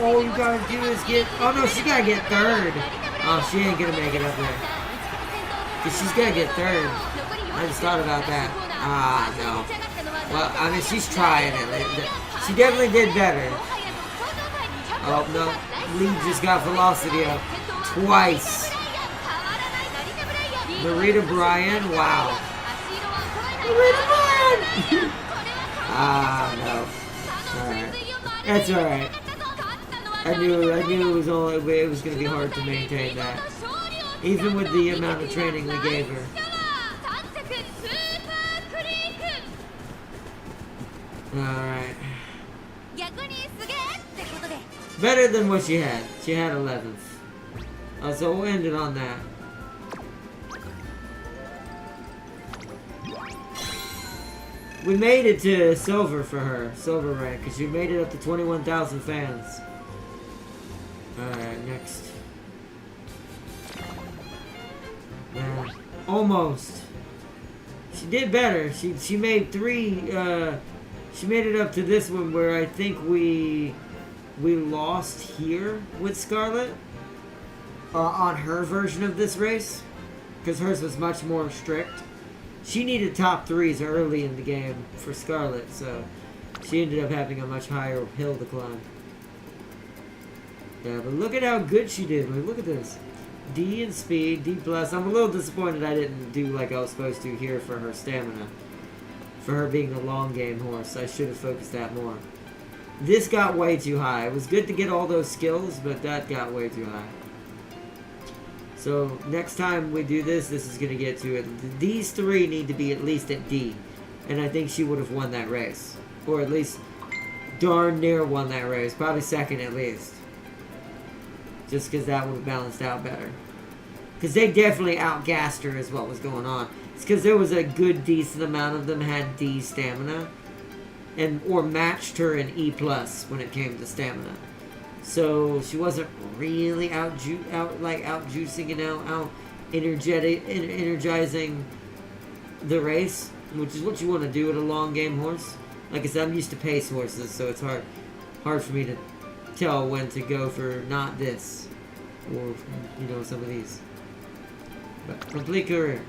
on. All you gotta do is get. Oh no, she gotta get third. Oh, she ain't gonna make it up there. Cause she's gonna get third. I just thought about that. Ah, no. Well, I mean, she's trying it. She definitely did better. Oh no, Lee just got velocity up twice. Marita Bryan, wow. Marita Bryan. Ah, no. Alright. That's alright. I knew it was gonna be hard to maintain that. Even with the amount of training we gave her. Alright. Better than what she had. She had 11th. So we'll end it on that. We made it to silver for her. Silver rank. Because she made it up to 21,000 fans. Alright, next. Yeah. Almost. She did better. She made 3, she made it up to this one where I think we lost here with Scarlett. On her version of this race. Because hers was much more strict. She needed top 3s early in the game for Scarlett, so she ended up having a much higher hill to climb. Yeah, but look at how good she did. Look at this. D in speed, D+. I'm a little disappointed I didn't do like I was supposed to here for her stamina. For her being a long game horse. I should have focused that more. This got way too high. It was good to get all those skills, but that got way too high. So next time we do this is going to get to it. These 3 need to be at least at D. And I think she would have won that race. Or at least darn near won that race. Probably second at least. Just because that would have balanced out better. Because they definitely outgassed her is what was going on. It's because there was a good decent amount of them had D stamina. Or matched her in E+ when it came to stamina. So she wasn't really out juicing and out energizing the race, which is what you want to do with a long game horse. Like I said, I'm used to pace horses, so it's hard for me to tell when to go for not this or some of these. But complete career.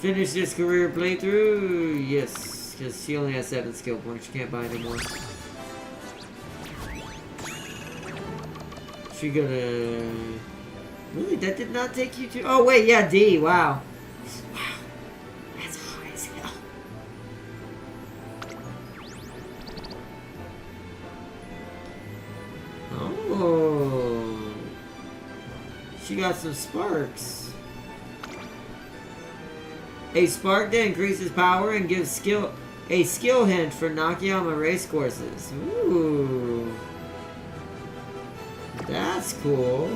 Finish this career playthrough, yes, because she only has 7 skill points. She can't buy anymore. She gonna... Really? That did not take you to... Oh, wait, yeah, D. Wow. Wow. That's high as hell. Oh. She got some sparks. A spark that increases power and gives a skill hint for Nakayama race courses. Ooh. That's cool.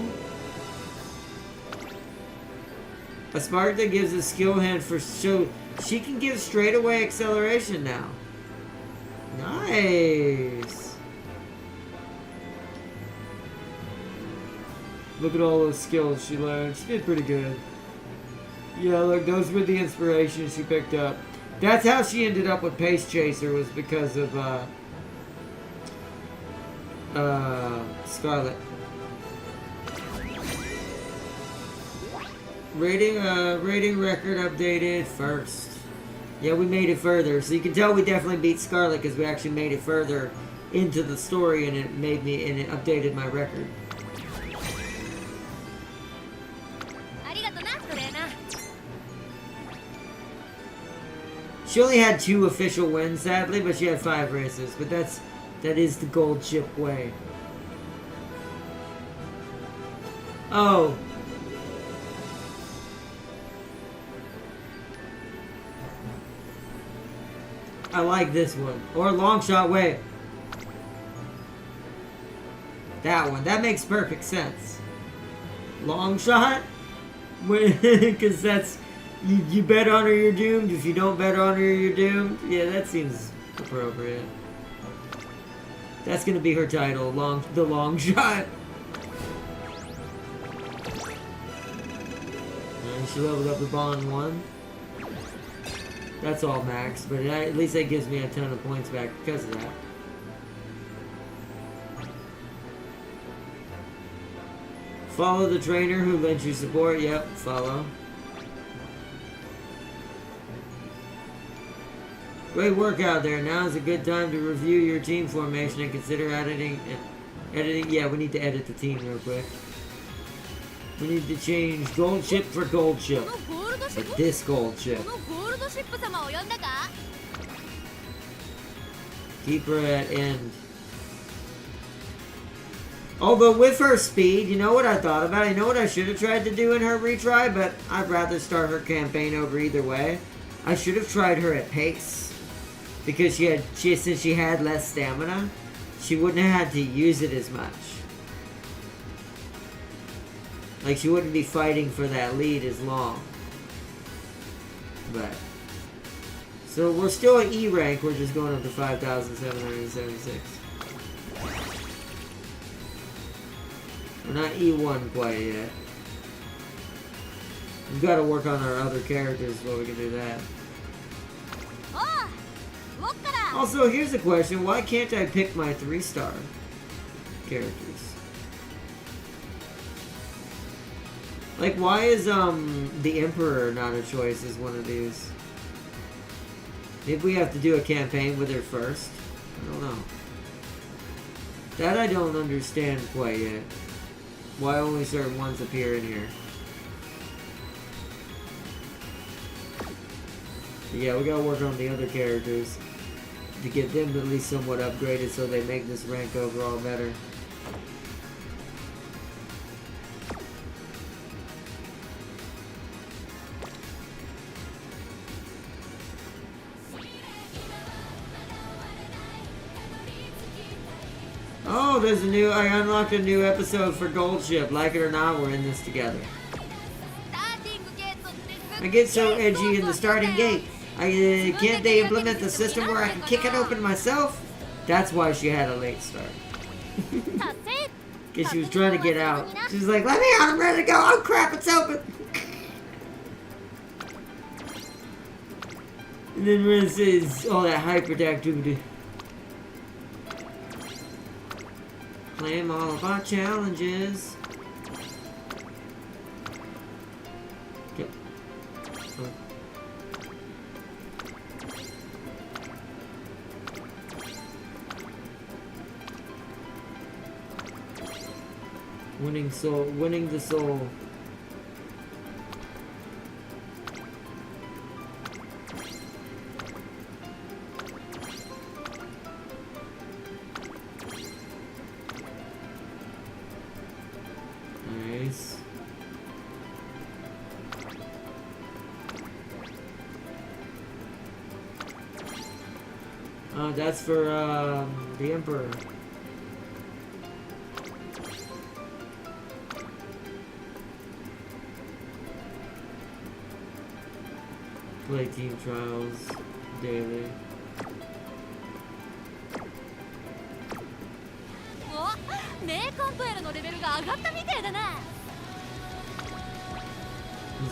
A spark that gives a skill hint for she can give straightaway acceleration now. Nice. Look at all those skills she learned. She did pretty good. Yeah, look, those were the inspirations she picked up. That's how she ended up with Pace Chaser, was because of Scarlett. Rating record updated first. Yeah, we made it further. So you can tell we definitely beat Scarlet because we actually made it further into the story and it updated my record. She only had 2 official wins, sadly, but she had 5 races. But that is the gold ship way. Oh. I like this one. Or long shot way. That one. That makes perfect sense. Long shot? Because that's... You bet on her, you're doomed. If you don't bet on her, you're doomed. Yeah, that seems appropriate. That's gonna be her title, the long shot. And she leveled up the bond 1. That's all max, but at least that gives me a ton of points back because of that. Follow the trainer who lends you support. Yep, follow. Great work out there. Now is a good time to review your team formation and consider editing. Yeah, we need to edit the team real quick. We need to change gold ship for gold ship. But this gold ship. Keep her at end. Although with her speed, you know what I thought about? You know what I should have tried to do in her retry? But I'd rather start her campaign over either way. I should have tried her at pace. Because since she had less stamina, she wouldn't have had to use it as much. Like, she wouldn't be fighting for that lead as long. But... So, we're still at E rank, we're just going up to 5,776. We're not E1 quite yet. We've got to work on our other characters before we can do that. Also, here's a question. Why can't I pick my 3-star characters? Like, why is, the Emperor not a choice as one of these? Maybe we have to do a campaign with her first? I don't know. That I don't understand quite yet. Why only certain ones appear in here? But yeah, we gotta work on the other characters to get them at least somewhat upgraded so they make this rank overall better. Oh, I unlocked a new episode for Gold Ship. Like it or not, we're in this together. I get so edgy in the starting gate. Can't they implement the system where I can kick it open myself? That's why she had a late start. Because she was trying to get out. She was like, let me out, I'm ready to go. Oh crap, it's open. And then Ren says all that hyperactivity. Claim all of our challenges. Okay. Oh. Winning the soul. Nice. Oh, that's for the Emperor. Play team trials daily.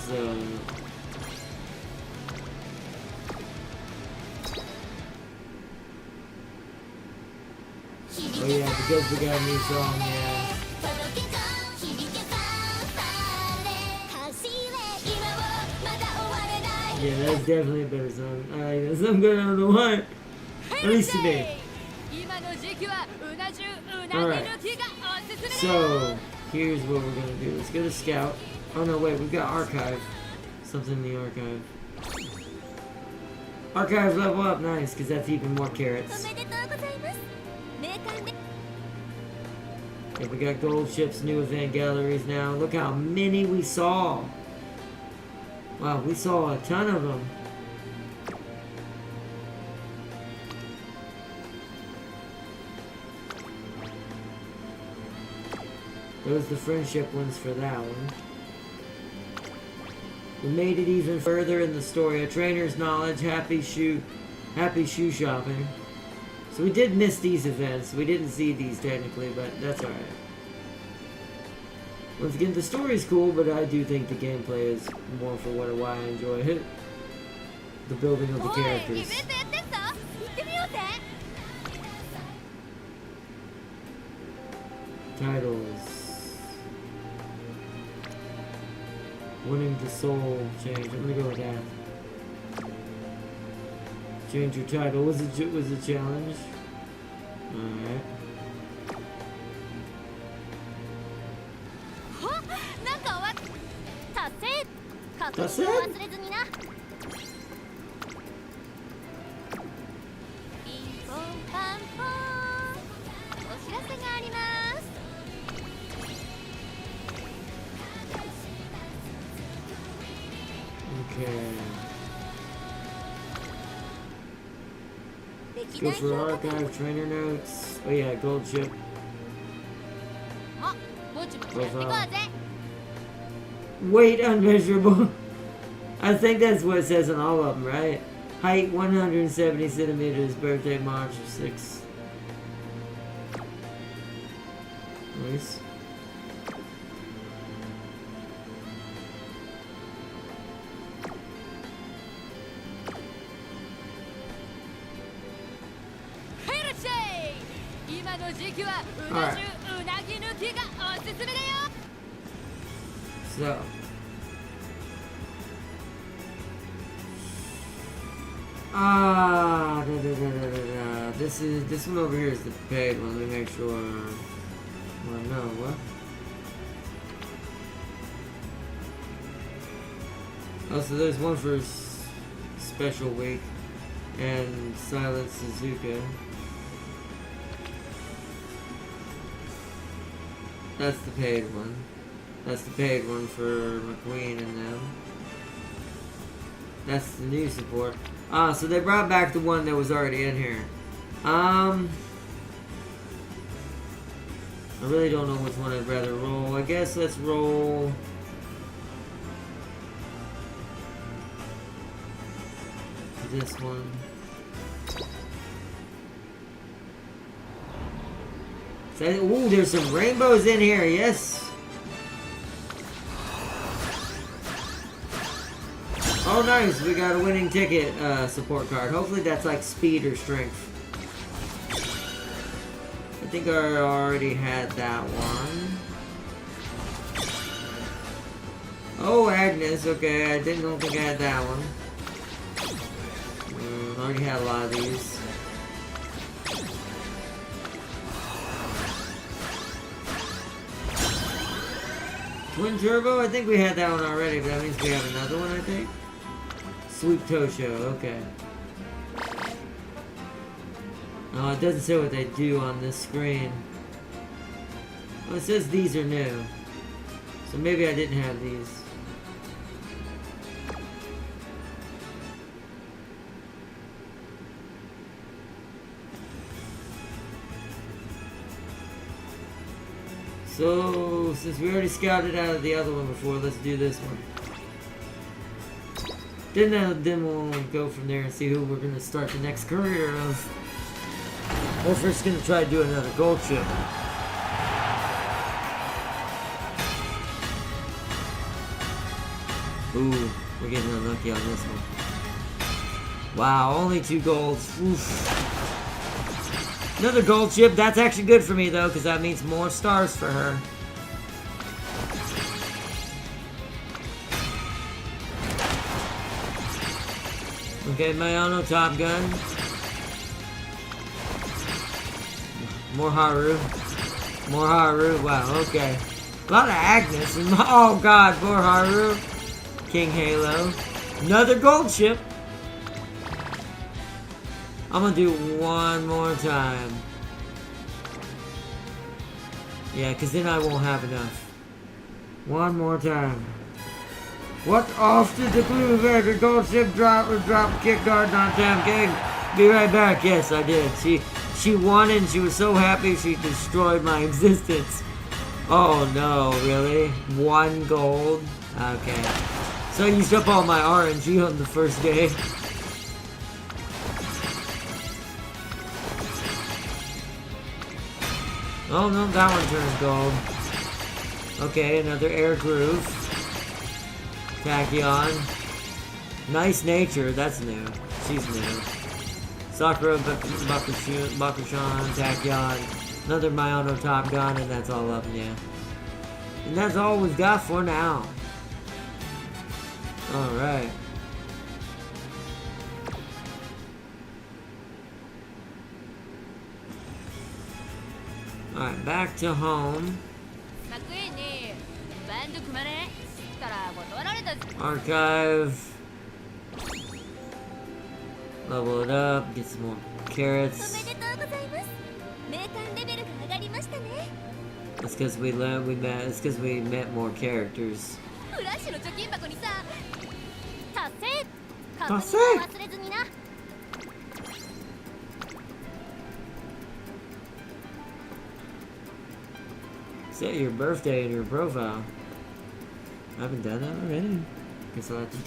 So, oh yeah, because we got a new song, yeah. Yeah, that's definitely a better song. I like that song better, I don't know why. At least to me. Alright. So, here's what we're gonna do. Let's go to Scout. Oh no, wait, we've got Archive. Something in the Archive. Archive level up, nice, because that's even more carrots. Yeah, we got gold ships, new event galleries now. Look how many we saw. Wow, we saw a ton of them. Those the friendship ones for that one. We made it even further in the story. A trainer's knowledge, happy shoe shopping. So we did miss these events. We didn't see these technically, but that's alright. Once again, the story's cool, but I do think the gameplay is more for why I enjoy it. The building of the characters. Titles. Winning the soul change. I'm gonna go with that. Change your title. Was a challenge. Alright. That's it? Okay. Let's go for archive, trainer notes. Oh yeah, gold ship. Profile. Weight unmeasurable. I think that's what it says on all of them, right? Height 170 centimeters, birthday March 6th. Nice. Alright. So. This one over here is the paid one. Let me make sure. Well, no, what? Oh, so there's one for special week and Silent Suzuka. That's the paid one. That's the paid one for McQueen and them. That's the new support. Ah, so they brought back the one that was already in here. I really don't know which one I'd rather roll. I guess let's roll... this one. Ooh, there's some rainbows in here, yes! Oh nice, we got a winning ticket support card. Hopefully that's like speed or strength. I think I already had that one. Oh, Agnes, okay, I don't think I had that one. I already had a lot of these. Twin Turbo, I think we had that one already, but that means we have another one, I think. Sweet Toe Show, okay. Oh, it doesn't say what they do on this screen. Oh, it says these are new. So maybe I didn't have these. So, since we already scouted out of the other one before, let's do this one. Then we'll go from there and see who we're going to start the next career of. We're first going to try to do another gold chip. Ooh, we're getting unlucky on this one. Wow, only 2 golds. Oof. Another gold chip. That's actually good for me, though, because that means more stars for her. Okay, Mayano Top Gun. More Haru. More Haru. Wow, okay. A lot of Agnes. And oh god, more Haru. King Halo. Another gold ship. I'm gonna do one more time. Yeah, because then I won't have enough. One more time. What off did the blue Vader gold ship drop or drop kick guard on Tam King? Be right back. Yes, I did. She won and she was so happy she destroyed my existence. Oh no, really? 1 gold? Okay. So I used up all my RNG on the first day. Oh no, that one turns gold. Okay, another air groove. Tachyon. Nice nature, that's new. She's new. Sakura, Bakushan, Tachyon. Another Mayano Top Gun, and that's all of them, yeah. And that's all we've got for now. Alright. Alright, back to home. Archive. Level it up, get some more carrots. It's because we met more characters. Set your birthday in your profile. I haven't done that already. Guess I'll have to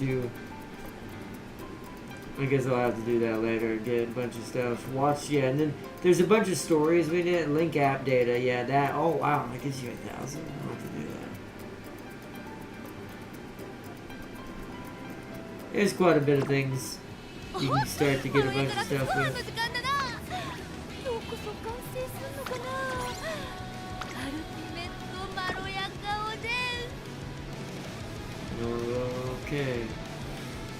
do that later. Get a bunch of stuff. Watch, yeah, and then there's a bunch of stories we did. Link app data, yeah, that. Oh wow, that gives you 1,000. I'll have to do that. There's quite a bit of things you can start to get a bunch of stuff with. Okay.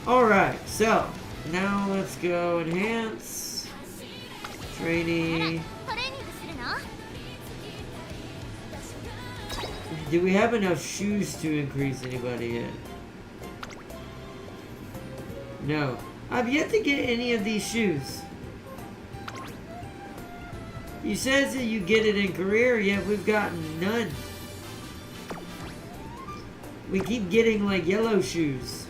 Alright, so now let's go enhance. Trainee. Do we have enough shoes to increase anybody yet? No. I've yet to get any of these shoes. You said that you get it in career, yet we've gotten none. We keep getting like yellow shoes.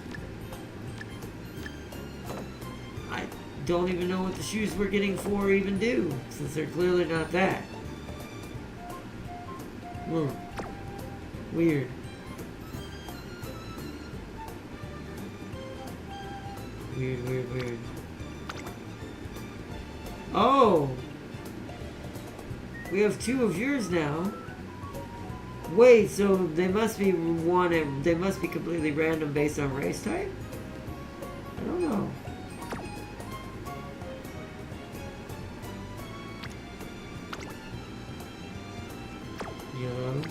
I don't even know what the shoes we're getting for even do, since they're clearly not that. Weird. Weird. Oh! We have 2 of yours now. Wait, so they must be they must be completely random based on race type? I don't know. Yellow.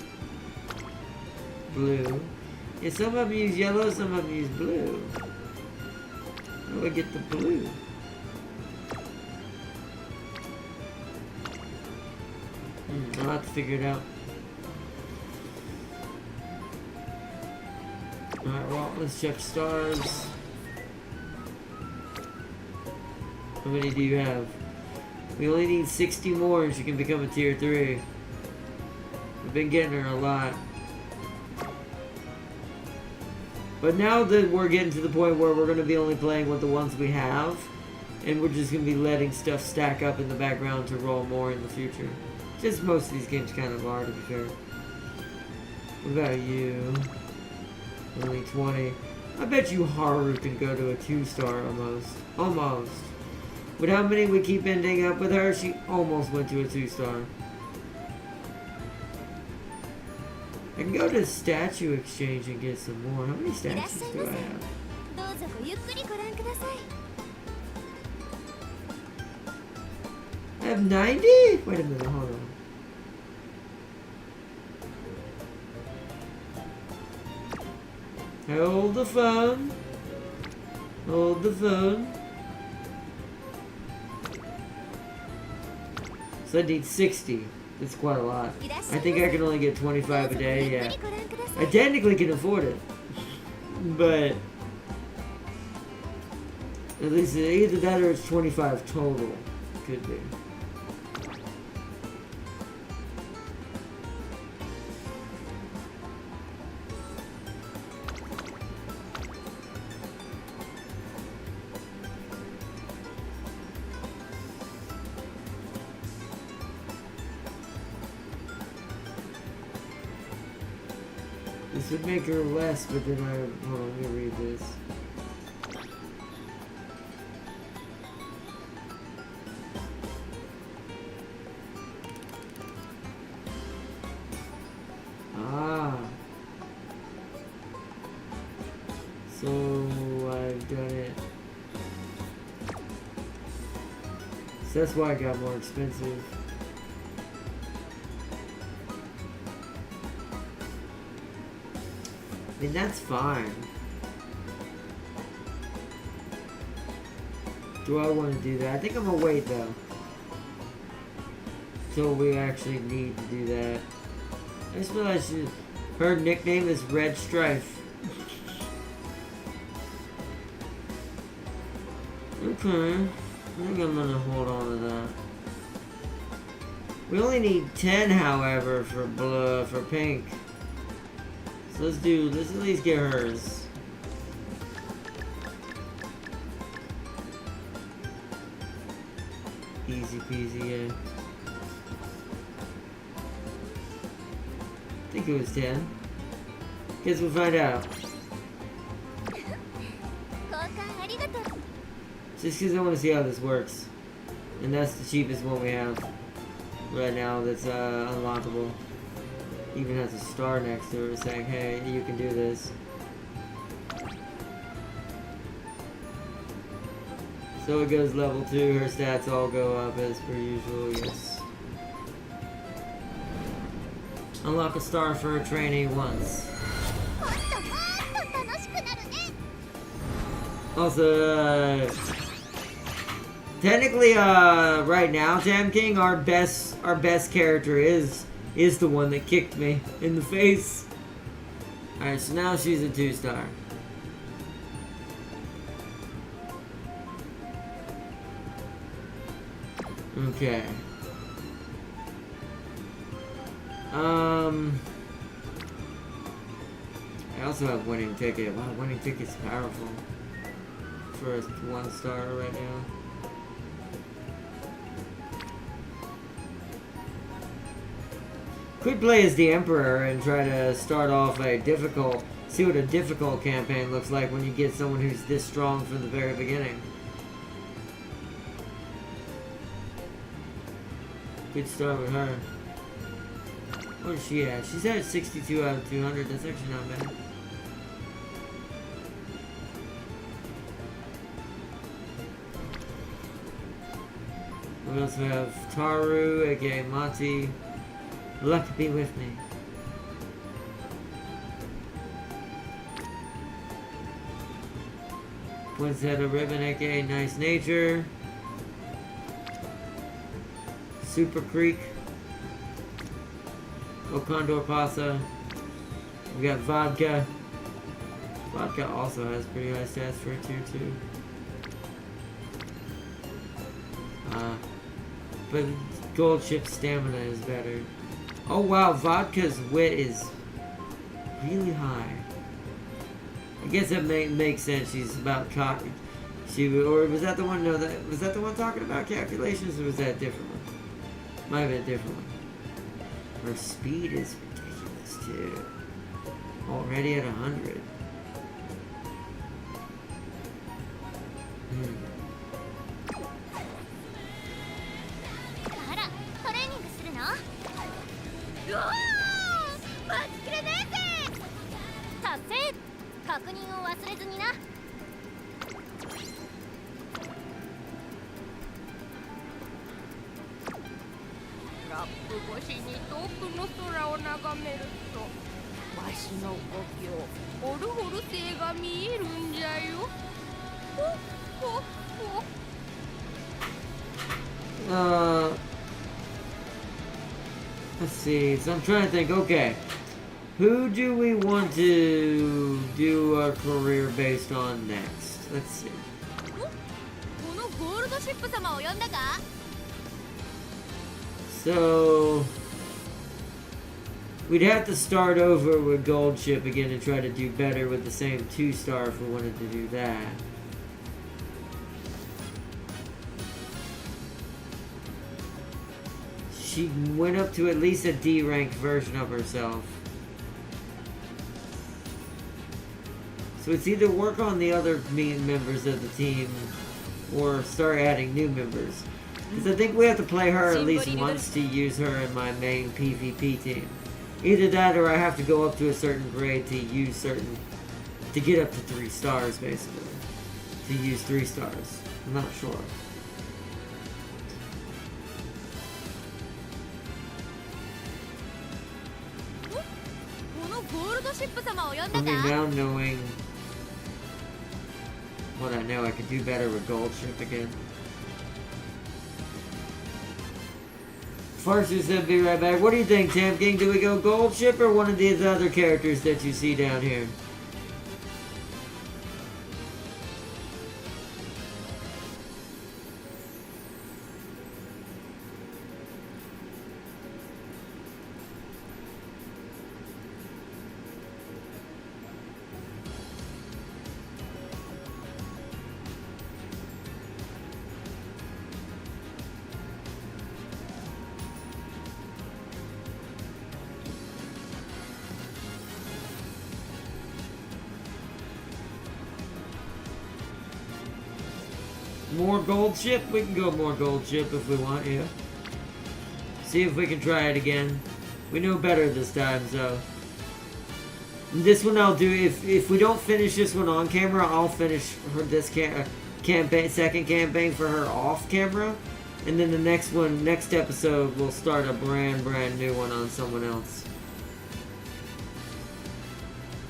Blue. Yeah, some of them use yellow, some of them use blue. How do I get the blue? I'll have to figure it out. Alright, well, let's check stars. How many do you have? We only need 60 more and she can become a tier 3. We've been getting her a lot. But now that we're getting to the point where we're going to be only playing with the ones we have, and we're just going to be letting stuff stack up in the background to roll more in the future. Just most of these games kind of are, to be fair. What about you? Only 20. I bet you Haru can go to a 2-star almost. Almost. With how many we keep ending up with her, she almost went to a 2-star. I can go to statue exchange and get some more. How many statues do I have? I have 90? Wait a minute, hold on. Hold the phone. Hold the phone. So I need 60. That's quite a lot. I think I can only get 25 a day, yeah. I technically can afford it. But at least either that or it's 25 total. Could be. This would make her less, but then hold on, let me read this. Ah. So I've done it. So that's why it got more expensive. I mean, that's fine. Do I want to do that? I think I'm gonna wait though. Till we actually need to do that. I just realized her nickname is Red Strife. Okay. I think I'm gonna hold on to that. We only need 10, however, for blue, for pink. So let's at least get hers. Easy peasy, yeah. I think it was 10. Guess we'll find out. Just because I want to see how this works. And that's the cheapest one we have right now that's unlockable. Even has a star next to it saying, hey, you can do this. So it goes level 2, her stats all go up as per usual, yes. Unlock a star for a trainee once. Also, technically, right now, Jam King, our best character is the one that kicked me in the face. Alright, so now she's a 2-star. Okay. I also have winning ticket. Wow, winning ticket's powerful. For a 1-star right now. Could play as the Emperor and try to start off a difficult, see what a difficult campaign looks like when you get someone who's this strong from the very beginning. Good start with her. What is she at? She's at 62 out of 200. That's actually not bad. We also have Taru, aka Mati. Luck be with me. Poinsettia Ribbon, aka Nice Nature. Super Creek. Condor Pasa. We got Vodka. Vodka also has pretty high stats for a tier 2. But Gold Chip Stamina is better. Oh wow, Vodka's wit is really high. I guess that makes sense. She's about cocky. Or was that the one? No, was that the one talking about calculations, or was that a different one? Might have been a different one. Her speed is ridiculous too. Already at 100. Let's see. So I'm trying to think. Okay. Who do we want to do our career based on next? Let's see. このゴールドシップ様を呼んだか So we'd have to start over with Gold Ship again and try to do better with the same 2-star if we wanted to do that. She went up to at least a D ranked version of herself. So it's either work on the other members of the team or start adding new members. Because I think we have to play her at least once to use her in my main PvP team. Either that or I have to go up to a certain grade to use certain... to get up to 3 stars, basically. To use 3 stars. I'm not sure. I mean, now knowing what I know, I could do better with Gold Ship again. Farser said, be right back. What do you think, Tam King? Do we go Gold Ship or one of these other characters that you see down here? More Gold Ship? We can go more Gold Ship if we want, yeah. See if we can try it again. We know better this time, so. This one I'll do, if we don't finish this one on camera, I'll finish her this campaign, second campaign for her off camera. And then the next one, next episode, we'll start a brand new one on someone else.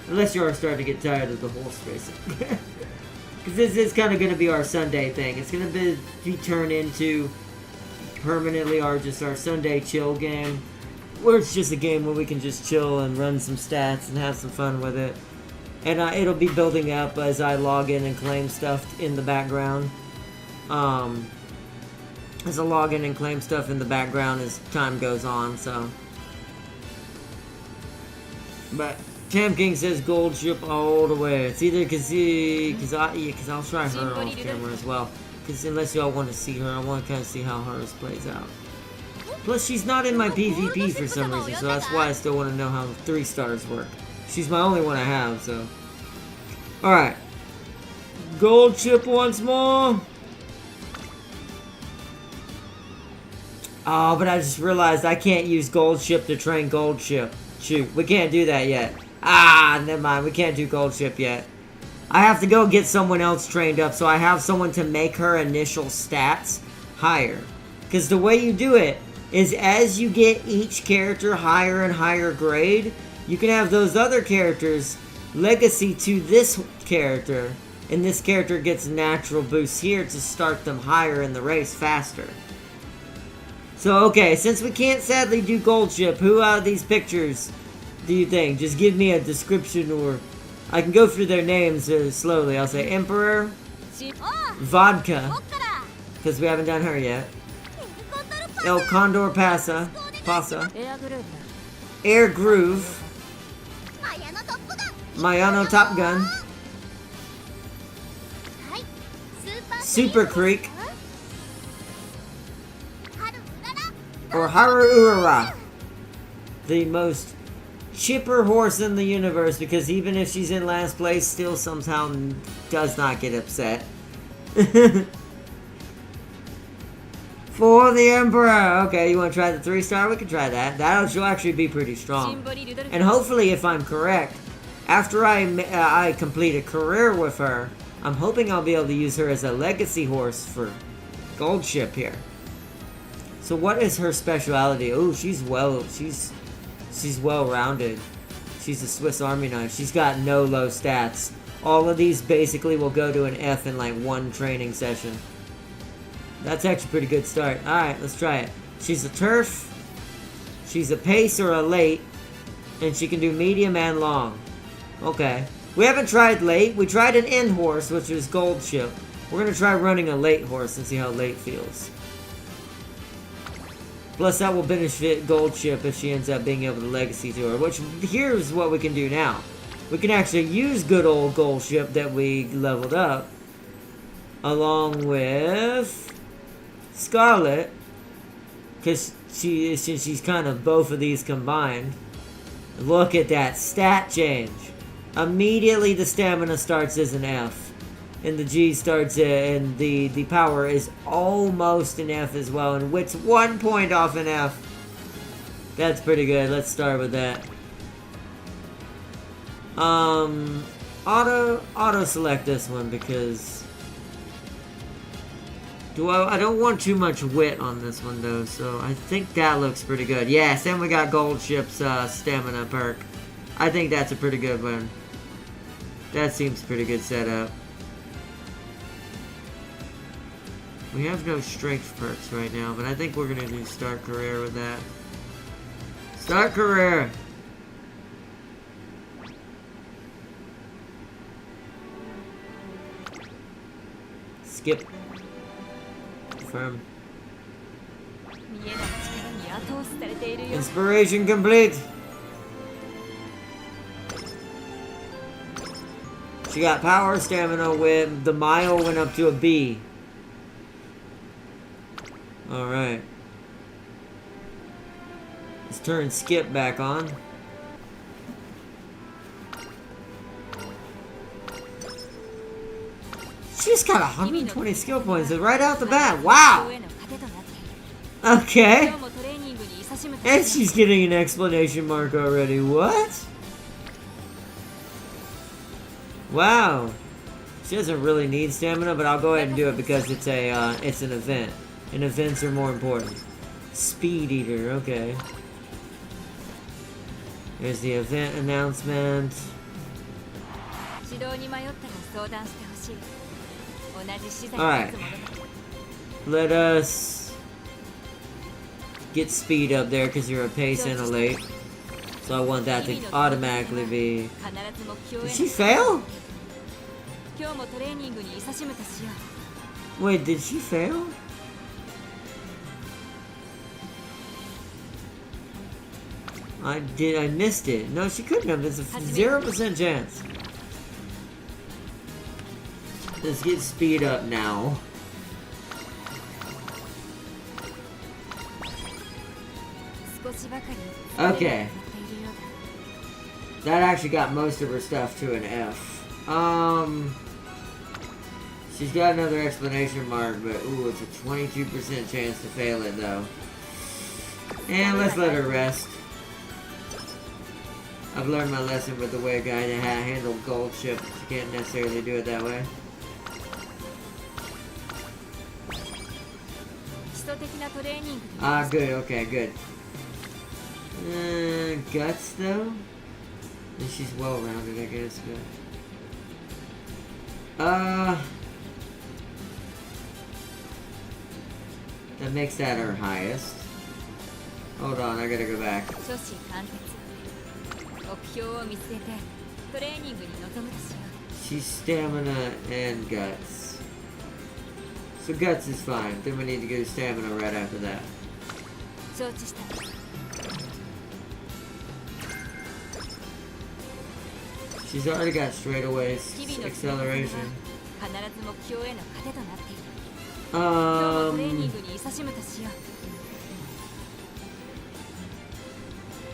Unless you are starting to get tired of the horse racing. Because this is kind of going to be our Sunday thing. It's going to be turned into permanently our Sunday chill game. Where it's just a game where we can just chill and run some stats and have some fun with it. And it'll be building up as I log in and claim stuff in the background. As I log in and claim stuff in the background as time goes on, so. But Tam King says Gold Ship all the way. It's either because I'll try her off camera as well. Because unless y'all want to see her, I want to kind of see how hers plays out. Plus, she's not in my PvP for some reason, so that's why I still want to know how 3 stars work. She's my only one I have, so. Alright. Gold Ship once more. Oh, but I just realized I can't use Gold Ship to train Gold Ship. Shoot, we can't do that yet. Ah, never mind. We can't do Gold Ship yet. I have to go get someone else trained up, so I have someone to make her initial stats higher. Because the way you do it is as you get each character higher and higher grade, you can have those other characters legacy to this character, and this character gets natural boosts here to start them higher in the race faster. So, okay, since we can't sadly do Gold Ship, who out of these pictures do you think? Just give me a description, or I can go through their names slowly. I'll say Emperor, Vodka, because we haven't done her yet. El Condor Pasa, Air Groove, Mayano Top Gun, Super Creek, or Haru Urara, the most chipper horse in the universe, because even if she's in last place, still somehow does not get upset. For the Emperor! Okay, you want to try the 3-star? We can try that. That'll actually be pretty strong. And hopefully, if I'm correct, after I complete a career with her, I'm hoping I'll be able to use her as a legacy horse for Gold Ship here. So what is her speciality? Oh, she's well-rounded. She's a Swiss Army knife. She's got no low stats. All of these basically will go to an F in like 1 training session. That's actually a pretty good start. Alright, let's try it. She's a turf. She's a pace or a late, and she can do medium and long. Okay. We haven't tried late. We tried an end horse, which is gold ship. We're gonna try running a late horse and see how late feels. Plus, that will benefit gold ship if she ends up being able to legacy to her. Which, here's what we can do now. We can actually use good old gold ship that we leveled up, along with Scarlet, because since she's kind of both of these combined. Look at that stat change. Immediately the stamina starts as an F, and the G starts and the power is almost an F as well, and it's 1 point off an F. That's pretty good. Let's start with that. Auto select this one because I don't want too much wit on this one though, so I think that looks pretty good. Yes, and we got gold ship's stamina perk. I think that's a pretty good one. That seems pretty good setup. We have no strength perks right now, but I think we're gonna do start career with that. Start career! Skip. Confirm. Inspiration complete! She got power, stamina, wit. The mile went up to a B. Alright. Let's turn skip back on. She just got 120 skill points right out the bat. Wow! Okay. And she's getting an exclamation mark already. What? Wow. She doesn't really need stamina, but I'll go ahead and do it because it's an event. And events are more important. Speed Eater, okay. There's the event announcement. Alright. Let us get speed up there because you're a pace and a late. So I want that to automatically be... Did she fail? Wait, did she fail? I missed it. No, she couldn't have. There's a 0% chance. Let's get speed up now. Okay. That actually got most of her stuff to an F. She's got another exclamation mark, but ooh, it's a 22% chance to fail it though. And let's let her rest. I've learned my lesson with the way a guy that handled gold ship. You can't necessarily do it that way. Ah, good, okay, good. Guts though? And she's well rounded, I guess, but that makes that her highest. Hold on, I gotta go back. She's stamina and guts. So guts is fine. Then we need to go to stamina right after that. She's already got straightaway acceleration.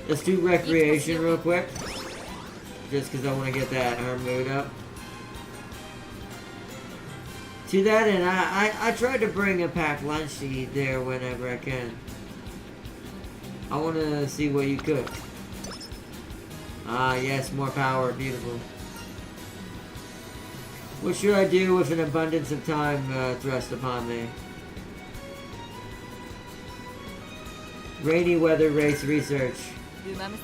Let's do recreation real quick. Just because I want to get her mood up. To that end, I tried to bring a packed lunch to eat there whenever I can. I want to see what you cook. Ah, yes, more power. Beautiful. What should I do with an abundance of time thrust upon me? Rainy weather race research.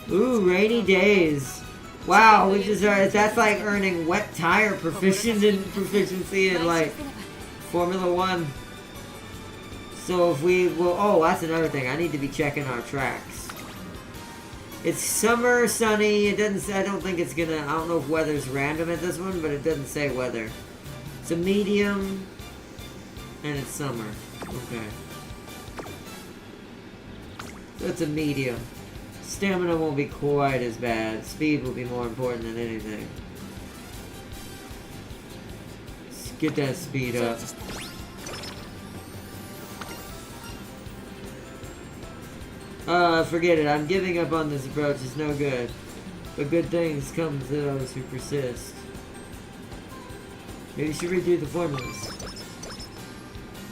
Ooh, rainy days. Wow, we just that's like earning wet tire proficiency in like Formula 1. So if we will, oh, that's another thing. I need to be checking our tracks. It's summer, sunny. It doesn't say, I don't think it's gonna, I don't know if weather's random at this one, but it doesn't say weather. It's a medium, and it's summer. Okay. So it's a medium. Stamina won't be quite as bad. Speed will be more important than anything. Let's get that speed up. Forget it. I'm giving up on this approach. It's no good. But good things come to those who persist. Maybe you should redo the formulas.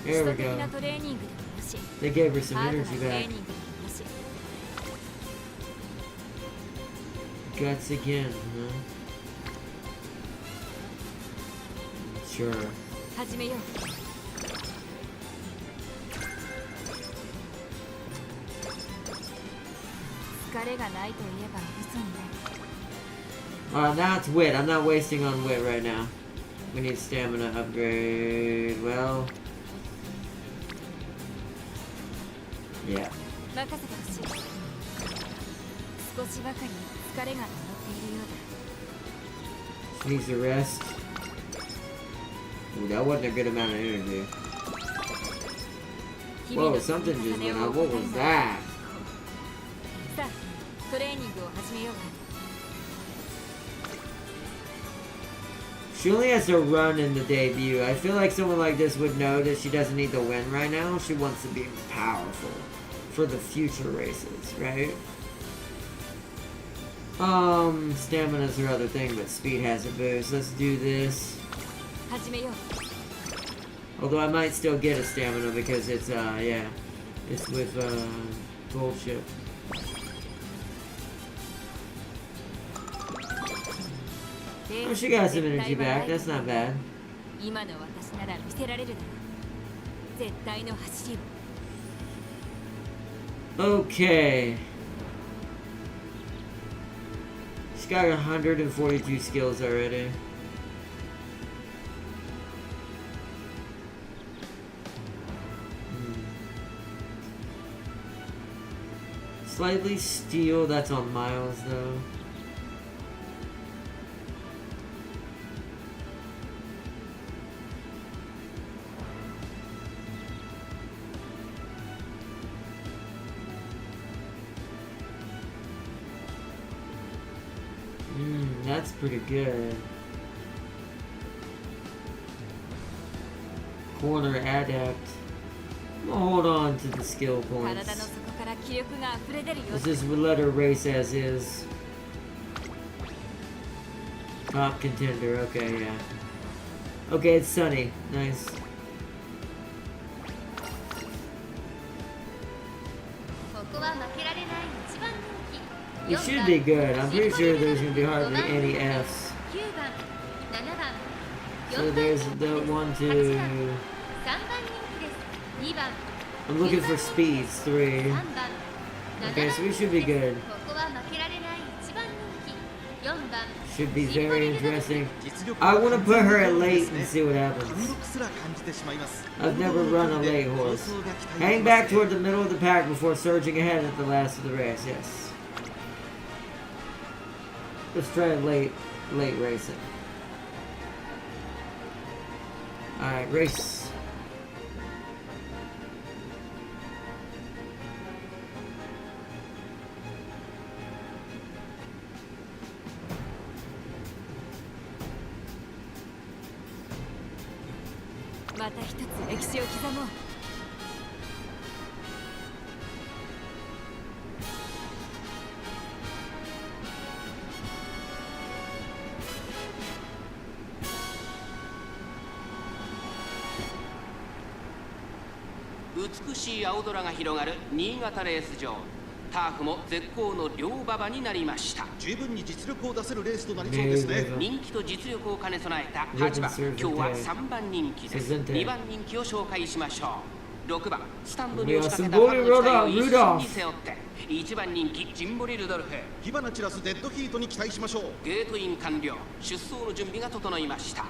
There we go. They gave her some energy back. Guts again, huh? Sure. 始めよう 疲れがないと言えば嘘になる Now it's wit. I'm not wasting on wit right now. We need stamina upgrade. Well, yeah. 任せてほしい少しばかり疲れが溜まっているようだ She needs to rest. Ooh, that wasn't a good amount of energy. Whoa, something just went up. What was that? さあトレーニングを始めようか She only has to run in the debut. I feel like someone like this would know that she doesn't need to win right now. She wants to be powerful for the future races, right? Stamina's her other thing, but speed has a boost. Let's do this. 始めよう Although I might still get a stamina because it's, yeah. It's with, gold ship. Oh, she got some energy back. That's not bad. 今の私なら見せられるだろう絶対の走りを Okay. She's got 142 skills already. Slightly steel, that's on miles though. That's pretty good. Corner adept. I'm gonna hold on to the skill 体 points. の底から気力が溢れ出るよ Let's just let her race as is. Top contender, okay, yeah. Okay, it's sunny. Nice. ここは負けられない一番人気 It should be good. I'm pretty sure there's gonna be hardly any Fs. 9番7番 So there's the 1, 2. 3番人気です2番 I'm looking for speeds, 3. 3番 Okay, so we should be good. ここは負けられない一番人気4番 Should be very interesting. I want to put her at late and see what happens. I've never run a late horse. Hang back toward the middle of the pack before surging ahead at the last of the race. Yes. Let's try late racing. Alright, race.「また一つ歴史を刻もう」美しい青空が広がる新潟レース場。ターフも絶好の両馬場になりました。十分に実力を出せるレースとなりそうですね。人気と実力を兼ね備えた8番、今日は3番人気です。2番人気を紹介しましょう。6番、スタンドに押しかけたファンの期待を一身に背負って1番人気ジンボリルドルフ。火花散らすデッドヒートに期待しましょう。ゲートイン完了。出走の準備が整いました。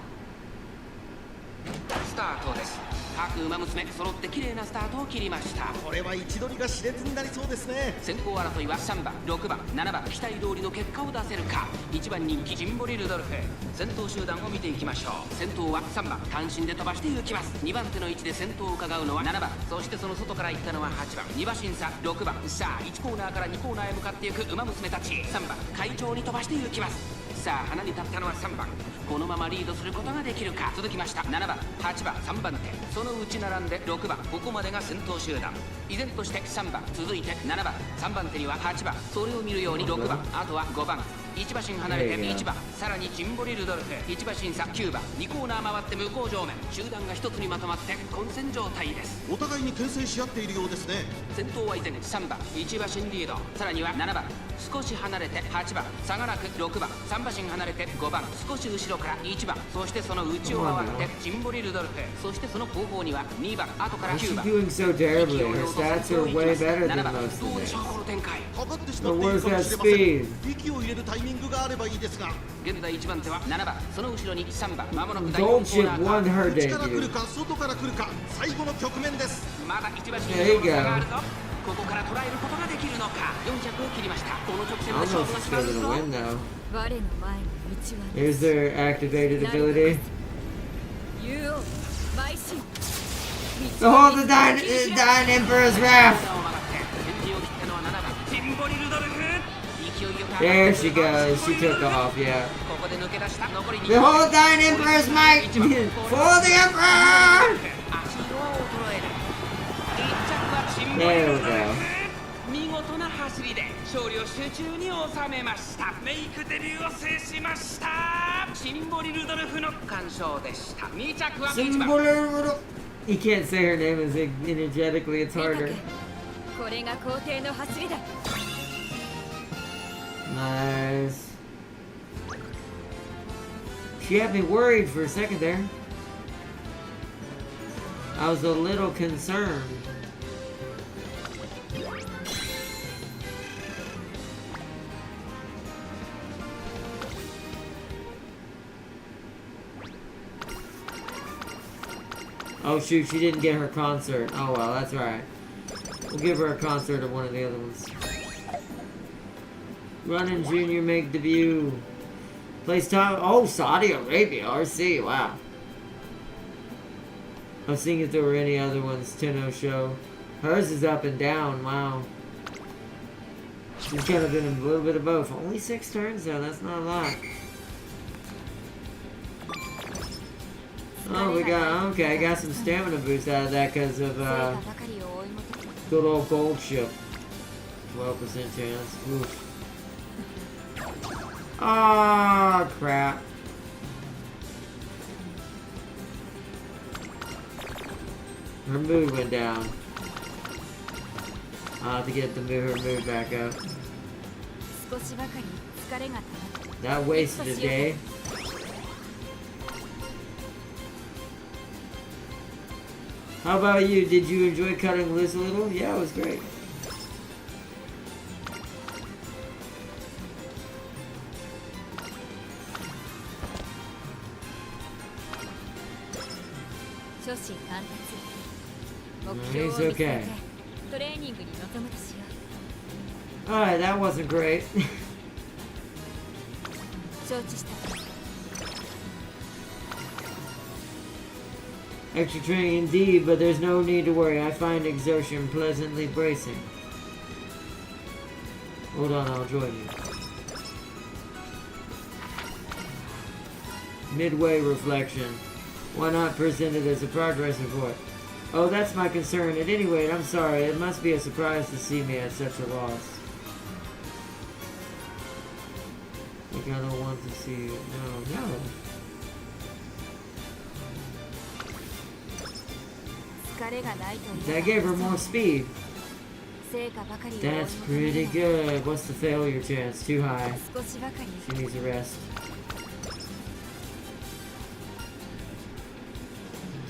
スタートです。各馬娘揃って綺麗なスタートを切りました。これは位置取りが熾烈になりそうですね。先行争いは3番、6番、7番、期待通りの結果を出せるか。1番人気ジンボリルドルフ。先頭集団を見ていきましょう。先頭は3番、単身で飛ばして行きます。2番手の位置で先頭を伺うのは7番、そしてその外から行ったのは8番、2馬身差6番。さあ1コーナーから2コーナーへ向かっていく馬娘たち。3番、快調に飛ばして行きます。さあ花に立ったのは3番、このままリードすることができるか。続きました7番、8番、3番手、そのうち並んで6番、ここまでが先頭集団。依然として3番、続いて7番、3番手には8番、それを見るように6番、あとは5番、1馬身離れて1番、さらにジンボリルドルフ、1馬身差9番、2コーナー回って向こう上面、集団が一つにまとまって混戦状態です。お互いに牽制し合っているようですね。先頭は依然3番、1馬身リード、さらには7番、少し離れて8番、差がなく6番、3馬身離れて5番、少し後ろから1番、そしてその内を回ってジンボリルドルフ、そしてその後方には2番、後から9番。 doing so terribly? Her stats are way better than most どう of でしょう them. この展開。かかってしまっているかもしれません。息を入れるタイミングがあればいいですが。現在1番手は7番、その後ろに3番、まもなく第4 Gold コー ship ナー won か。 her 内から来る debut. か外から来るか、最後の局面です。まだ1馬身 There you の差がある go. ぞ。ここから捉えることができるのか。400を切りました。この直線で Almost 勝負が as 決ま good る as a ぞ。 win though. 我の前に道は Here's their activated ability. 竜王邁進 Behold the Dying Emperor's Wrath! コーナーを曲がって先陣を切ったのは7番、ジンボリルドルフ。勢いよく There she goes. She took off, yeah. ここで抜け出した残り2 Behold Dying Emperor's might! For the Emperor! 足色は衰える。1着はジンボリ There ル we ドル go. フ。見事な走りで勝利を集中に収めました。メイクデビューを制しました。シンボリルドルフの完勝でした。2着は1番。 Symbol- You can't say her name as energetically, it's 出た harder. かこれが皇帝の走りだ Nice. She had me worried for a second there. I was a little concerned. Oh shoot, she didn't get her concert. Oh well, that's alright. We'll give her a concert of one of the other ones. Running Junior make debut. Place time. Oh, Saudi Arabia. RC. Wow. I was seeing if there were any other ones. Tenno show. Hers is up and down. Wow. She's kind of been a little bit of both. Only 6 turns though. That's not a lot. Oh, we got, okay, I got some stamina boost out of that because of, 成果ばかりを追い求め good old gold ship. 12% chance. Oof. Ah, crap. Her mood went down. I'll have to get her mood back up. 少しばかり疲れが溜まっ That wasted a day. How about you? Did you enjoy cutting loose a little? Yeah, it was great. He's okay. トレーニングに臨むとしよ Alright, that wasn't great. う承知した Extra training indeed, but there's no need to worry. I find exertion pleasantly bracing. Hold on, I'll join you. Midway reflection. Why not present it as a progress report? Oh, that's my concern. At any rate, I'm sorry. It must be a surprise to see me at such a loss. Like I don't want to see you. No, no. 疲れがないと That gave her more speed. 成果ばかりを追い That's 求め pretty る good. What's the failure chance? Too high. 少しばかり She needs a rest.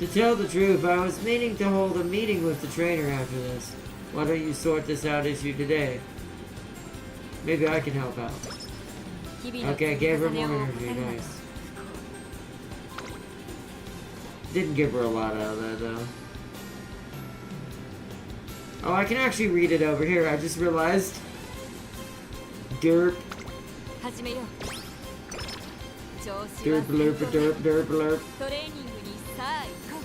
To tell the truth, I was meaning to hold a meeting with the trainer after this. Why don't you sort this out issue today? Maybe I can help out. 日々の Okay, gave her 積み more 重ねを energy. 怠るな Nice. Didn't give her a lot out of that though. Oh, I can actually read it over here. I just realized. Derp. 始めよう調子は Derp blurp derp derp blurp. トレーニングにさあ行こ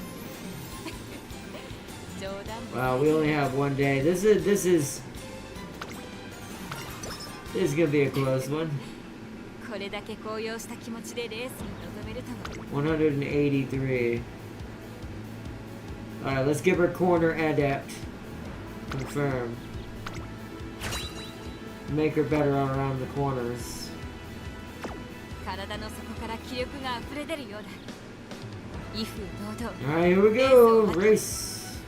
う冗談 Wow, we only have one day. This is gonna be a close one. これだけ高揚した気持ちでレースに臨めるとは183. Alright, let's give her corner adept. Confirm. Make her better around the corners. 体の底から気力が溢れ出るようだ威風堂々 Alright, here we go. Race.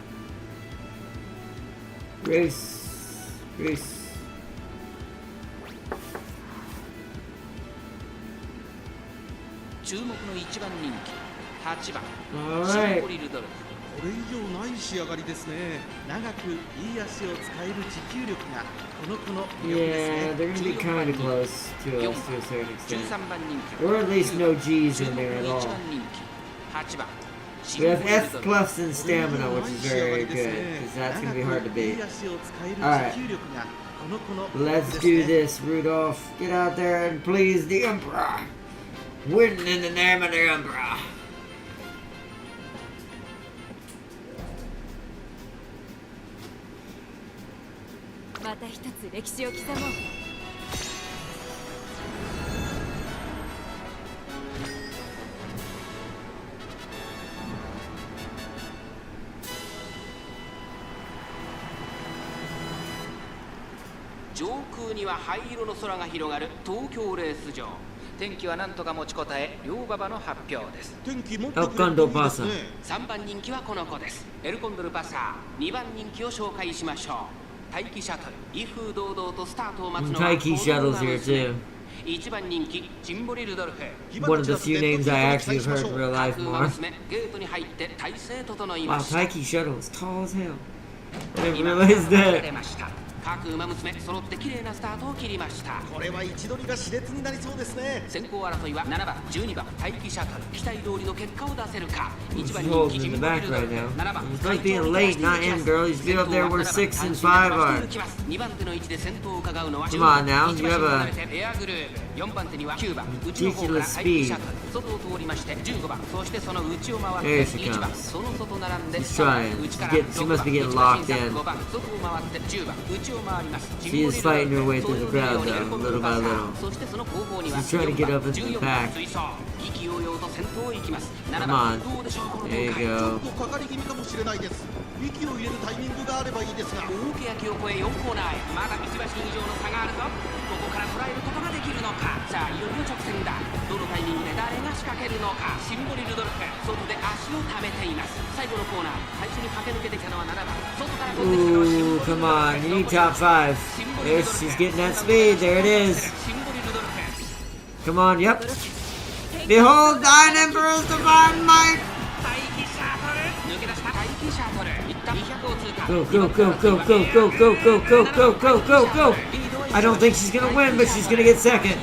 Race. Race. 注目の一番人気8番 Alright. シンボリルドルフこれ以上ない仕上がりですね。長くいい足を使える持久力がこの子の魅力です Yeah, ね。 they're gonna be kind of close to us to a certain extent. 13番人気 Or at least no G's 注 in 目 there の at 一 all. 番人気8番 We have F plus in stamina, which is very good, because that's gonna be hard to beat. Alright. Let's do this, Rudolph. Get out there and please the Emperor. Win in the name of the Emperor. また一つ歴史を刻もう上空には灰色の空が広がる東京レース場天気は何とか持ちこたえ両馬場の発表です天気もっとくれるといいですね。 3番人気はこの子ですエルコンドルパサー2番人気を紹介しましょう待機シャトル威風堂々とスタートを待つのは Taiki shuttles here too. 1番人気ジンボリルドルフ One of the few names I actually have heard in real life 各馬 more. 娘ゲートに入って体勢整い Wow, ました Taiki shuttle is tall as hell. I didn't 今 realize 分か that. れました各馬娘揃って綺麗なスタートを切りましたこれは位置取りが熾烈になりそうですね。先行争いは7番12番待機シャトル期待通りの結果を出せるか He's 1番人 holding 気 in ジ the ンボリ back ルドル right フ now. 7番 He's supposed to be in late, not in, girl. He's be up there where 6 and 5 are. 2番手の位置で先頭を伺うのは Come on now, you have a エアグループ4番手には9番内の方から ridiculous 待機 speed. シャトル外を通りまして15番そしてその内を回っ There て she 1番 comes. その外並んで She's trying. 内から She must be getting 6番 locked in. 5番外を回って10番内を回ります She is fighting her way through the crowd, though, little by little. そしてその後方には She's trying to get up into the 14番 pack. 追走意気揚々と先頭を行きます7 Come 番 on. どうでしょうこの There 展 you 開ちょ go. っとかかり気味かもしれないです。息を入れるタイミングがあればいいですが。大欅を越え4コーナーへまだ1馬身以上の差があるぞここから捉えることができるのかさあいよいよ直線だどのタイミングで誰が仕掛けるのかシンボリルドルフ外で足を溜めています最後のコーナー最初に駆け抜けてきたのは7番外から飛んできたのはシン Ooh, ボリルドルフ come on. You need top 5. There, she's getting that speed. There it is. シンボリルドルフ Come on, yep. Behold thine emperor's divine might. 待機シャトル抜け出した待機シャトル一旦200を通過 Go, go, go, go, go, go, go, go, go, go, go, go, go. I don't think she's gonna win, but she's gonna get second.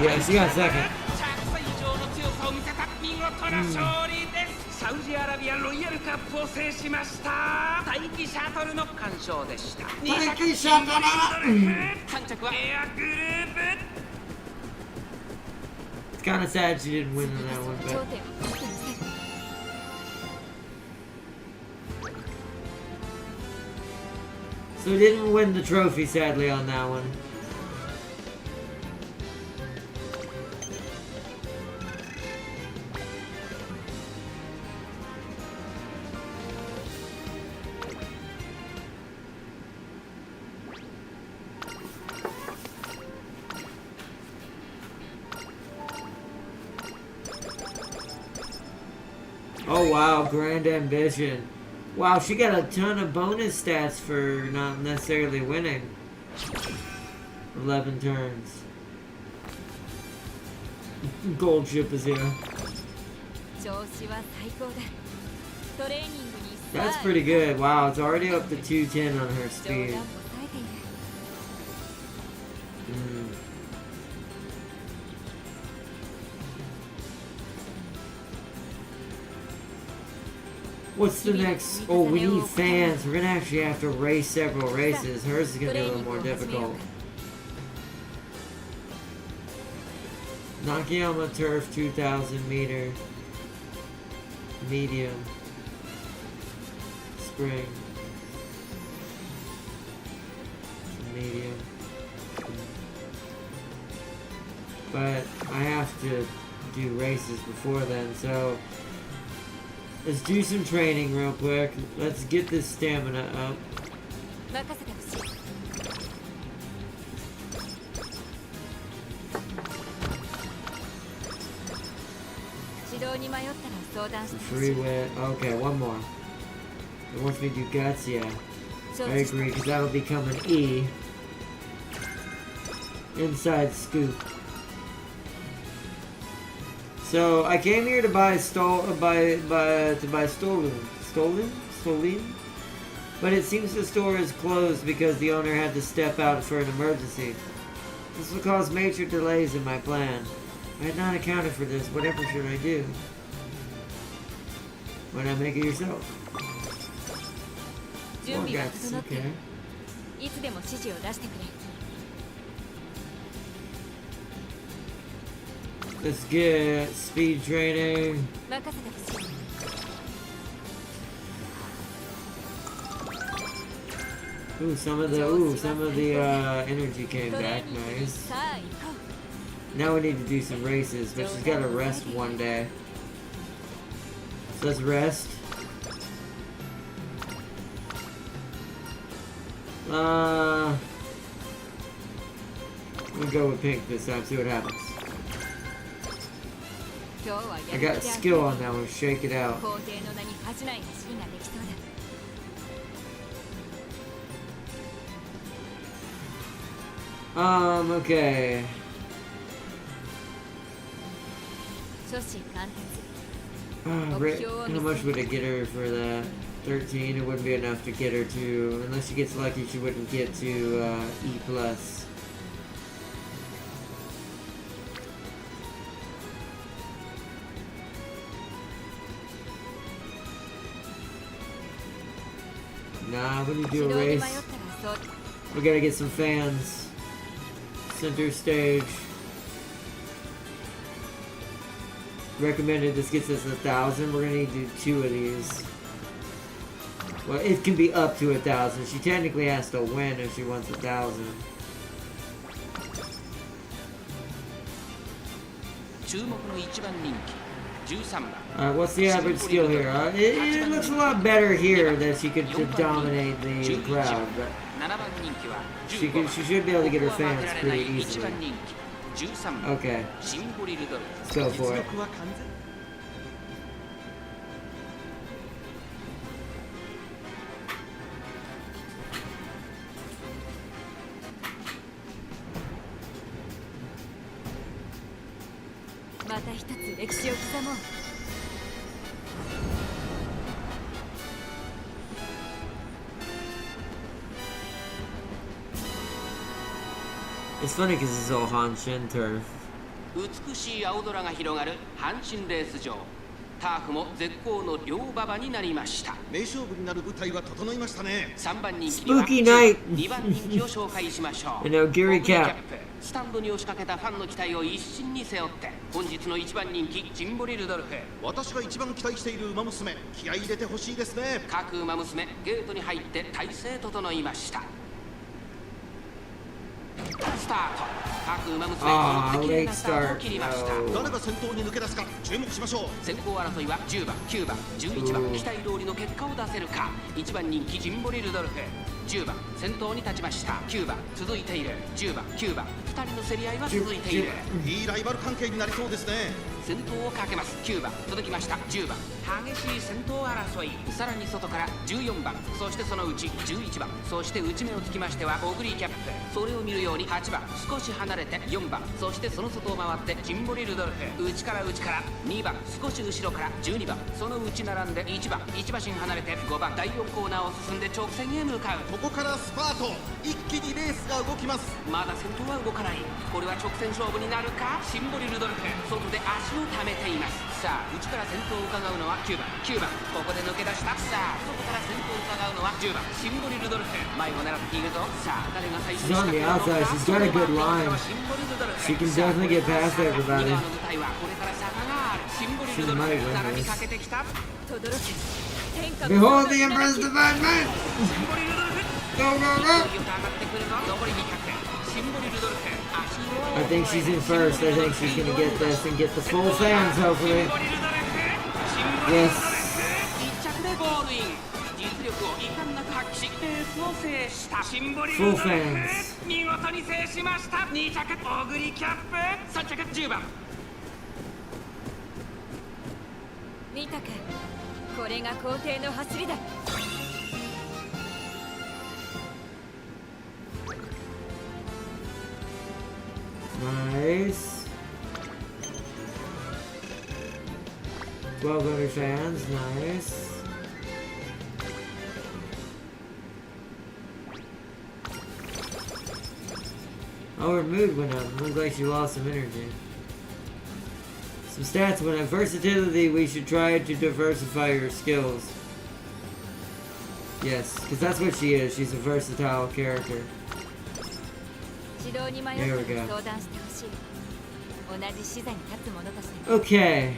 Yeah, she got second. 100歳以上の強さを見せた見事な勝利ですサウジアラビアロイヤルカップを制しました待機シャトルの完勝でした待機シャトル3着はエアグループ It's kind of sad she didn't win on that one, 頂 but 点を一手にせる so didn't win the trophy sadly on that one. Oh wow, Grand Ambition. Wow, she got a ton of bonus stats for not necessarily winning. 11 turns. Gold ship is here. 調子は最高だトレーニングにさあ That's pretty good. Wow, it's already up to 210 on her 冗 speed. 談も冴えている Mm. What's the next? Oh, we need fans. We're gonna actually have to race several races. Hers is gonna be a little more difficult. Nakayama Turf 2000 meter. Medium. Spring. Medium. But I have to do races before then, so let's do some training real quick. Let's get this stamina up. 任せてほしい。指導に迷ったら相談してほし Free い。 wit. Okay, one more. It wants me to do guts, yeah. 承 I 知した agree, because that'll become an E. Inside scoop. So I came here to buy stolen, but it seems the store is closed because the owner had to step out for an emergency. This will cause major delays in my plan. I had not accounted for this. Whatever should I do? Why not make it yourself? 準 More 備は guts, 整っている okay. いつでも指示を出してくれ。 Let's get speed training. 任せてほしい。 Some of the energy came トレ back. ーニングに Nice. さあ行こ Now we need to do some races, but she's got to rest one day. So let's rest. We'll go with pink this time. See what happens. う。今日は I やる got skill on that one. Shake it out. 皇帝の名に恥じない走りができそうだ。 Okay. 初子貫徹。 How much would it get her for that? 13. It wouldn't be enough to get her to, unless she gets lucky, she wouldn't get to E plus. Nah, when you 指 do 導 a に迷 race, ったらそう。 we gotta get some fans. Center stage. Recommended this gets us 1,000. We're gonna need to do 2 of these. Well, it can be up to 1,000. She technically has to win if she wants 1,000. 注目の一番人気13番 Alright, what's the average skill here? It looks a lot better here that she could dominate the crowd, but 7番人気は she should be able to get her fans pretty 一 easily. 番人気13番 Okay, シンボリルドル let's go 実 for it. 力は完全。また一つ歴史を刻もう。 It's funny because it's all Hanshin turf. 美しい青空が広がる阪神レース場ターフも絶好の両馬場になりました名勝負になる舞台は整いましたね。 3番人気には Spooky night 2番人気を紹介しましょう And now Gary オグリキャッ Cap. プスタンドに押しかけたファンの期待を一身に背負って本日の1番人気ジンボリルドルフ私が一番期待している馬娘、気合い入れてほしいですね。各馬娘ゲートに入って体勢整いましたスタート各馬娘あーこの綺麗なスタートを late start 切りました No. 誰が先頭に抜け出すか注目しましょう。先行争いは10番、9番、11番期待通りの結果を出せるか1番人気ジンボリルドルフ10番先頭に立ちました9番続いている10番、9番2人の競り合いは続いているいいライバル関係になりそうですね。先頭をかけます9番続きました10番激しい先頭争いさらに外から14番そしてそのうち11番そして内目をつきましてはオグリーキャップそれを見るように8番少し離れて4番そしてその外を回ってジンボリルドルフ内から2番少し後ろから12番その内並んで1番1馬身離れて5番第4コーナーを進んで直線へ向かうここからスパート、一気にレースがは動きます。まだ戦闘は動かない。これは直線勝負になるか。シンボリルドルフ外で足を溜めています。さあ内から戦闘を伺うのは9番ここで抜け出した。さあ外から戦闘を伺うのは10番シンボリルドルフ前を狙っているぞ。さあ誰が最初に She's on the outside. She's got a good line. She can definitely get past everybody. の舞台はこれから坂がある。シンボリルドルフ並びかけてきた。轟け天下 Behold the Emperor's divine might! シンボリルドルフ Go, go, 上 go! がってくるぞ。残り200。シンボリルドルフ足を I think she's in first. I think she's gonna get this and get the full fans, hopefully. Yes. 1着でゴールイン。実力を遺憾なく発揮しレースを制したシンボリル Full ドルフ fans. 見事に制しました。2着オグリキャップ3着10番見たかこれが皇帝の走りだ。Nice. 1,200 fans. Nice. Oh, her mood went up. Looks like she lost some energy. Some stats went up. Versatility, we should try to diversify your skills. Yes, because that's what she is. She's a versatile character. 指導に迷ったら相談してほしい。同じ視座に立つ者として。 Okay.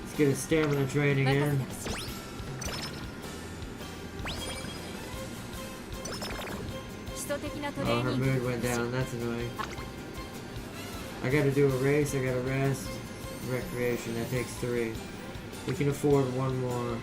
Let's get a stamina training 任せて in. ほしい。基礎的なトレ Oh, ー her ニング mood went down. That's annoying. I gotta do a race. I gotta rest. Recreation. That takes 3. We can afford one more.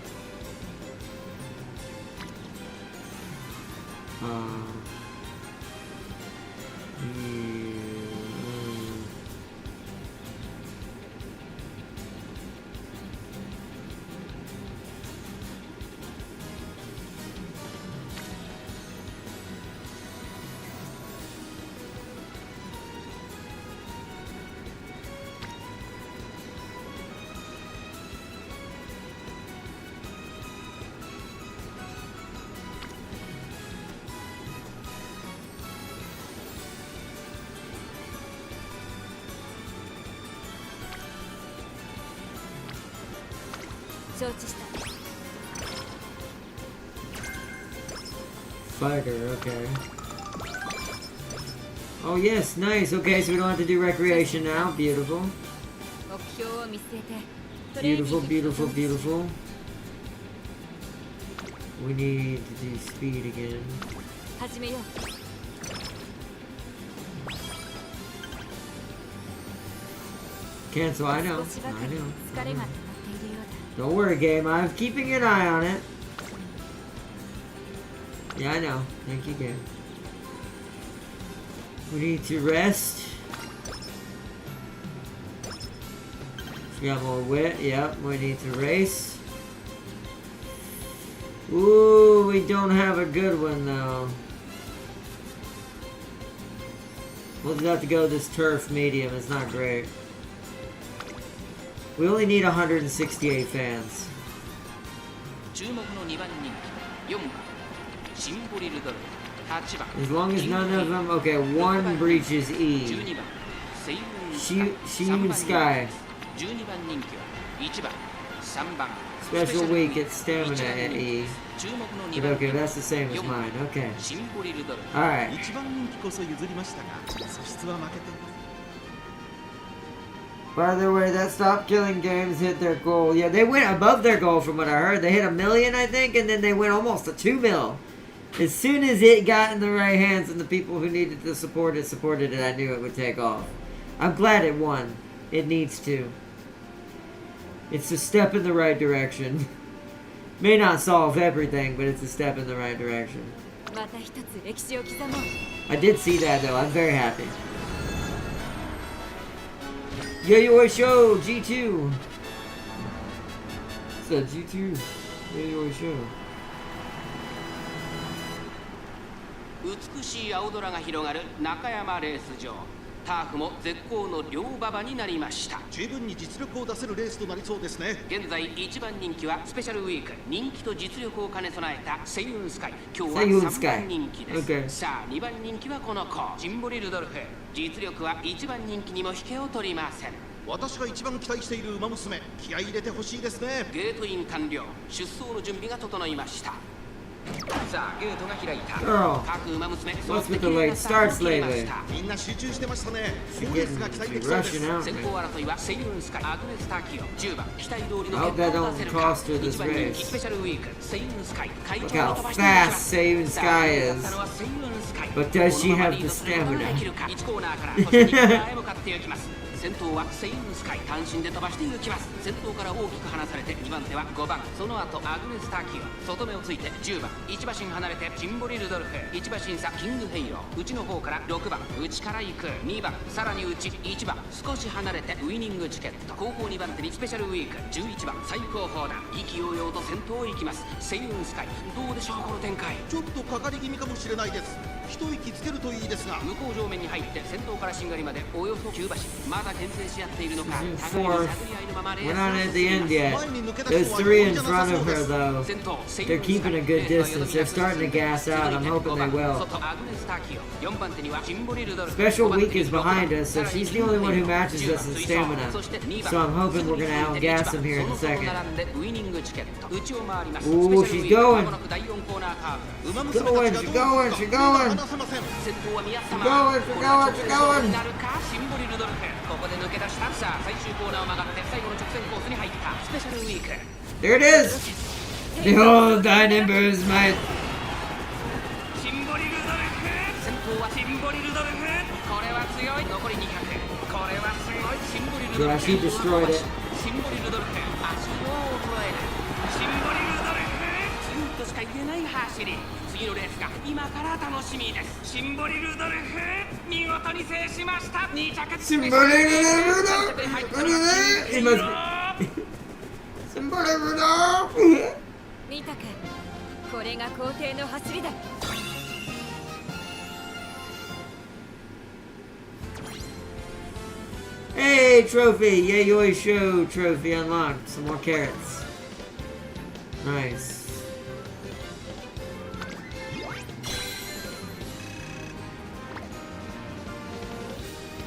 Fighter, okay. Oh yes, nice. Okay, so we don't have to do recreation now. Beautiful. Beautiful, beautiful, beautiful. We need to do speed again. Cancel, I know. I know. Don't worry, game. I'm keeping an eye on it. Yeah, I know. Thank you, game. We need to rest. We got more wit. Yep, we need to race. Ooh, we don't have a good one, though. We'll just have to go this turf medium. It's not great. We only need 168 fans. As long as none of them... Okay, one breaches E. Shiyun Sky. Special week, it's stamina at E. But okay, that's the same as mine. Okay. Alright. By the way, that Stop Killing Games hit their goal. Yeah, they went above their goal from what I heard. They hit 1 million, I think, and then they went almost to 2 mil. As soon as it got in the right hands and the people who needed to support it supported it, I knew it would take off. I'm glad it won. It needs to. It's a step in the right direction. May not solve everything, but it's a step in the right direction. I did see that, though. I'm very happy. Yayoi Show G2. It's a G2 Yayoi Show. 美しい青空が広がる中山レース場。ターフも絶好の両馬場になりました。十分に実力を出せるレースとなりそうですね。現在1番人気はスペシャルウィーク、人気と実力を兼ね備えたセイウンスカイ。今日は3番人気です。Okay. さあ2番人気はこの子シンボリルドルフ。実力は1番人気にも引けを取りません。私が一番期待している馬娘、気合い入れてほしいですね。ゲートイン完了。出走の準備が整いました。さあゲートが開いた。 Girl, 各馬娘 what's with the late starts lately? みんな集中してましたね。 She's 好レースが期待で getting きそうです。 rushing out. 先行 man. 争いはセイウンスカイ、アグネス・ターキオ、10番期待通りの I hope 結 that 果を don't 出せるか。 cost her this 1番人気 race. スペシャルウィーク、セイウンスカイ、会 Look 長 how を飛ばしていきま fast す。 Seiyun さあ Sky 勝 is. ったのはセイウンスカイ。 But does she このまま have リー the ドすることが stamina? できるか。1コーナーからそして2コーナーへ向かっていきます。先頭はセイウンスカイ、単身で飛ばしていきます。先頭から大きく離されて2番手は5番、その後アグネス・ターキオ、外目をついて10番、1馬身離れてシンボリルドルフ、1馬身差キングヘイロー、内の方から6番、内から行く2番、さらに内1番、少し離れてウイニングチケット、後方2番手にスペシャルウィーク、11番最高峰だ。意気揚々と先頭を行きます。セイウンスカイ、どうでしょうこの展開。ちょっとかかり気味かもしれないです。一息つけるといいですが。向こう上面に入って先頭からしんがりまでおよそ9馬身、まだ牽制し合っているのか。 She's in 互いに fourth. 探り合いのままレー We're ス not を at 進 the め end ます。 yet. 前に抜け出 There's すのは three 容 in 易じゃな front さそう of で her す。 though. 先頭セイウ They're ンスカイ keeping a good レース distance. は They're starting to gas out. I'm hoping they will. 外アグネス・ターキオ、4番手にはシンボリルドルフ、 Special 5番手 Week に is 6番 behind us, so she's the only one who matches us in 10番 stamina. そして2番 So I'm hoping we're gonna outgas him here in a その second. 並んでウイニングチケット、内を回ります。 Ooh, スペシャル she's ウィーク、 going. まもなく第4コーナーカーブ。馬娘たちがどう She's going, 動く she's か going. 離せません。先頭は宮様。 She's going, she's これは going, 直 she's 線勝負 going. になるか。シンボリルドルフ、ここで抜け出した。さあ最終コーナーを曲がって最後の直線コースに入ったスペシャルウィーク。 There it is. Behold thine embers, my. シンボリルドルフ、先頭はシンボリルドルフ、これは強い。残り200、これはすごい。シンボリルドル Yeah, フ、 she destroyed it. シンボリルドルフ、足を衰える。シンボリルドルフ、強いとしか言えない走り。次のレースが今から楽しみです。シンボリルドルフ、見事に制しました。2着シンボリルドルフ、3着で入ったのはキングヘイロー。 見たか、これが皇帝の走りだ。 Hey, trophy! Yayoi Show trophy unlocked. Some more carrots. Nice.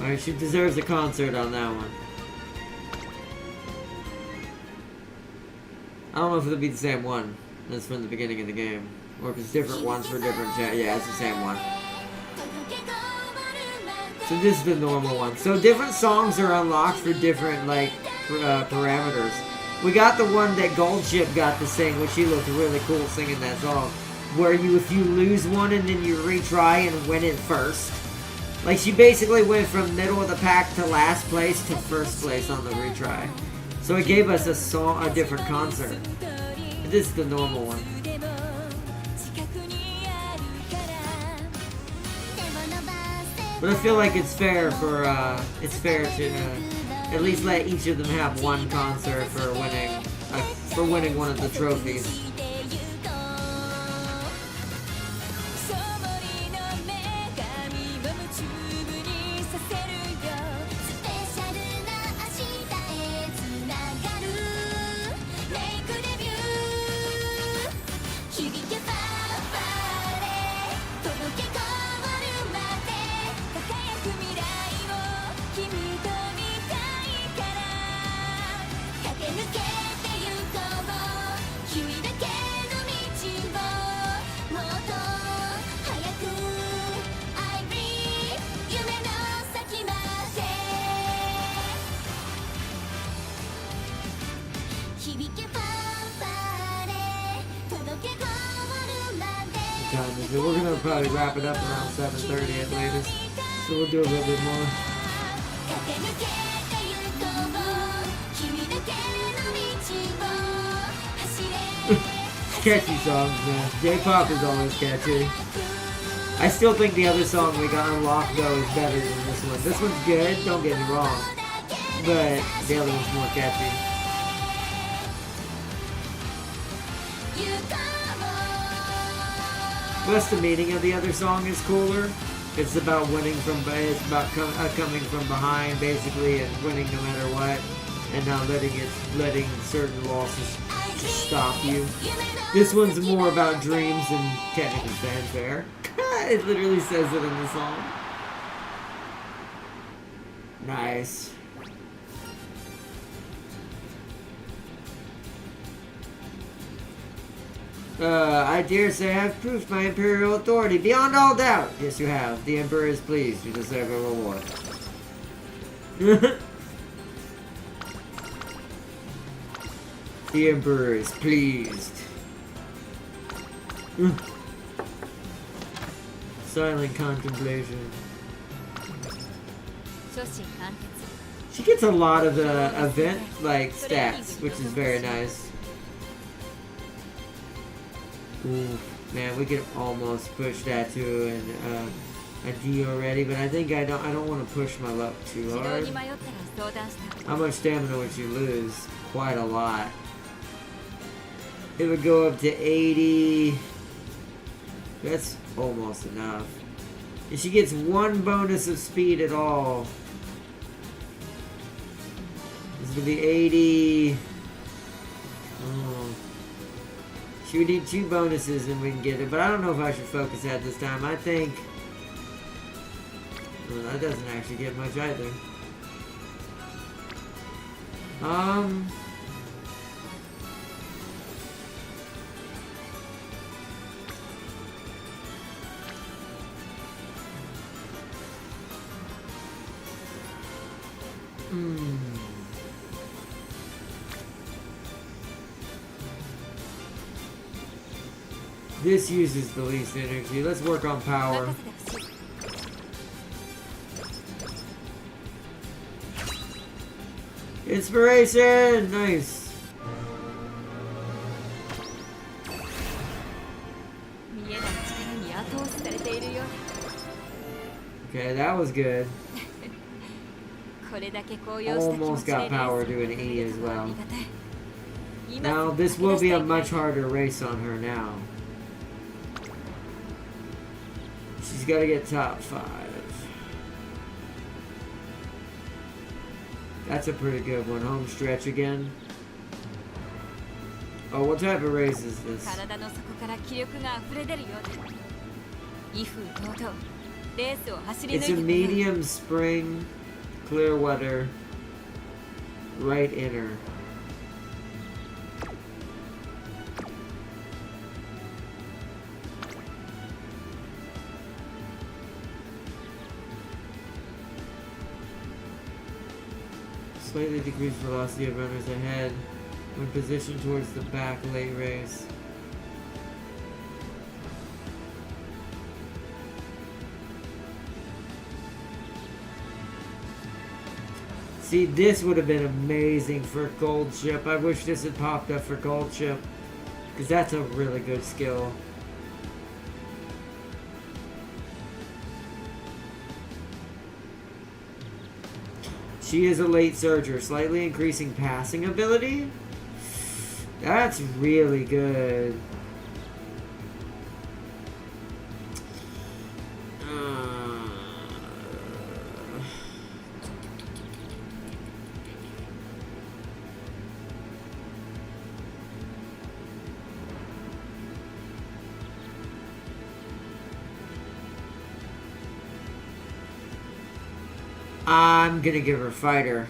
Alright, she deserves a concert on that one. I don't know if it'll be the same one that's from the beginning of the game. Or if it's different ones for different yeah, it's the same one. So this is the normal one. So different songs are unlocked for different, like, parameters. We got the one that Goldship got to sing, which she looked really cool singing that song. Where if you lose one and then you retry and win it first. Like, she basically went from middle of the pack to last place to first place on the retry. So it gave us a different concert. This is the normal one. But I feel like it's fair to at least let each of them have one concert for winning one of the trophies. We're gonna probably wrap it up around 7:30 at latest, so we'll do a little bit more. Catchy songs, man. J-pop is always catchy. I still think the other song we got unlocked though is better than this one. This one's good, don't get me wrong, but the other one's more catchy. Plus the meaning of the other song is cooler. It's about winning from. It's about coming from behind, basically, and winning no matter what, and not letting certain losses stop you. This one's more about dreams and technically fanfare. It literally says it in the song. Nice. I dare say I've proved my imperial authority beyond all doubt. Yes, you have. The Emperor is pleased. You deserve a reward. The Emperor is pleased. Silent contemplation. She gets a lot of the event like stats, which is very nice. Ooh, man, we could almost push that to a D already, but I think I don't want to push my luck too hard. How much stamina would you lose? Quite a lot. It would go up to 80. That's almost enough. And she gets one bonus of speed at all. This would be 80. Oh. She would need 2 bonuses and we can get it, but I don't know if I should focus that this time. I think... Well, that doesn't actually get much either. This uses the least energy. Let's work on power. Inspiration! Nice. Okay, that was good. Almost got power to an E as well. Now, this will be a much harder race on her now. She's got to get top 5. That's a pretty good one. Home stretch again. Oh, what type of race is this? It's a medium spring, clear weather, right inner. Slightly decreased velocity of runners ahead when positioned towards the back late race. See, this would have been amazing for Gold Ship. I wish this had popped up for Gold Ship, because that's a really good skill. She is a late surger, slightly increasing passing ability. That's really good. I'm gonna give her fighter,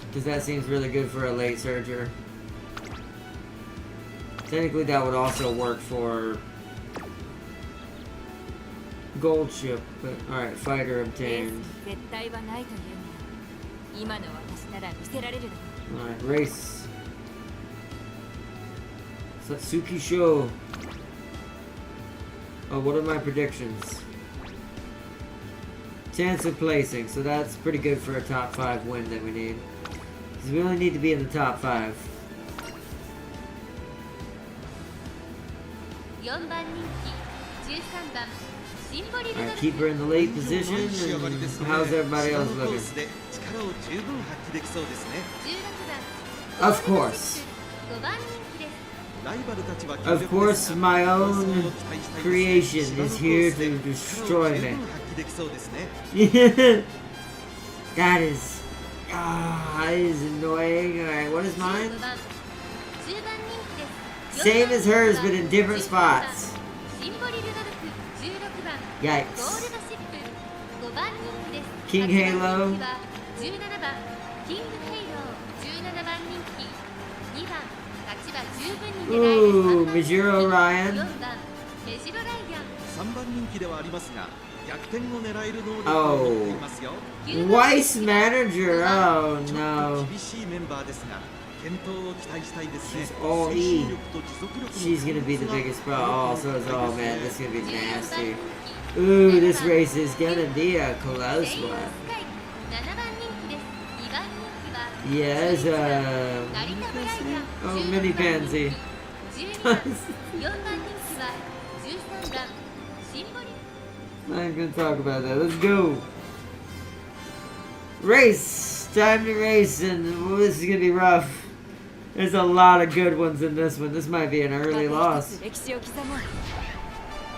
because that seems really good for a late surger. Technically that would also work for Gold Ship, but alright, fighter obtained. Alright, race. Satsuki Sho. Oh, what are my predictions? Chance of placing, so that's pretty good for a top 5 win that we need. Because we only need to be in the top 5. Alright, keep her in the late position, and how's everybody else looking? Of course. Of course, my own creation is here to destroy me. That is... that is annoying. Alright, what is mine? 15番10番人気です Same as hers, but in different spots. シンボリルドルフ16番 Yikes. ゴールドシップ5番人気です King 8 Halo. 番人気は17番キングヘイロー17番人気2番勝ちは十分に狙える Ooh, 3番 Majiro Ryan. 4番メジロライアン3番人気ではありますが逆転を狙える能力 Oh. を持っていますよ Weiss manager. Oh ちょっ no. と厳しいメンバーですが健闘を期待したいですね She's all E. 精神力と持続力の She's gonna be the biggest pro. Oh, so is oh man, this is gonna be 14番 nasty. 人気 Ooh, this race is gonna be a セ close イウンス one. カイ7番人気です2番人気は Yes, 成田ブライアン oh, 17 mini 番 pansy. 12番4番人気は13番シンボリ Not gonna talk about that. Let's go. Race! Time to race, and ooh, this is gonna be rough. There's a lot of good ones in this one. This might be an early また一 loss. つ歴史を刻もう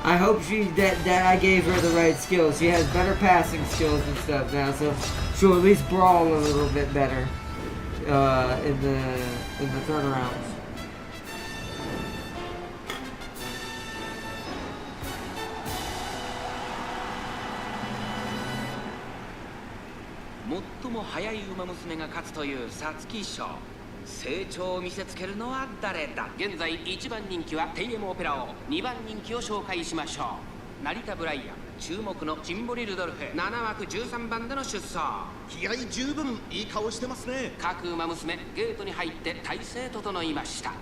I hope that I gave her the right skills. She has better passing skills and stuff now, so she'll at least brawl a little bit better in the turnarounds. 最も速い馬娘が勝つという皐月賞成長を見せつけるのは誰だ現在1番人気はテイエムオペラを2番人気を紹介しましょう成田ブライアン注目のシンボリルドルフ7枠13番での出走気合十分いい顔してますね各馬娘ゲートに入って体勢整いました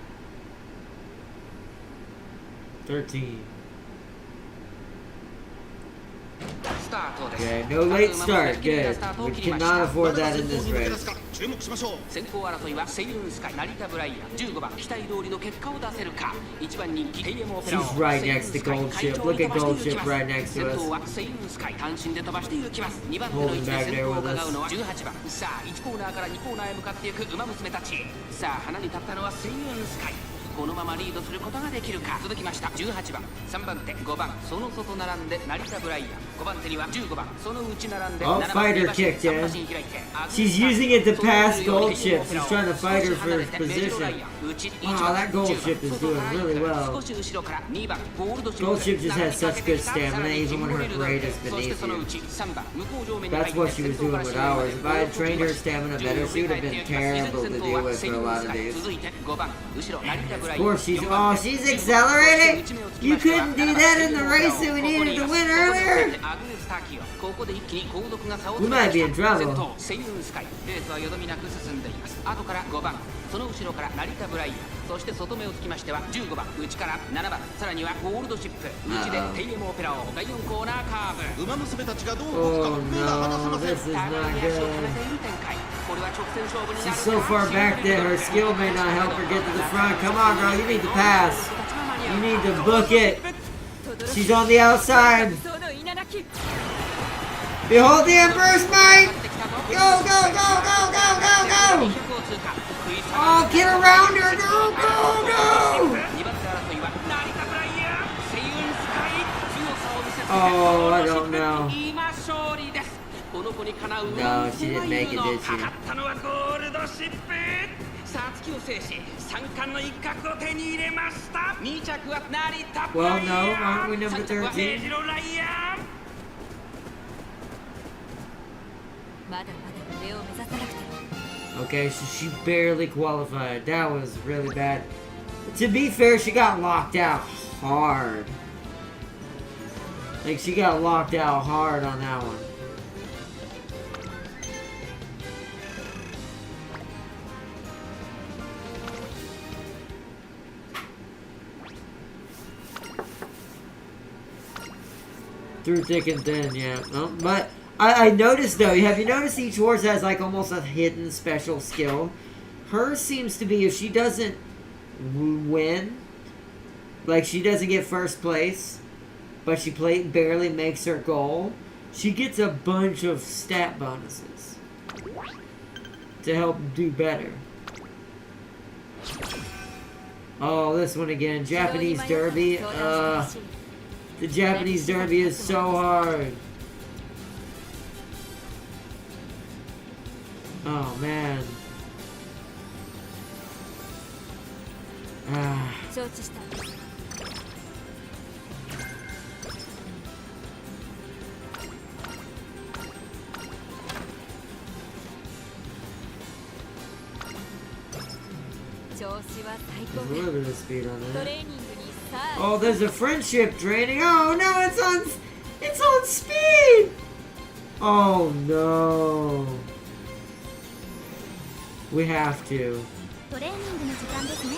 13. スタートです Okay, no late start. Good. We cannot afford that in this 先頭に向けで race. すか注目しましょう先行争いはセイウンスカイ成田ブライアン15番期待通りの結果を出せるか1番人気テイエムオペラ She's right next to Gold Ship. Look at Gold Ship right next to 先頭 us. はセイウンスカイ単身で飛ばして行きます2番手の位置で先頭を伺うのは18番さあ1コーナーから2コーナーへ向かっていく馬娘たちさあ花に立ったのはセイウンスカイこのままリードすることができるか続きました18番3番手5番その外並んで成田ブライアン5番手には15番その内並んで Oh, 7番 fighter 手 kicked 3 in. 馬身開いて She's using it to pass Gold Ship. She's trying to fight her for his position. Wow, that Gold Ship is doing really well. Gold Ship just has such good stamina, even when her grade is beneath you. That's what she was doing with ours. If I had trained her stamina better, she would have been terrible to deal with for a lot of these. Of course, she's accelerating! You couldn't do that in the race that we needed to win earlier! We might be in trouble. セイウンスカイレースはよどみなく進んでいます後から5番その後ろから成田ブライアンそして外目をつきましては15番内から7番さらにはゴールドシップ内でテイエムオペラを第4コーナーカーブ馬娘たちがどう動くか Oh 目が離せ no, ません this is 互 not いに足を止め good. ている展開これは直線勝負になる She's so far back that her skill may not help her get to the front. Come on, girl, you need to pass. You need to book it. She's on the outside. その稲なき Behold the Emperor's might! Go, go, go, go, go, go, go! Oh, get around her! Go, go, go! Oh, I don't know. No, she didn't make it, did she? さあ月を制し三冠の一角を手に入れました2着は成田ブ Well, ライ no, アン aren't we number 3着はメ 13? ジロライアンまだまだ上を目指さなくても Okay, so she barely qualified. That was really bad. To be fair, she got locked out hard. Like, she got locked out hard on that one. Through thick and thin, yeah. But I noticed though, have you noticed each horse has like almost a hidden special skill? Hers seems to be if she doesn't win, like she doesn't get first place, but she barely makes her goal, she gets a bunch of stat bonuses to help do better. Oh, this one again. Japanese Derby. The Japanese Derby is so hard. Oh, man. Ah. 承知した。調子は最 There's 高 a だ。 little bit of speed on ト that. レーニングにさあ。 Oh, there's a friendship training. Oh no, it's on speed. Oh no. We have to. トレーニングの時間ですね。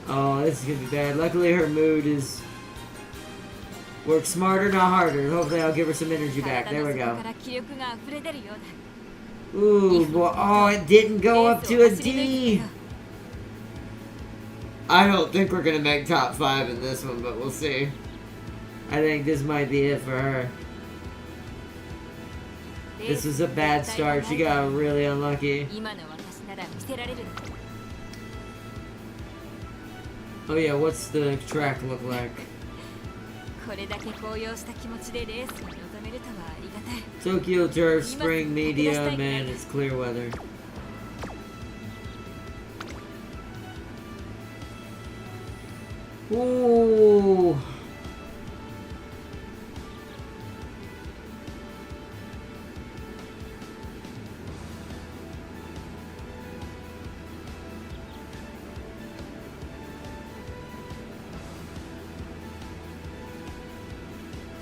Oh, this is gonna be bad. Luckily, her mood is work smarter, not harder. Hopefully, I'll give her some energy back. 体 There の we 底 go. から気力が溢れ出るようだ。 Ooh, boy. Oh, it didn't go up to a D. I don't think we're gonna make top 5 in this one, but we'll see. I think this might be it for her. This was a bad start. She got really unlucky. 今の私なら見せられるだろう。 Oh yeah, what's the track look like? これだけ高揚した気持ちでレースに臨めるとはありがたい。 Tokyo Turf, spring medium, and it's clear weather. Ooh.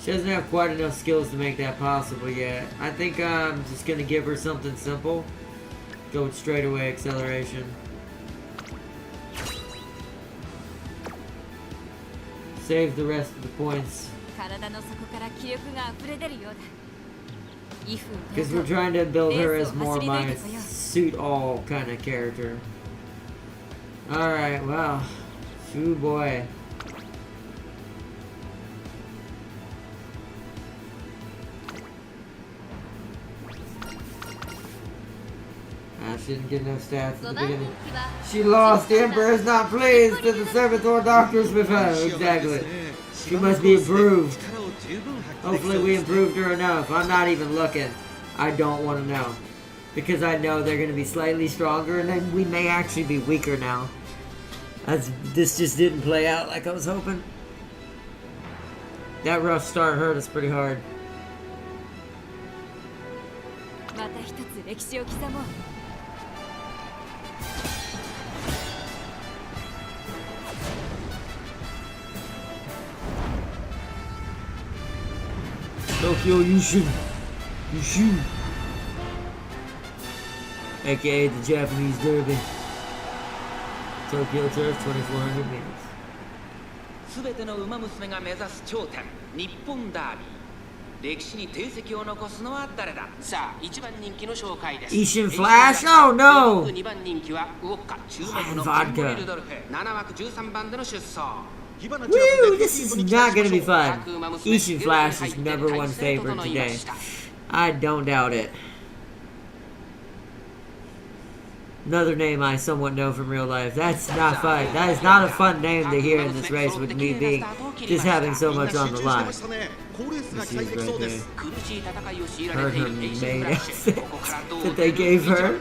She doesn't have quite enough skills to make that possible yet. I think I'm just gonna give her something simple. Go with straightaway acceleration. Save the rest of the points. 体の底から気力が溢れ出るようだ。Because we're trying to build her as more my suit all kind of character. Alright, well. Shoo boy. She didn't get enough stats at the 5番人 beginning. 気は She lost. The Emperor is not pleased that the servitor doctors with her. Exactly. She must be improved. Hopefully we improved her enough. I'm not even looking. I don't want to know. Because I know they're going to be slightly stronger and then we may actually be weaker now. This just didn't play out like I was hoping. That rough start hurt us pretty hard. また一つ歴史を刻もう。 Tokyo Yushin. Yushin. AKA the Japanese Derby. Tokyo Turf 2400 meters. すべての馬娘が目指す頂点、日本ダービー。歴史に定石を残すのは誰だ。さあ、1番人気の紹介です。 Ishin Flash? Oh no! 2番人気はウォッカ、注目の Vodka. ジンボリルドルフ、7枠13番での出走。 Woo! This is not gonna be fun. Ishin Flash is #1 favorite today. I don't doubt it. Another name I somewhat know from real life. That's not fun. That is not a fun name to hear in this race with me being just having so much on the line. This is right there. Heard her main asset that they gave her.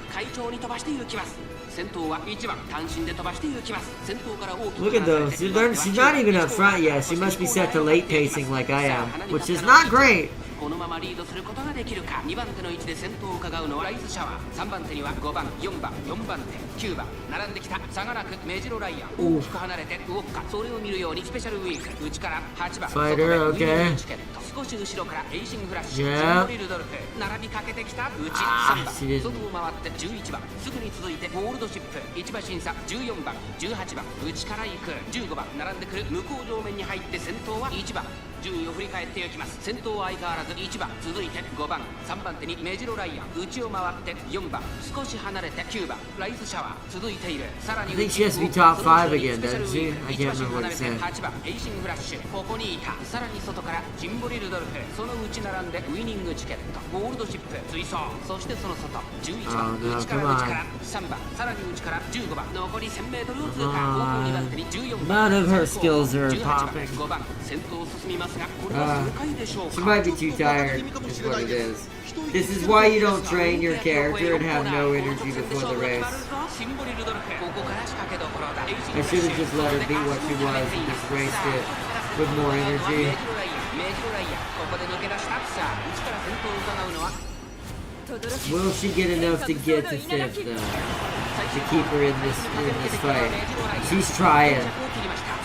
Look at those. She's not even up front yet. She must be set to late pacing like I am, which is not great. このままリードすることができるか。2番手の位置で先頭を伺うのはライズシャワー。3番手には5番、4番、4番手、9番並んできた。差がなくメジロライアン。大きく離れてウォッカ。それを見るようにスペシャルウィーク。内から8番。ファイター、オッケー。少し後ろからエイシングフラッシュ。 Yeah. ジンボリルドルフ。並びかけてきた。内3番。 she 外を回って11番。すぐに続いてゴールドシップ。1馬審査14番、18番。内から行く。15番並んでくる。向こう上面に入って先頭は1番。順位を振り返っていきます。先頭は相変わらず1番、続いて5番、3番手にメジロライアン、内を回って4番、少し離れて9番、ライズシャワー、続いている。さらに I think she has to be top 5 again, doesn't she? I can't remember what it said. 8番、エイシングフラッシュ、ここにいた。さらに外からジンボリルドルフ、その内並んでウィニングチケット、ゴールドシップ、追走、そしてその外11番、内から3番、さらに内から15番残り 1000m を通過後方2番手に14 None 番 of her skills are 18番 popping. 5番先頭を進みますがこれは正解でしょう She か might be too tired, is what it is. This is why you don't train your character and have no energy before the race. I should have just let her be what she was and just raced it with more energy. Will she get enough to get to 5th though? To keep her in this fight? She's trying.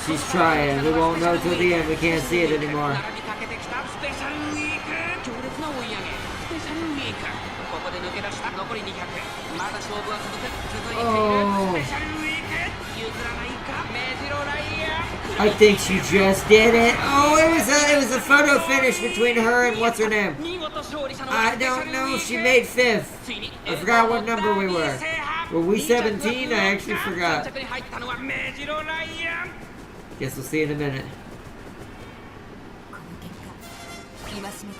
She's trying. We won't know till the end. We can't see it anymore. Oh. I think she just did it. Oh, it was a photo finish between her and what's her name? I don't know if she made 5th. I forgot what number we were. Were we 17? I actually forgot. Guess we'll see in a minute.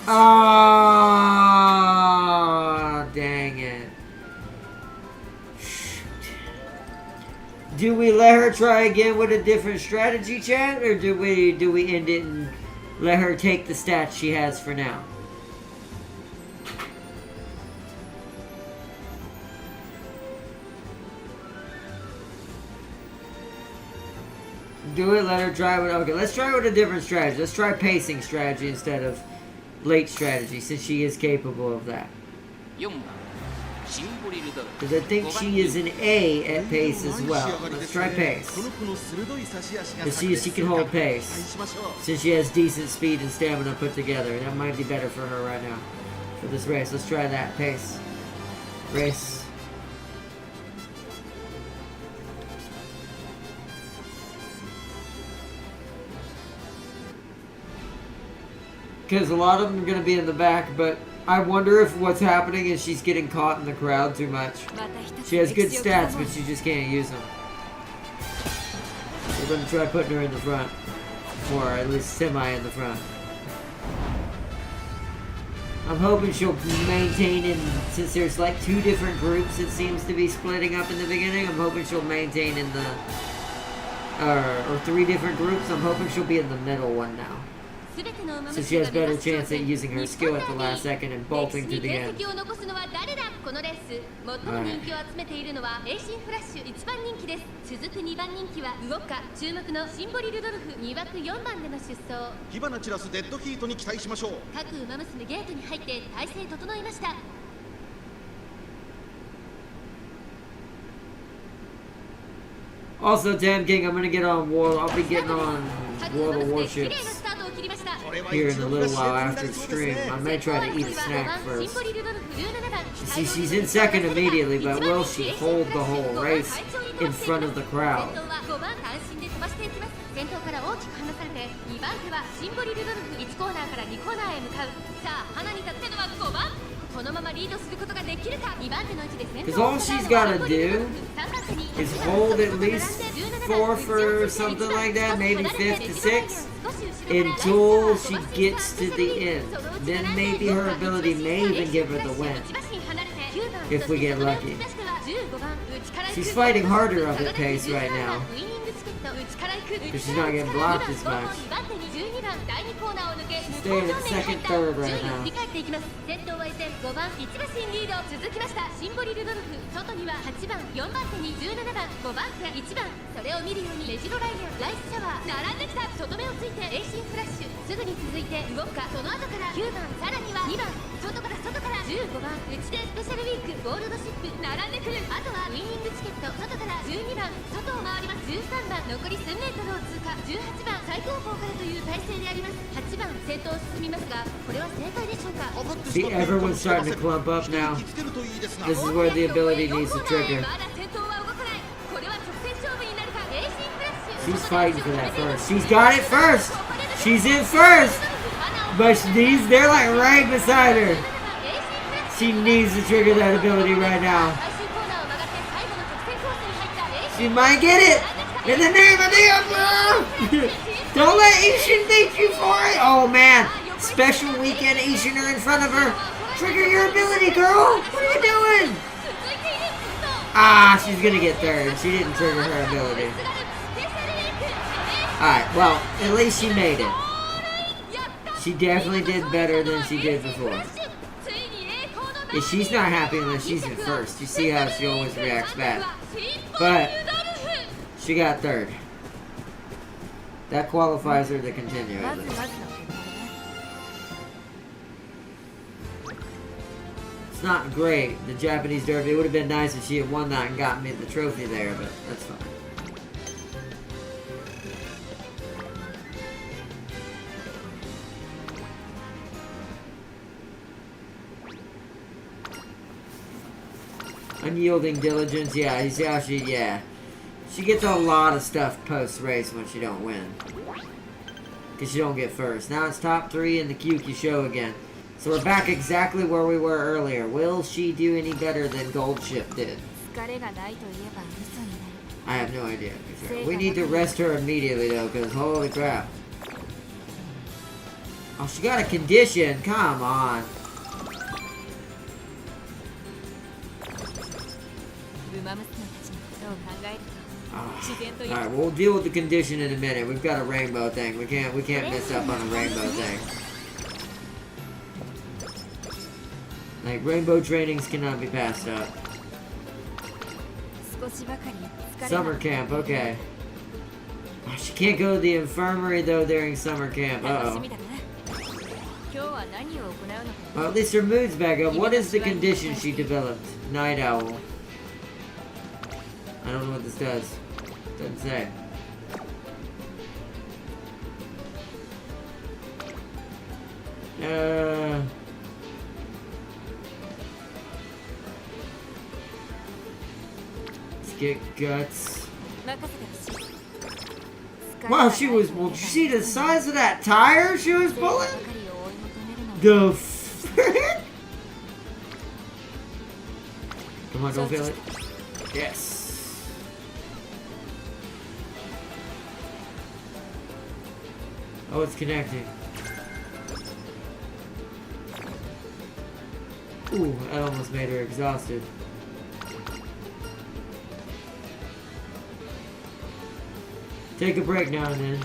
Oh, dang it. Do we let her try again with a different strategy, chat, or do we end it and let her take the stats she has for now? Do it, let her try with, okay, let's try with a different strategy. Let's try pacing strategy instead of late strategy, since she is capable of that. Because I think she is an A at pace as well. Let's try pace. Let's see if she can hold pace. Since she has decent speed and stamina put together. That might be better for her right now. For this race. Let's try that. Pace. Race. Because a lot of them are going to be in the back, but I wonder if what's happening is she's getting caught in the crowd too much. She has good stats, but she just can't use them. We're going to try putting her in the front. Or at least semi in the front. I'm hoping she'll maintain in, since there's like 2 different groups it seems to be splitting up in the beginning, I'm hoping she'll maintain in the, or 3 different groups, I'm hoping she'll be in the middle one now. So she has better chance at using her skill at the last second and bolting to the end. Also, Damn King, I'm gonna get on I'll be getting on World of Warships here in a little while after the stream. I may try to eat a snack first. See, she's in second immediately, but will she hold the whole race in front of the crowd? Because all she's got to do is hold at least 4th or something like that, maybe 5th to 6th, until she gets to the end. Then maybe her ability may even give her the win, if we get lucky. She's fighting harder up at pace right now, because she's not getting blocked as much. She's staying at 2nd, 3rd right now. See, everyone's starting to clump up now. This is where the ability needs to trigger. She's fighting for that first. She's got it first! She's in first! But they're like right beside her. She needs to trigger that ability right now. She might get it! In the name of the Emperor! Don't let Ishin beat you for it! Oh man! Special weekend Ishin are in front of her. Trigger your ability, girl! What are you doing? Ah, she's gonna get third. She didn't trigger her ability. Alright, well, at least she made it. She definitely did better than she did before. Yeah, she's not happy unless she's in first. You see how she always reacts bad. But she got third. That qualifies her to continue at least. It's not great, the Japanese Derby. It would have been nice if she had won that and gotten me the trophy there, but that's fine. Unyielding diligence, yeah, you see how she, yeah. She gets a lot of stuff post-race when she don't win. Because she don't get first. Now it's top 3 in the Kyuki show again. So we're back exactly where we were earlier. Will she do any better than Gold Ship did? I have no idea. We need to rest her immediately though, because holy crap. Oh, she got a condition. Come on. Alright, we'll deal with the condition in a minute. We've got a rainbow thing. We can't miss up on a rainbow thing. Like, rainbow trainings cannot be passed up. Summer camp, okay. Oh, she can't go to the infirmary though during summer camp. Uh-oh. Well, at least her mood's back up. What is the condition she developed? Night owl. I don't know what this does. Doesn't say. Let's get guts. Wow, she was. Well, did you see the size of that tire she was pulling? The frick? Come on, don't feel it. Yes. Oh, it's connecting. Ooh, that almost made her exhausted. Take a break now and then.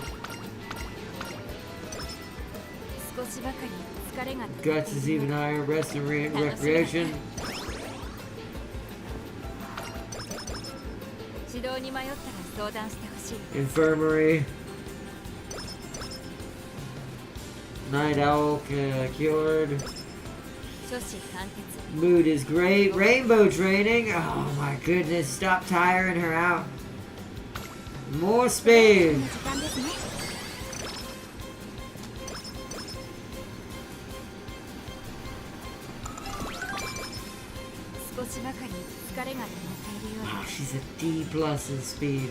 Guts is even higher. Rest and recreation. Infirmary. Night owl cured. Mood is great. Rainbow training. Oh my goodness. Stop tiring her out. More speed. Oh, she's a D+ in speed.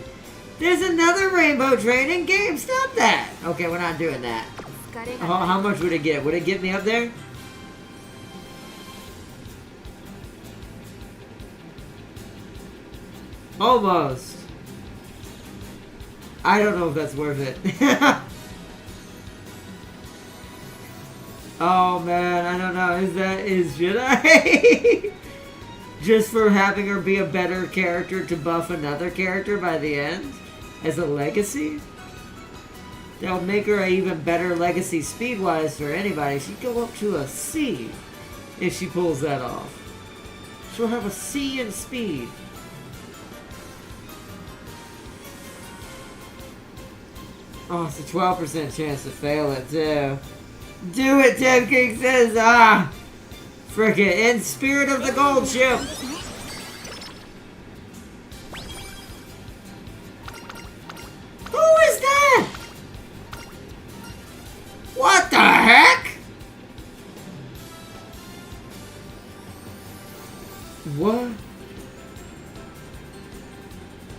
There's another rainbow training game. Stop that. Okay, we're not doing that. Oh, how much would it get? Would it get me up there? Almost. I don't know if that's worth it. Oh man, I don't know. Should I? Just for having her be a better character to buff another character by the end? As a legacy? That would make her an even better legacy speed-wise for anybody. She'd go up to a C if she pulls that off. She'll have a C in speed. Oh, it's a 12% chance to fail it, too. Do it, Tim King says! Ah! Frick it. In spirit of the gold ship! Who is that? What the heck? What?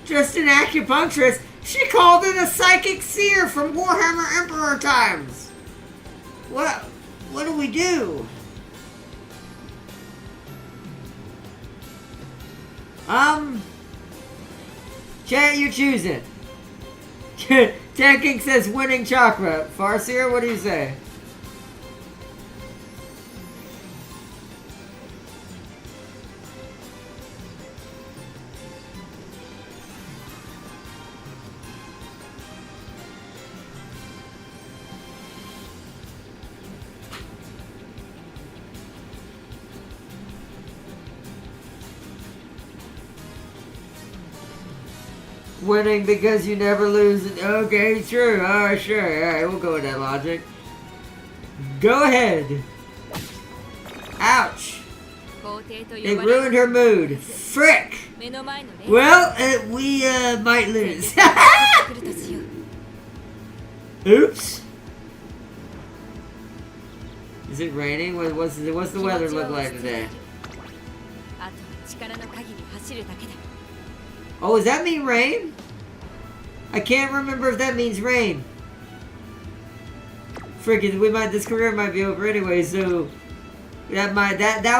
Just an acupuncturist? She called it a psychic seer from Warhammer Emperor times. What do we do? Chat, you choose it. Tanking says winning chakra. Farseer, what do you say? Winning because you never lose. Okay, true. Alright, sure. Alright, we'll go with that logic. Go ahead. Ouch. It ruined her mood. Frick. Well, we might lose. Oops. Is it raining? What's the weather look like today? Oh, does that mean rain? I can't remember if that means rain. Freaking, this career might be over anyway. So that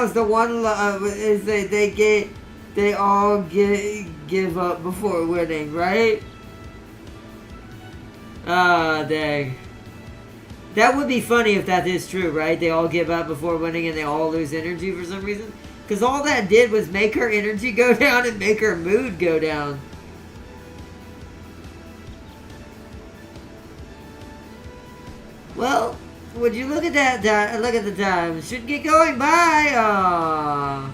was the one. Is they all give up before winning, right? Ah, dang. That would be funny if that is true, right? They all give up before winning and they all lose energy for some reason. Because all that did was make her energy go down and make her mood go down. Well, would you look at that? Look at the time. Should get going. Bye. Aww.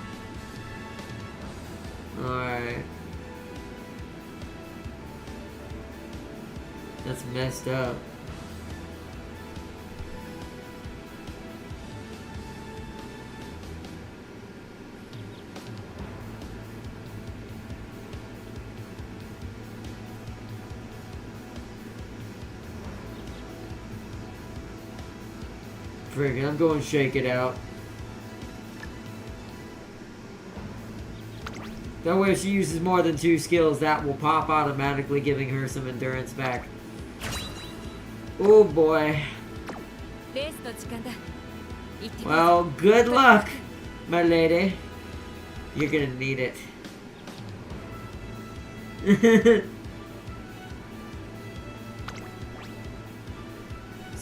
Alright. That's messed up. Friggin', I'm going shake it out. That way if she uses more than 2 skills, that will pop automatically, giving her some endurance back. Oh boy. Well, good luck, my lady. You're gonna need it.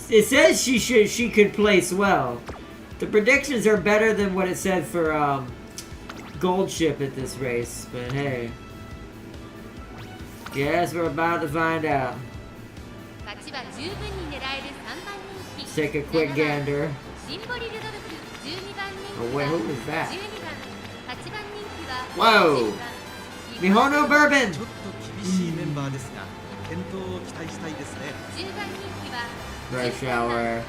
It says she could place well. The predictions are better than what it said for Gold Ship at this race, but hey. Yes, we're about to find out. Let's take a quick gander. Oh wait, who is that? Whoa! Mihono Bourbon! ちょっと厳しいメンバーですが、健闘を期待したいですね。 Rush hour.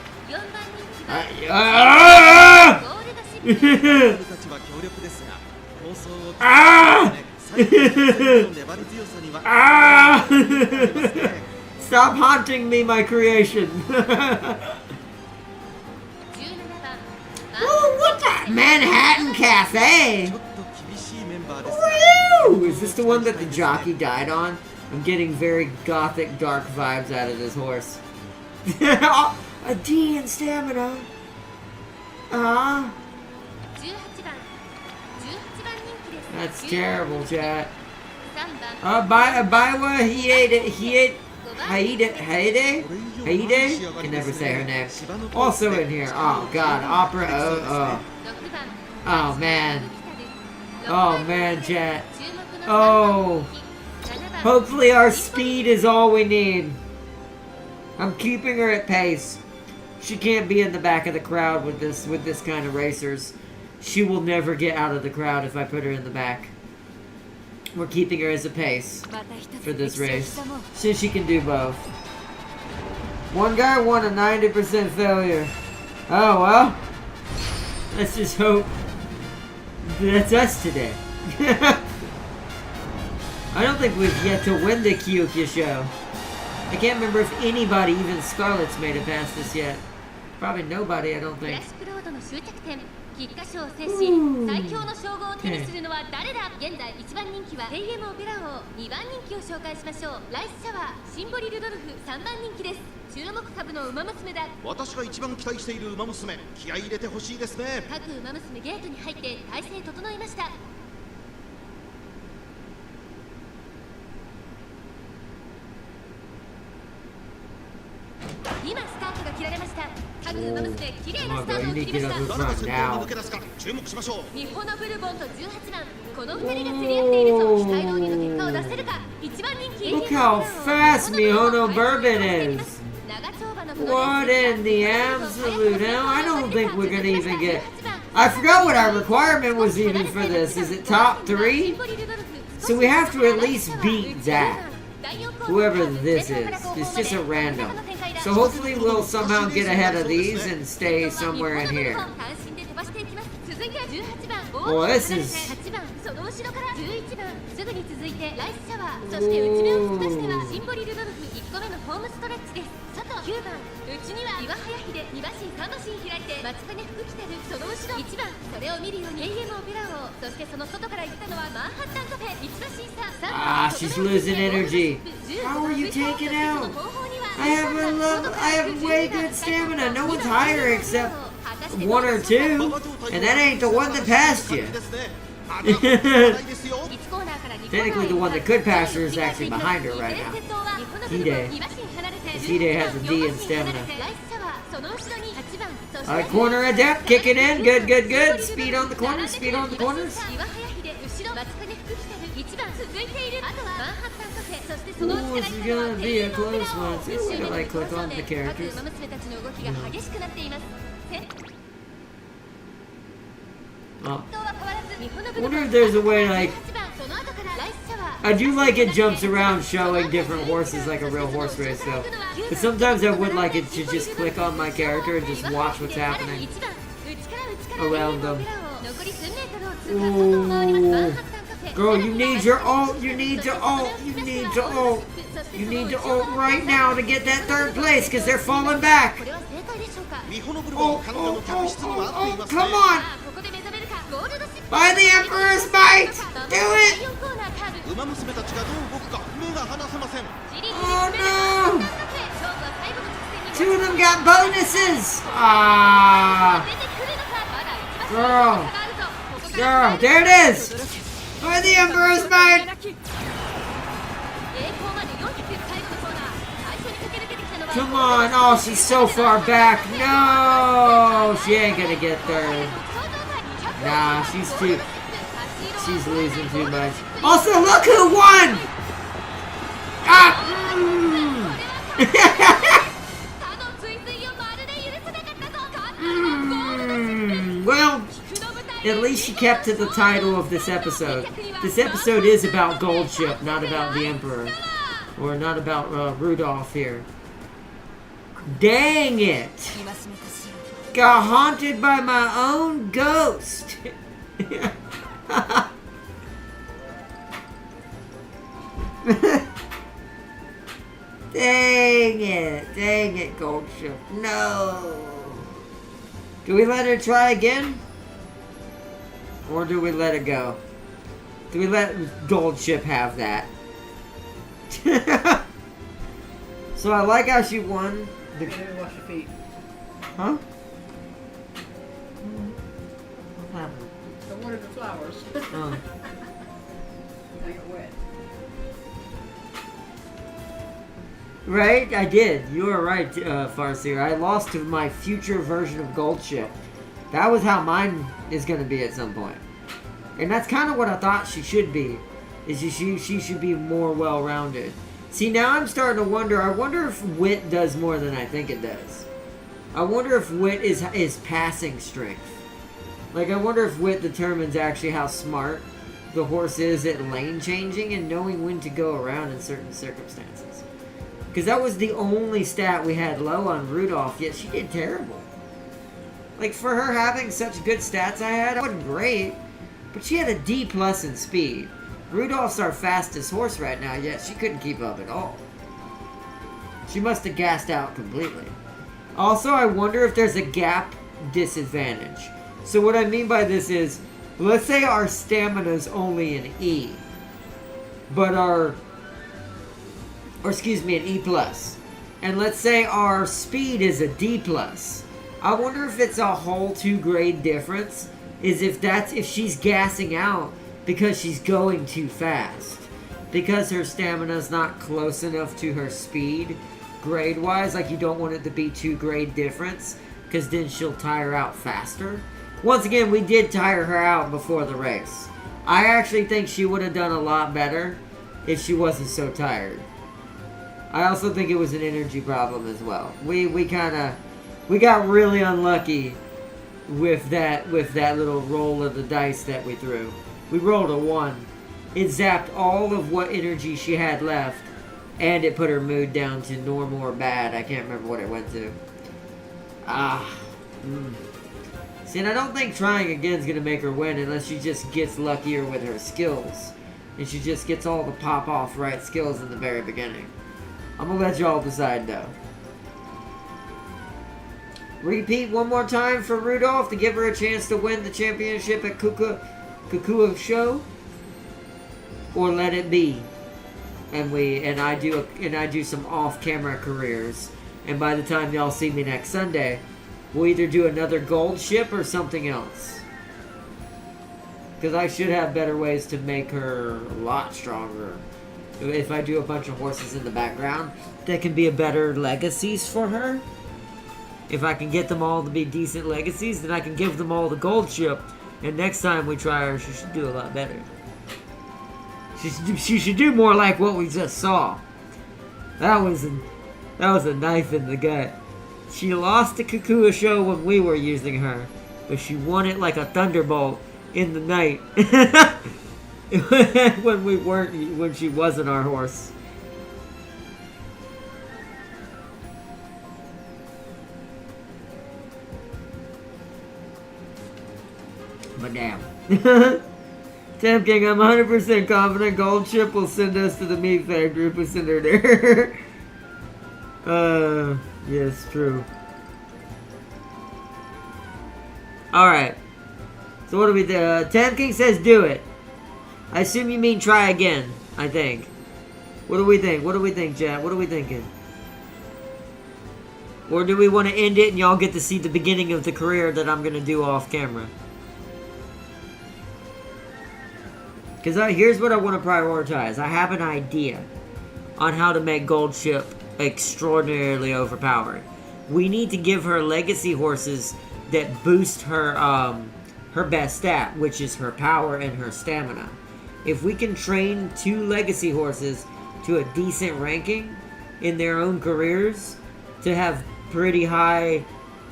たちは強力ですが、構想を最後の粘り強さには Stop haunting me, my creation. Oh, what the Manhattan Cafe? ちょっと厳しいメンバーです Woo! Is this the one that the jockey died on? I'm getting very gothic, dark vibes out of this horse. A D in stamina. That's terrible, chat. Baiwa Haide? Can never say her name. Also in here. Oh god, opera. Oh man. Oh man, chat. Oh. Hopefully our speed is all we need. I'm keeping her at pace. She can't be in the back of the crowd with this kind of racers. She will never get out of the crowd if I put her in the back. We're keeping her as a pace for this race. So she can do both. One guy won a 90% failure. Oh well. Let's just hope that's us today. I don't think we've yet to win the Kyukya show. I can't remember if anybody, even Scarlet's, made it past this yet. Probably nobody, I don't think. 菊花賞を制し最強の称号を手にするのは誰だ。現在1番人気はテイエムオペラ王、2番人気を紹介しましょう。ライスシャワー、シンボリルドルフ、3番人気です。注目株のウマ娘だ。私が一番期待しているウマ娘、気合い入れてほしいですね。各ウマ娘ゲートに入って体勢整いました。今スタートが切られました。各ウマ娘綺麗なスタートを切りました。誰が先頭に抜け出すか注目しましょう。日本のブルボンと18番、この2人が競り合っているぞ。期待通りの結果を出せるか。1番人気。 Look how fast Mihono Bourbon is. What in the absolute hell? I don't think we're gonna even get. I forgot what our requirement was even for this. Is it top 3? So we have to at least beat that. whoever this is. It's just a random. So hopefully we'll somehow get ahead of these and stay somewhere in here. Well, this is... その後ろから11番すぐに続いてライスシャワーそして内目を吹き出してはシンボリルドルフ1個目のホームストレッチです外9番内には岩早秀2馬身3馬身開いて松金福来たるその後ろ1番それを見るように AM オペラ王そしてその外から行ったのはマンハッタンカフェ1馬身差3番 she's losing energy. How are you taking out? I have way good stamina. No one's higher except one or two, and that ain't the one that passed you. Technically, the one that could pass her is actually behind her right now. Hide. Because Hide has a D in stamina. Alright, corner adept, kicking in. Good, good, good. Speed on the corners, speed on the corners. Ooh, this is gonna be a close one. See, we're gonna like click on the characters. Oh. I wonder if there's a way, like... I do like it jumps around showing different horses like a real horse race, though. But sometimes I would like it to just click on my character and just watch what's happening around them. Ooh. Girl, you need your ult, you need to ult, you need to ult. You need to ult right now to get that third place, because they're falling back. Oh, come on! By the Emperor's Might! Do it! Oh no! Two of them got bonuses! Ah! Girl, there it is! By the Emperor's Might! Come on! Oh, she's so far back! No! She ain't gonna get third. Nah, she's losing too much. Also, look who won! Ah! Well, at least she kept to the title of this episode. This episode is about Gold Ship, not about the Emperor. Or not about Rudolph here. Dang it! Got haunted by my own ghost. Dang it, Gold Ship. No. Do we let her try again? Or do we let it go? Do we let Gold Ship have that? So I like how she won. Wash your feet. Huh? I wanted the flowers. Oh. I got wet. Right? I did. You are right, Farseer. I lost to my future version of Gold Ship. That was how mine is going to be at some point. And that's kind of what I thought she should be. Is she should be more well-rounded. See, now I'm starting to wonder. I wonder if wit does more than I think it does. I wonder if wit is passing strength. Like, I wonder if wit determines actually how smart the horse is at lane changing and knowing when to go around in certain circumstances. Because that was the only stat we had low on Rudolph, yet she did terrible. Like, for her having such good stats I had, it wasn't great. But she had a D+ in speed. Rudolph's our fastest horse right now, yet she couldn't keep up at all. She must have gassed out completely. Also, I wonder if there's a gap disadvantage. So what I mean by this is, let's say our stamina's only an E. But an E+. And let's say our speed is a D+. I wonder if it's a whole 2 grade difference. Is if she's gassing out because she's going too fast. Because her stamina's not close enough to her speed, grade-wise, like you don't want it to be 2 grade difference, because then she'll tire out faster. Once again, we did tire her out before the race. I actually think she would have done a lot better if she wasn't so tired. I also think it was an energy problem as well. We got really unlucky with that little roll of the dice that we threw. We rolled a 1. It zapped all of what energy she had left And it put her mood down to normal or bad. I can't remember what it went to. See, and I don't think trying again is going to make her win unless she just gets luckier with her skills. And she just gets all the pop-off right skills in the very beginning. I'm going to let y'all decide, though. Repeat one more time for Rudolph to give her a chance to win the championship at Kukua Show. Or let it be. And I do some off-camera careers. And by the time y'all see me next Sunday, we'll either do another gold ship or something else. Because I should have better ways to make her a lot stronger. If I do a bunch of horses in the background, that can be a better legacies for her. If I can get them all to be decent legacies, then I can give them all the gold ship. And next time we try her, she should do a lot better. She should do more like what we just saw. That was a knife in the gut. She lost the Kukua Show when we were using her, but she won it like a thunderbolt in the night when she wasn't our horse. But damn. Tam King, I'm 100% confident Gold Ship will send us to the meat factory if we send her there. Yes, true. Alright. So what do we do? Tam King says do it. I assume you mean try again, I think. What do we think? What do we think, chat? What are we thinking? Or do we want to end it and y'all get to see the beginning of the career that I'm going to do off camera? Because here's what I want to prioritize. I have an idea on how to make Gold Ship extraordinarily overpowered. We need to give her legacy horses that boost her her best stat, which is her power and her stamina. If we can train 2 legacy horses to a decent ranking in their own careers to have pretty high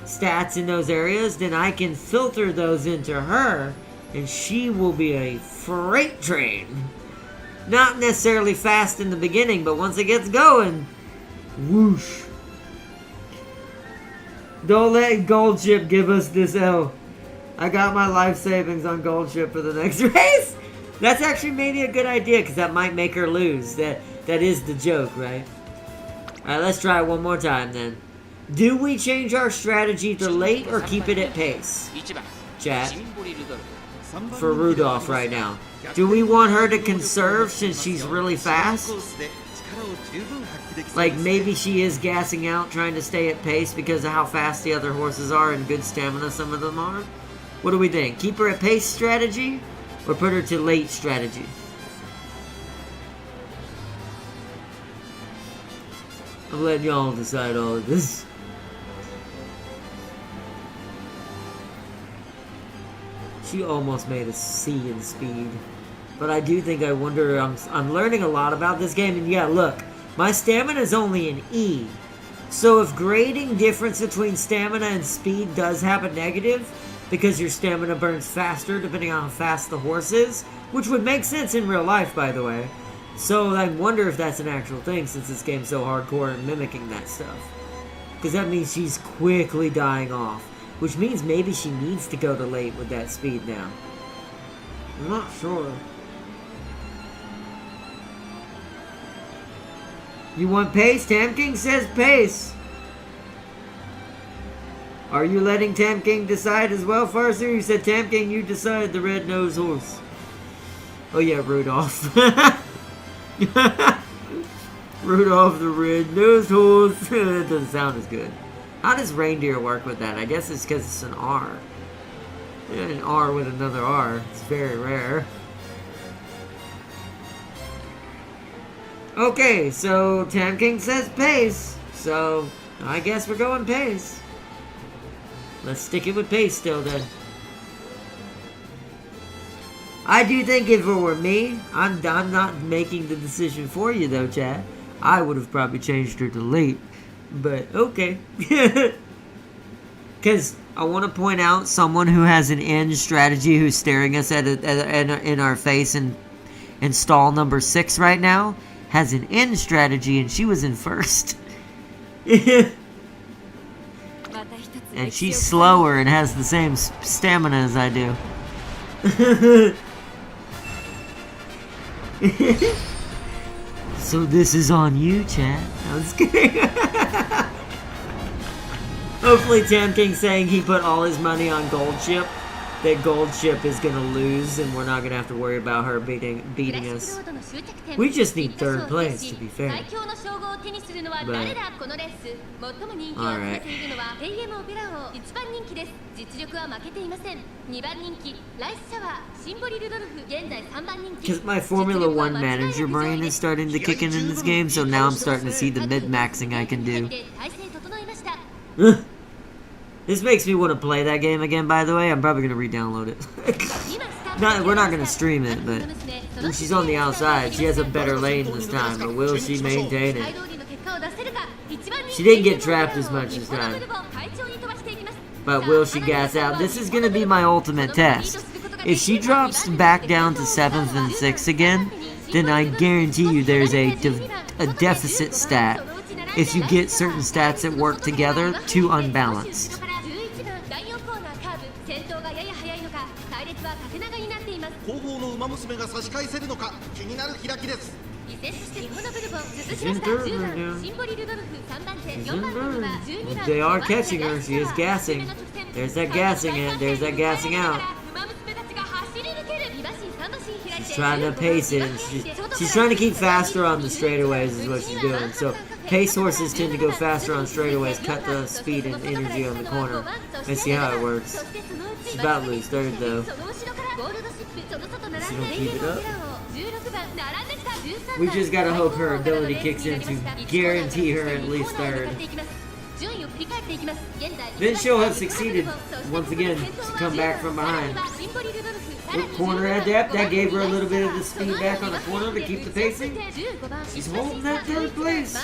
stats in those areas, then I can filter those into her and she will be a freight train. Not necessarily fast in the beginning, but once it gets going, whoosh. Don't let Gold Ship give us this L. I got my life savings on Gold Ship for the next race. That's actually maybe a good idea, because that might make her lose. That is the joke, right? Alright, let's try it one more time then. Do we change our strategy to late or keep it at pace? Chat. For Rudolph right now. Do we want her to conserve since she's really fast? Like maybe she is gassing out trying to stay at pace because of how fast the other horses are and good stamina some of them are? What do we think? Keep her at pace strategy or put her to late strategy? I'm letting y'all decide all of this. She almost made a C in speed. But I do think, I wonder, I'm learning a lot about this game. And yeah, look, my stamina is only an E. So if grading difference between stamina and speed does have a negative, because your stamina burns faster depending on how fast the horse is, which would make sense in real life, by the way. So I wonder if that's an actual thing, since this game's so hardcore and mimicking that stuff. Because that means she's quickly dying off. Which means maybe she needs to go to late with that speed now. I'm not sure. You want pace? Tam King says pace. Are you letting Tam King decide as well, Farser? You said Tam King, you decide the red-nosed horse. Oh yeah, Rudolph. Rudolph the red-nosed horse. That doesn't sound as good. How does reindeer work with that? I guess it's because it's an R. Yeah, an R with another R. It's very rare. Okay, so Tam King says pace. So, I guess we're going pace. Let's stick it with pace still then. I do think if it were me, I'm not making the decision for you though, chat. I would have probably changed her to late. But, okay. Because I want to point out someone who has an end strategy who's staring us in our face in stall number 6 right now has an end strategy, and she was in first. また一つ And 歴史を she's slower and has the same stamina as I do. So this is on you, chat. I was kidding. Hopefully Tam King's saying he put all his money on Gold Ship. That Gold Ship is gonna lose, and we're not gonna have to worry about her beating us. We just need third place, to be fair. But, alright. Because my Formula 1 manager brain is starting to kick in this game, so now I'm starting to see the mid-maxing I can do. This makes me want to play that game again, by the way. I'm probably going to re-download it. We're not going to stream it, but when she's on the outside, she has a better lane this time, but will she maintain it? She didn't get trapped as much this time. But will she gas out? This is going to be my ultimate test. If she drops back down to 7th and 6th again, then I guarantee you there's a deficit stat. If you get certain stats that work together, too unbalanced. 後方の馬娘が差し返せるのか気になる開きです。 They are catching her. She is gassing. There's that gassing in. There's that gassing out. She's trying to pace it. She's trying to keep faster on the straightaways is what she's doing. So pace horses tend to go faster on straightaways, cut the speed and energy on the corner. Let's see how it works. She's about to lose third though. She don't keep it up. We just gotta hope her ability kicks in to guarantee her at least third. Then she'll have succeeded once again to come back from behind. Corner adept, that gave her a little bit of the speed back on the corner to keep the pacing. She's holding that third place.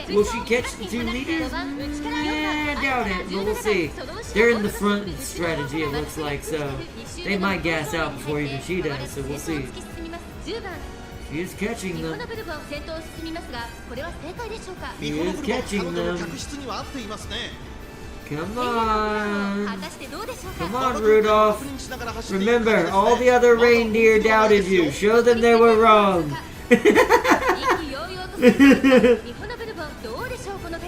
Will she catch the 2 leaders? I doubt it, but we'll see. They're in the front strategy, it looks like, so they might gas out before even she does, so we'll see. She is catching them. She is catching them. Come on. Come on, Rudolph. Remember, all the other reindeer doubted you. Show them they were wrong.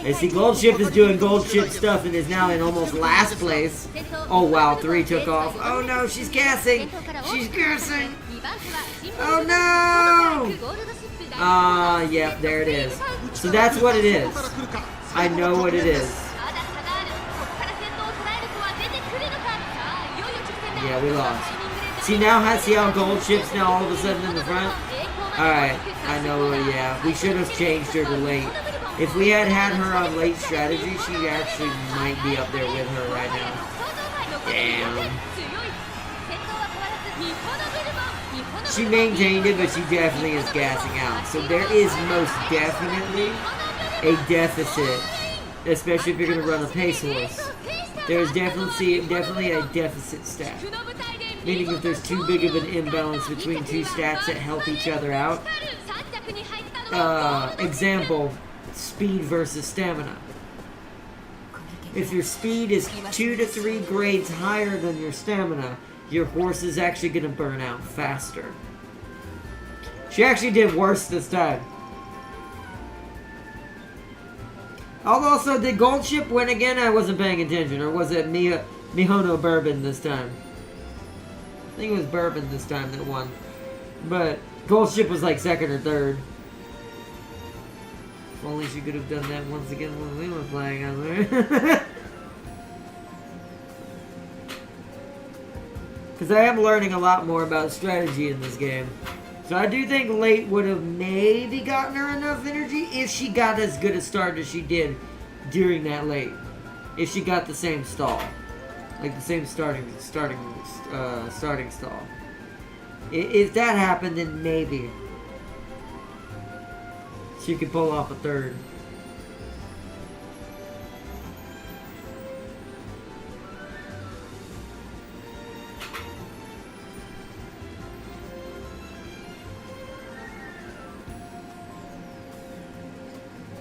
I see Gold Ship is doing Gold Ship stuff and is now in almost last place. Oh wow, 3 took off. Oh no, she's gassing. She's gassing. Oh no! Yep, there it is. So that's what it is. I know what it is. Yeah, we lost. See how Gold Ship's now all of a sudden in the front? Alright, I know, yeah. We should have changed her to late. If we had her on late strategy, she actually might be up there with her right now. Damn. She maintained it, but she definitely is gassing out. So there is most definitely a deficit, especially if you're going to run a pace horse. There's definitely a deficit stat. Meaning if there's too big of an imbalance between 2 stats that help each other out. Example, speed versus stamina. If your speed is 2 to 3 grades higher than your stamina, your horse is actually going to burn out faster. She actually did worse this time. Also, did Gold Ship win again? I wasn't paying attention. Or was it Mihono Bourbon this time? I think it was Bourbon this time that won. But Gold Ship was like 2nd or 3rd. If only she could have done that once again when we were playing on there. Because I am learning a lot more about strategy in this game. So I do think late would have maybe gotten her enough energy if she got as good a start as she did during that late. If she got the same stall. Like the same starting stall. If that happened, then maybe she could pull off a 3rd.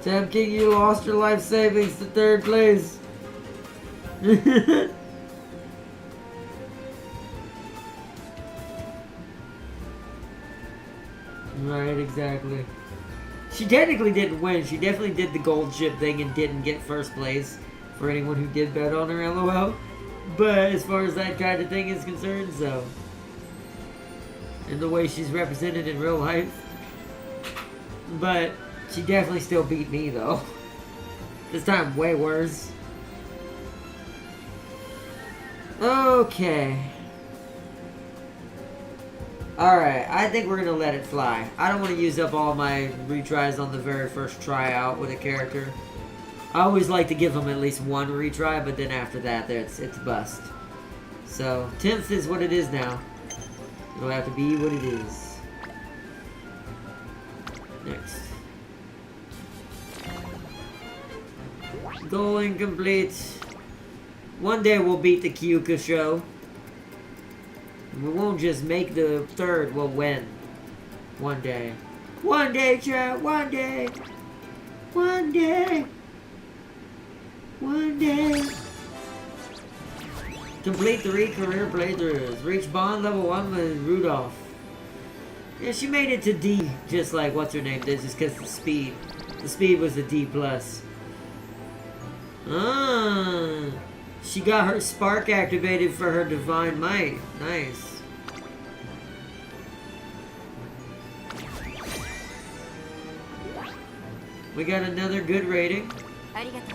Tam King, you lost your life savings to 3rd place. Right, exactly. She technically didn't win. She definitely did the gold chip thing and didn't get 1st place for anyone who did bet on her, LOL. But as far as that kind of thing is concerned, so. And the way she's represented in real life. But she definitely still beat me, though. This time, way worse. Okay. Alright, I think we're going to let it fly. I don't want to use up all my retries on the very first tryout with a character. I always like to give them at least 1 retry, but then after that, it's bust. So, 10th is what it is now. It'll have to be what it is. Next. Goal incomplete. One day we'll beat the Kyuka show. We won't just make the 3rd, we'll win. One day. One day, chat, one day. One day. One day. Complete 3 career playthroughs. Reach bond level 1 with Rudolph. Yeah, she made it to D, just like what's her name did, just because the speed. The speed was a D+. Ah. She got her spark activated for her divine might. Nice. We got another good rating. Arigato.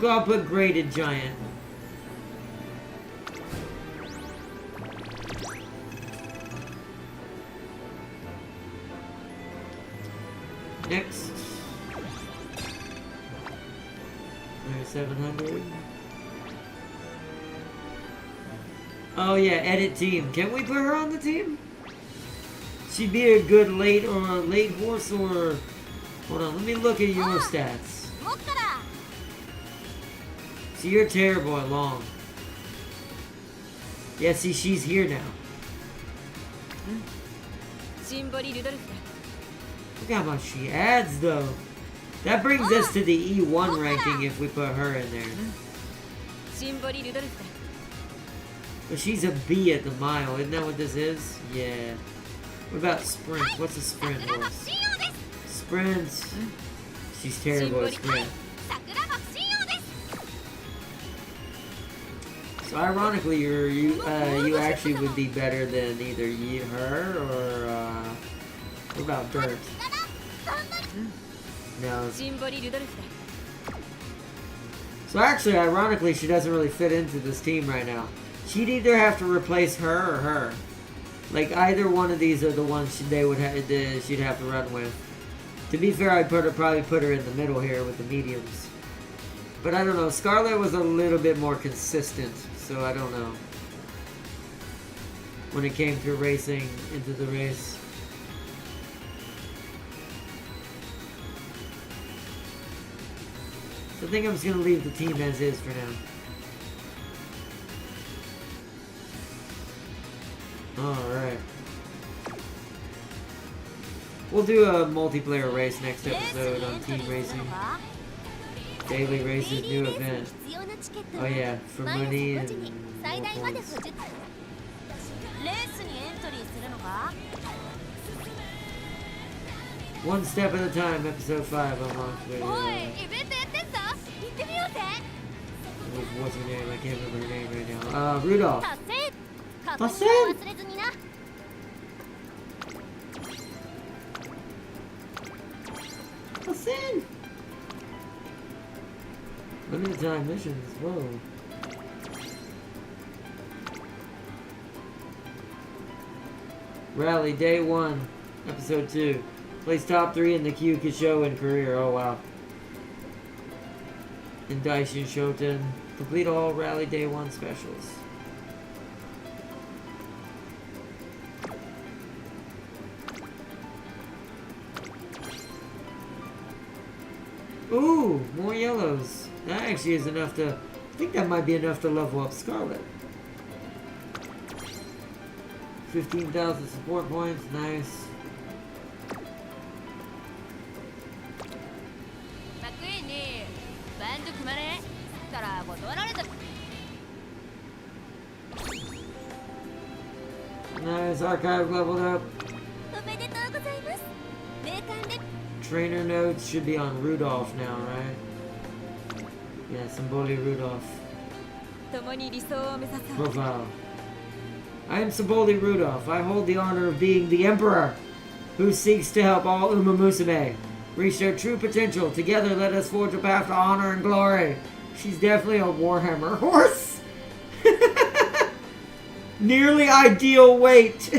I'll put graded giant. Next. 700. Oh yeah, edit team. Can we put her on the team? She'd be a good late horse or... Hold on, let me look at your stats. See, you're terrible at long. Yeah, see, she's here now. Look how much she adds, though. That brings us to the E1 ranking if we put her in there. But she's a B at the mile. Isn't that what this is? Yeah. What about sprint? What's a sprint horse? Sprint. She's terrible at sprint. So ironically, you actually would be better than either her or what about Dirt? No. So actually, ironically, she doesn't really fit into this team right now. She'd either have to replace her or her. Like either one of these are the ones she'd have to run with. To be fair, I'd probably put her in the middle here with the mediums. But I don't know. Scarlet was a little bit more consistent, so I don't know. When it came to racing into the race. So I think I'm just going to leave the team as is for now. Alright. We'll do a multiplayer race next episode on team racing. Daily races, new event. Oh yeah, for money and more points. One step at a time, episode 5 on launch video. What's her name? I can't remember her name right now. Rudolph. Listen! Listen! Limited time missions, whoa. Rally, day 1, episode 2. Place top 3 in the Kyuka show in career, oh wow. In Daishin Shoten. Complete all Rally Day 1 specials. Ooh, more yellows. That actually is enough to... I think that might be enough to level up Scarlet. 15,000 support points. Nice. マクイーンにバンド組まれったら断られた。 Nice. Archive leveled up. おめでとうございます。名鑑で Trainer notes should be on Rudolph now, right? Yeah, Symboli Rudolph. 共に理想を目指そう。 Profile. I am Symboli Rudolph. I hold the honor of being the Emperor who seeks to help all Umamusume reach their true potential. Together, let us forge a path to honor and glory. She's definitely a Warhammer horse. Nearly ideal weight.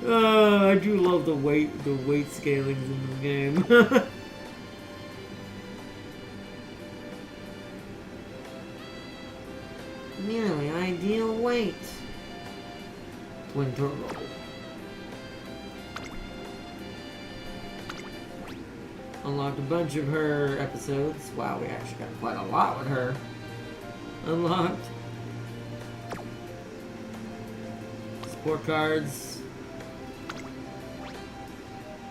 I do love the weight scalings in this game. Nearly ideal weight. Twin turbo. Unlocked a bunch of her episodes. Wow, we actually got quite a lot with her. Unlocked. Support cards.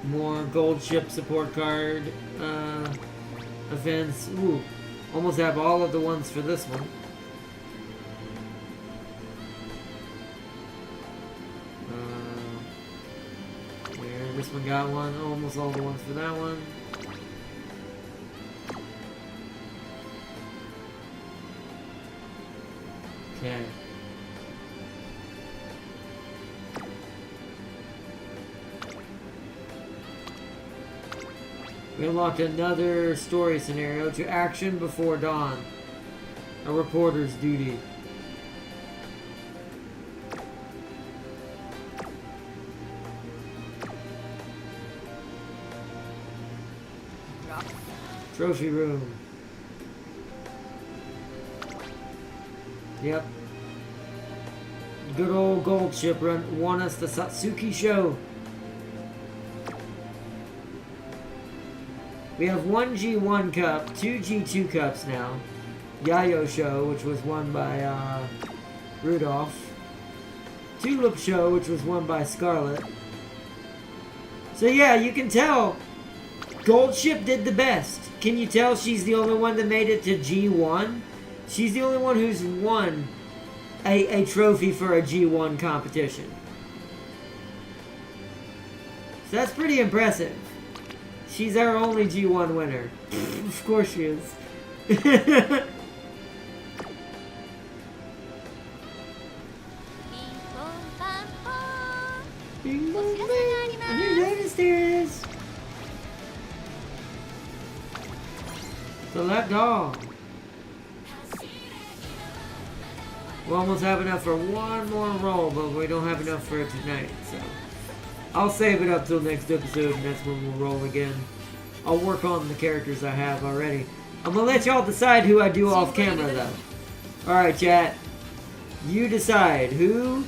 More gold ship support card. Events. Ooh. Almost have all of the ones for this one. Here, this one got one. Almost all the ones for that one. Okay. We unlocked another story scenario to action before dawn. A reporter's duty. Trophy room. Yep. Good old gold ship run won us the Satsuki show. We have one G1 cup, two G2 cups now. Yayo show, which was won by Rudolph. Tulip show, which was won by Scarlet. So yeah, you can tell Gold Ship did the best. Can you tell she's the only one that made it to G1? She's the only one who's won a trophy for a G1 competition. So that's pretty impressive. She's our only G1 winner. Of course she is. Bing bong bing. A new notice there is. Select all. We almost have enough for one more roll, but we don't have enough for it tonight, so I'll save it up till next episode, and that's when we'll roll again. I'll work on the characters I have already. I'm gonna let y'all decide who I do off camera, though. Alright, chat. You decide. Who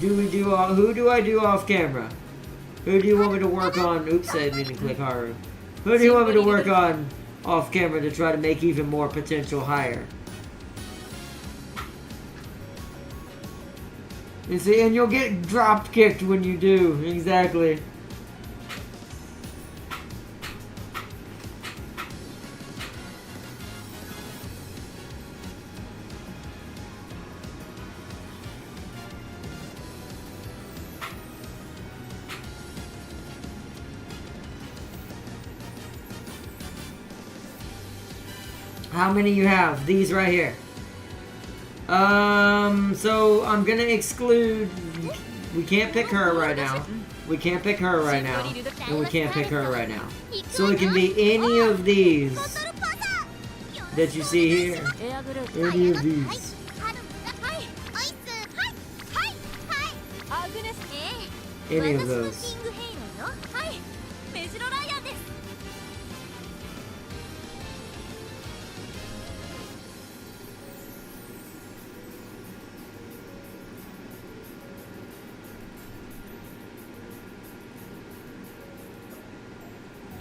do I do off camera? Who do you want me to work on? Oops, I didn't mean to click Haru. Who do you want me to work on off camera to try to make even more potential higher? You see, and you'll get drop kicked when you do. Exactly. How many you have? These right here. So I'm gonna exclude. We can't pick her right now. We can't pick her right now, and we can't pick her right now. So it can be any of these that you see here. Any of these. Any of those.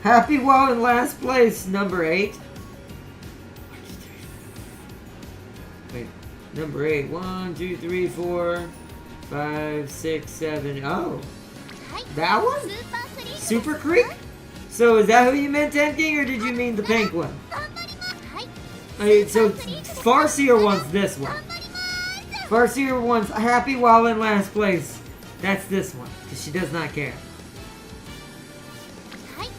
Happy Wall in last place, number 8. Wait, number 8. 1, 2, 3, 4. 5, 6, 7. Oh, はい that ス one? ーパースリート Super Creek? So is that who you meant, Ten King, or did you mean the pink one? 頑張りますはい So Farseer wants this one. 頑張ります Farseer wants happy while in last place. That's this one, because she does not care. はい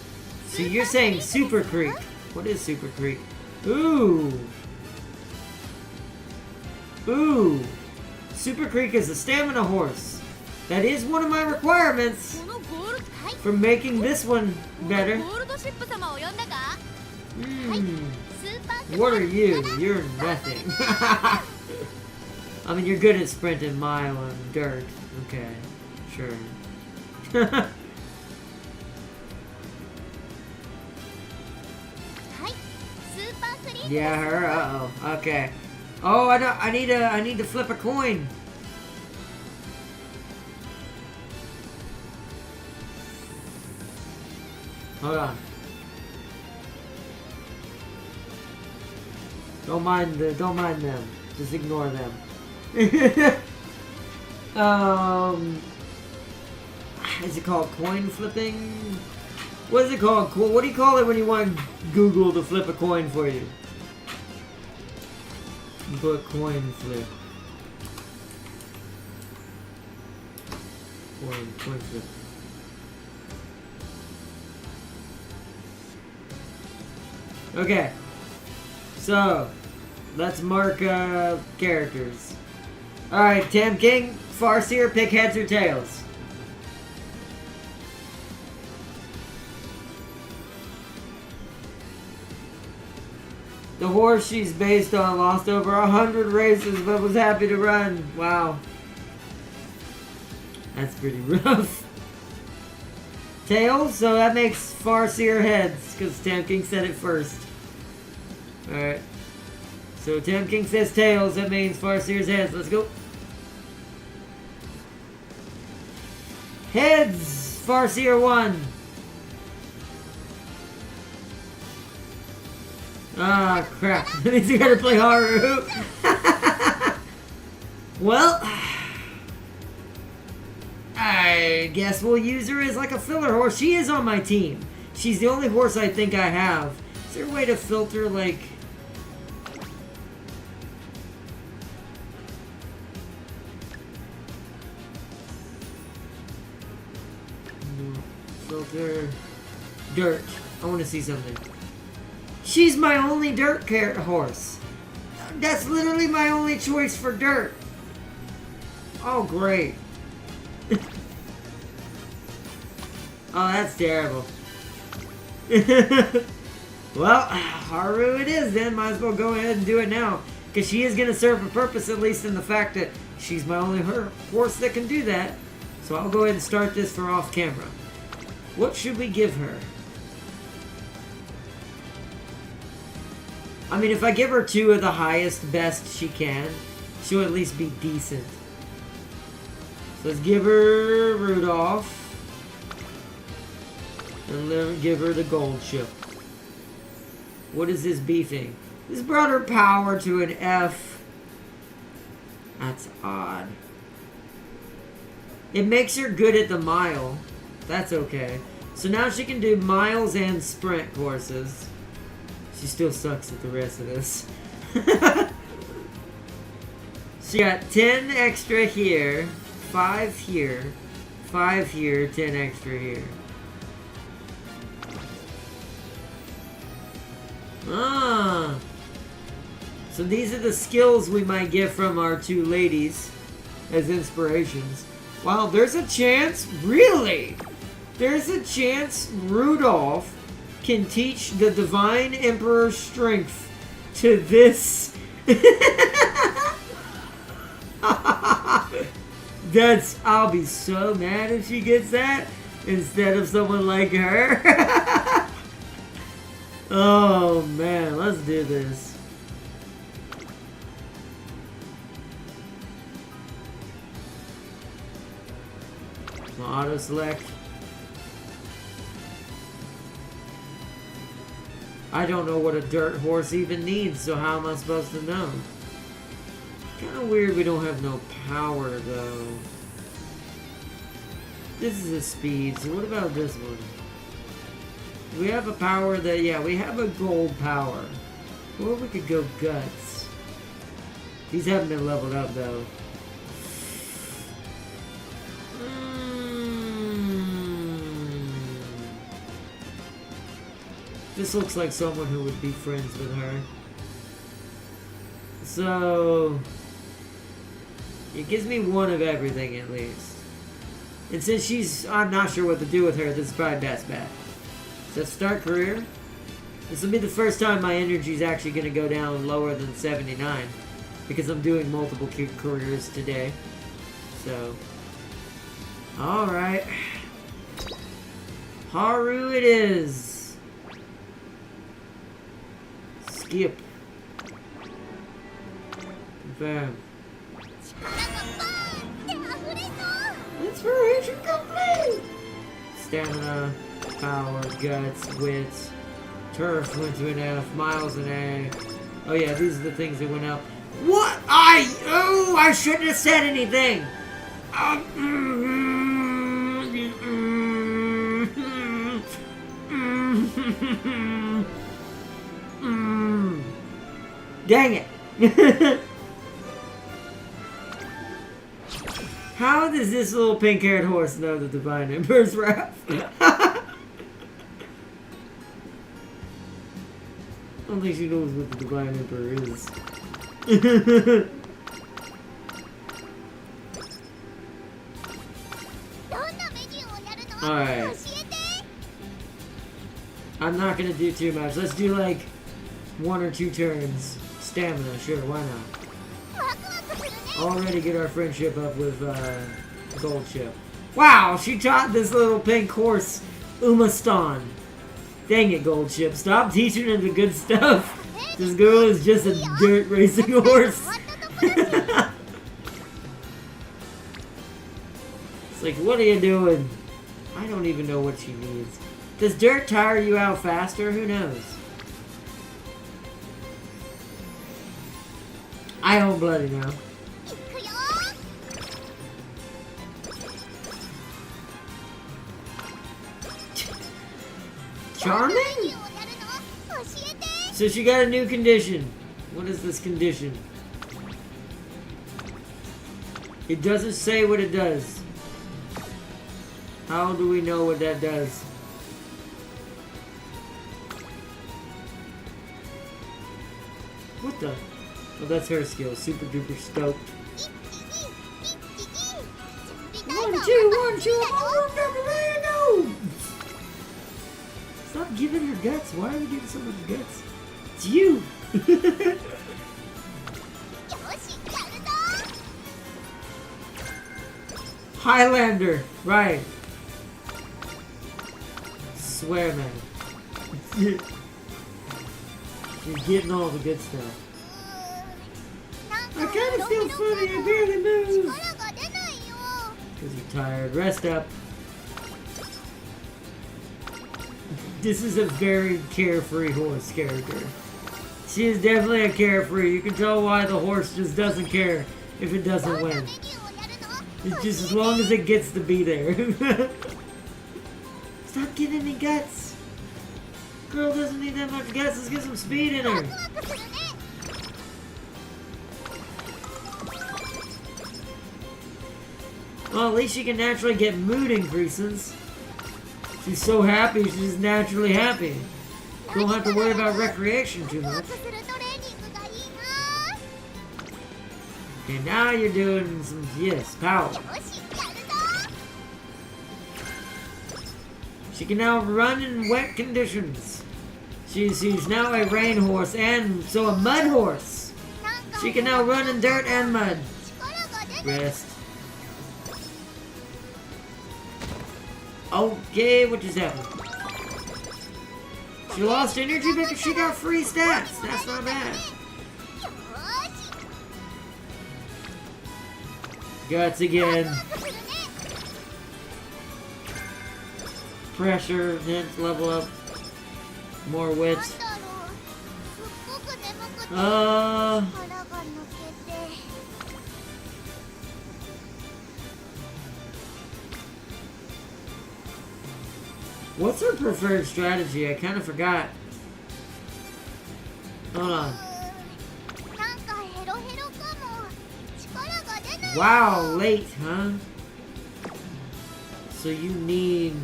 So you're saying Super Creek. What is Super Creek? Ooh. Ooh. Super Creek is a stamina horse. That is one of my requirements このゴールはい for making this one ゴ better. ールドシップ様を呼んだか Hmm. スーパースリー What are you? You're nothing. I mean, you're good at sprinting mile on dirt. Okay. Sure. はいスーパースリート Yeah, her. Uh-oh. Okay. Oh, I need to flip a coin. Hold on. Don't mind them. Just ignore them. Is it called coin flipping? What is it called? What do you call it when you want Google to flip a coin for you? You put coin flip. Coin flip. Okay. So, let's mark characters. Alright, Tam King, Farseer, pick heads or tails. The horse she's based on lost over 100 races but was happy to run. Wow. That's pretty rough. Tails, so that makes Farseer heads, because Tam King said it first. Alright. So Tam King says tails, that means Farseer's heads. Let's go. Heads! Farseer won. Ah, crap. That means you gotta play Haru. Well, I guess we'll use her as like a filler horse. She is on my team. She's the only horse I think I have. Is there a way to filter, like... Filter... Dirt. I want to see something. She's my only dirt horse. That's literally my only choice for dirt. Oh, great. Oh, that's terrible. Well, Haru it is then. Might as well go ahead and do it now. Because she is going to serve a purpose, at least in the fact that she's my only horse that can do that. So I'll go ahead and start this for off camera. What should we give her? I mean, if I give her 2 of the highest best she can, she'll at least be decent. So let's give her Rudolph. And then give her the gold chip. What is this beefing? This brought her power to an F. That's odd. It makes her good at the mile. That's okay. So now she can do miles and sprint courses. She still sucks at the rest of this. She got 10 extra here, 5 here, 5 here, 10 extra here. Ah. So these are the skills we might get from our 2 ladies as inspirations. Wow, there's a chance? Really? There's a chance Rudolph can teach the Divine Emperor's strength to this. I'll be so mad if she gets that instead of someone like her. Oh man, let's do this. Auto select. I don't know what a dirt horse even needs, so how am I supposed to know? Kind of weird we don't have no power, though. This is a speed, so what about this one? We have a power that, yeah, we have a gold power. Or we could go guts. These haven't been leveled up though. This looks like someone who would be friends with her. So it gives me one of everything at least. And since she's, I'm not sure what to do with her, this is probably best bet. So start career. This will be the first time my energy is actually going to go down lower than 79. Because I'm doing multiple careers today. So. Alright. Haru it is. Skip. Confirm. Inspiration complete! Stamina, power, guts, wits, turf went to an F, miles an A. Oh yeah, these are the things that went up. What? I shouldn't have said anything! Dang it! How does this little pink-haired horse know the Divine Emperor's wrath? I don't think she knows what the Divine Emperor is. Alright. I'm not gonna do too much. Let's do like 1 or 2 turns. Stamina, sure, why not? Already get our friendship up with Gold Chip. Wow, she taught this little pink horse Umastan. Dang it, Gold Chip. Stop teaching her the good stuff. This girl is just a dirt racing horse. It's like, what are you doing? I don't even know what she needs. Does dirt tire you out faster? Who knows? I don't bloody know. Charming? So she got a new condition. What is this condition? It doesn't say what it does. How do we know what that does? What the? Oh, that's her skill. Super duper stoked. 1, 2, 1, 2, no! Stop giving her guts. Why are you giving so much guts? It's you! Highlander! Right. Swear, man. She's getting all the good stuff. I kind of feel funny. I barely move. Because you're tired. Rest up. This is a very carefree horse character. She is definitely a carefree. You can tell why the horse just doesn't care if it doesn't win. It's just as long as it gets to be there. Stop giving me guts. Girl doesn't need that much guts. Let's get some speed in her. Well, at least she can naturally get mood increases. She's so happy, she's just naturally happy. Don't have to worry about recreation too much. Okay, now you're doing some, yes, power. She can now run in wet conditions. She's now a rain horse and so a mud horse. She can now run in dirt and mud. Rest. Okay, what just happened? She lost energy because she got free stats. That's not bad. Guts again. Pressure, then level up. More wits. What's her preferred strategy? I kind of forgot. Hold on. Wow, late, huh? So you need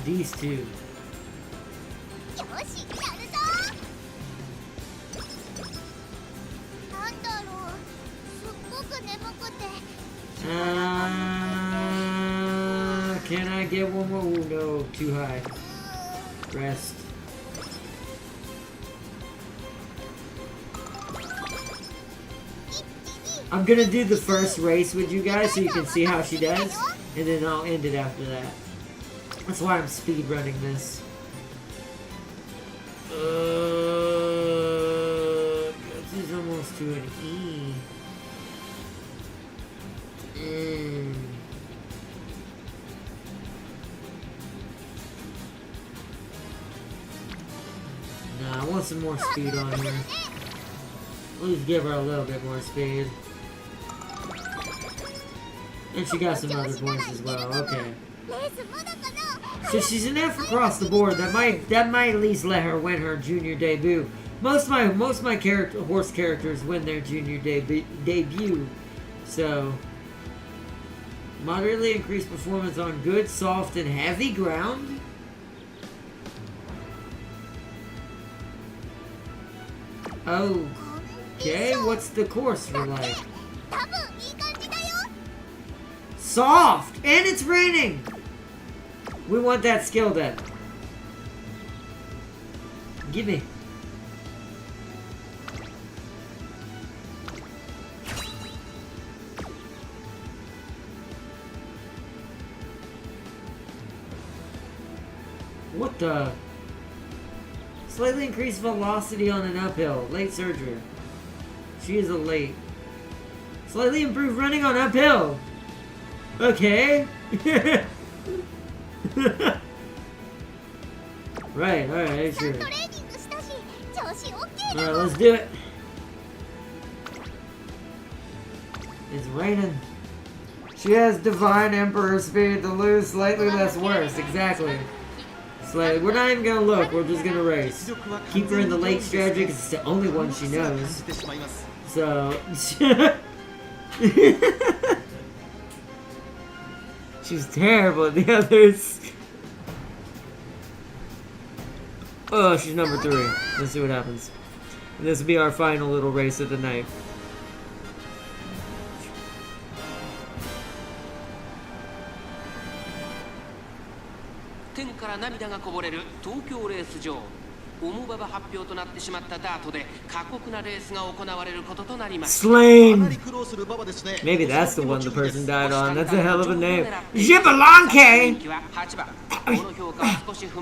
these two. Can I get one more? Oh, no, too high. Rest. I'm gonna do the first race with you guys so you can see how she does, and then I'll end it after that. That's why I'm speed running this. This is almost to an E. Nah, I want some more speed on here. Let's give her a little bit more speed. And she got some other points as well. Okay. So she's an F across the board. That might at least let her win her junior debut. Most of my horse characters win their junior debut. So moderately increased performance on good, soft, and heavy ground. Okay, what's the course for like? Soft! And it's raining! We want that skill then. Give me. What the? Slightly increased velocity on an uphill. Late surgery. She is a late. Slightly improved running on uphill. Okay. Right, alright, sure. Alright, let's do it. It's raining. She has Divine Emperor speed to lose slightly less worse. Exactly. Slightly. We're not even gonna look, we're just gonna race. Keep her in the late strategy because it's the only one she knows. So. She's terrible at the others. Oh, she's number 3. Let's see what happens. And this will be our final little race of the night. Slain! Maybe that's the one the person died on. That's a hell of a name. Jibalanke!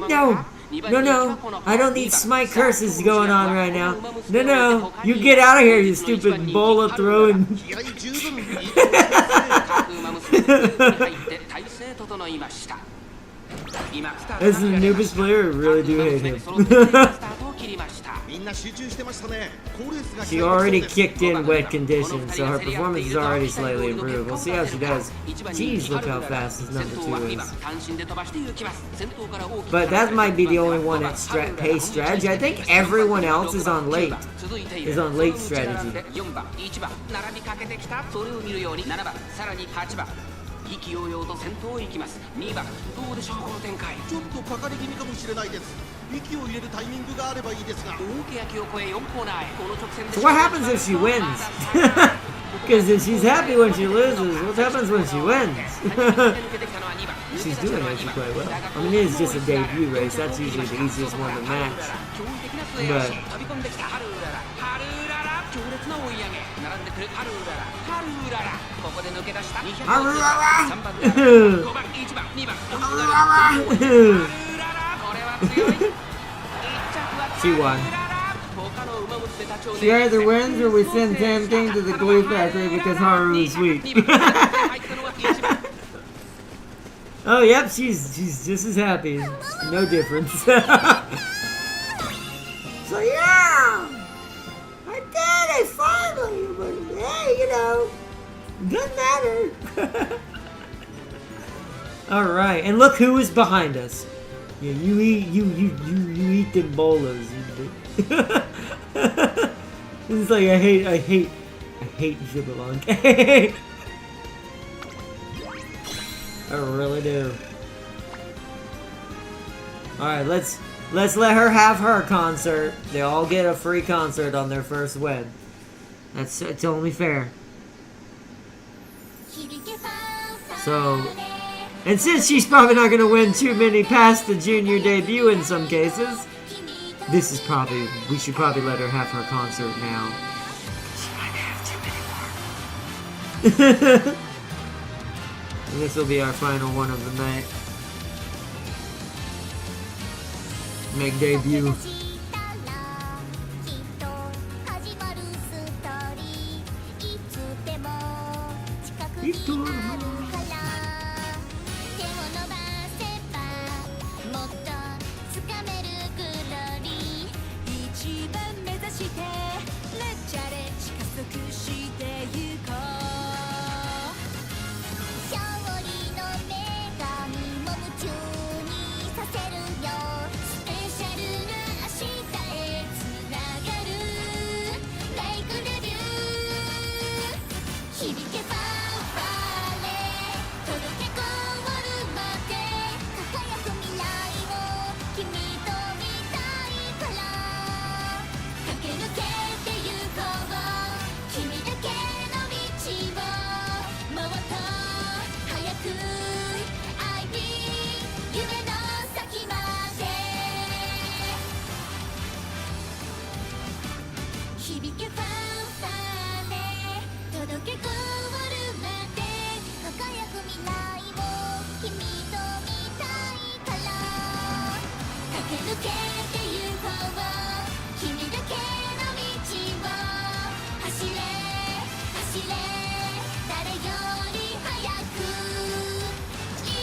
No! No, I don't need smite curses going on right now. No, you get out of here, you stupid bola throwing. As an Anubis player, I really do hate him. She already kicked in wet conditions, so her performance is already slightly improved. We'll see how she does. Jeez, look how fast his number 2 is. But that might be the only one at pace strategy. I think everyone else is on late. Is on late strategy. 意気揚々と先頭へ行きます。2番どうでしょうこの展開。ちょっとかかり気味かもしれないです。息を入れるタイミングがあればいいですが。大欅を越え4コーナーへ。この直線で。So what happens if she wins? Because if she's happy when she loses, what happens when she wins? She's doing actually quite well. I mean, it is just a debut race. That's usually the easiest one to match. But. She won. She either wins or we send Tam King to the glue factory because Haru is weak. Oh, yep, she's just as happy. No difference. So yeah, I did it finally. But hey, you know, doesn't matter. Alright, and look who is behind us. Yeah, you eat them bolas. It's like I hate Jibalonk. I really do. Alright, let's let her have her concert. They all get a free concert on their first win. It's only fair. So, and since she's probably not gonna win too many past the junior debut in some cases, we should probably let her have her concert now. She might have too many more. And this will be our final one of the night. Make debut.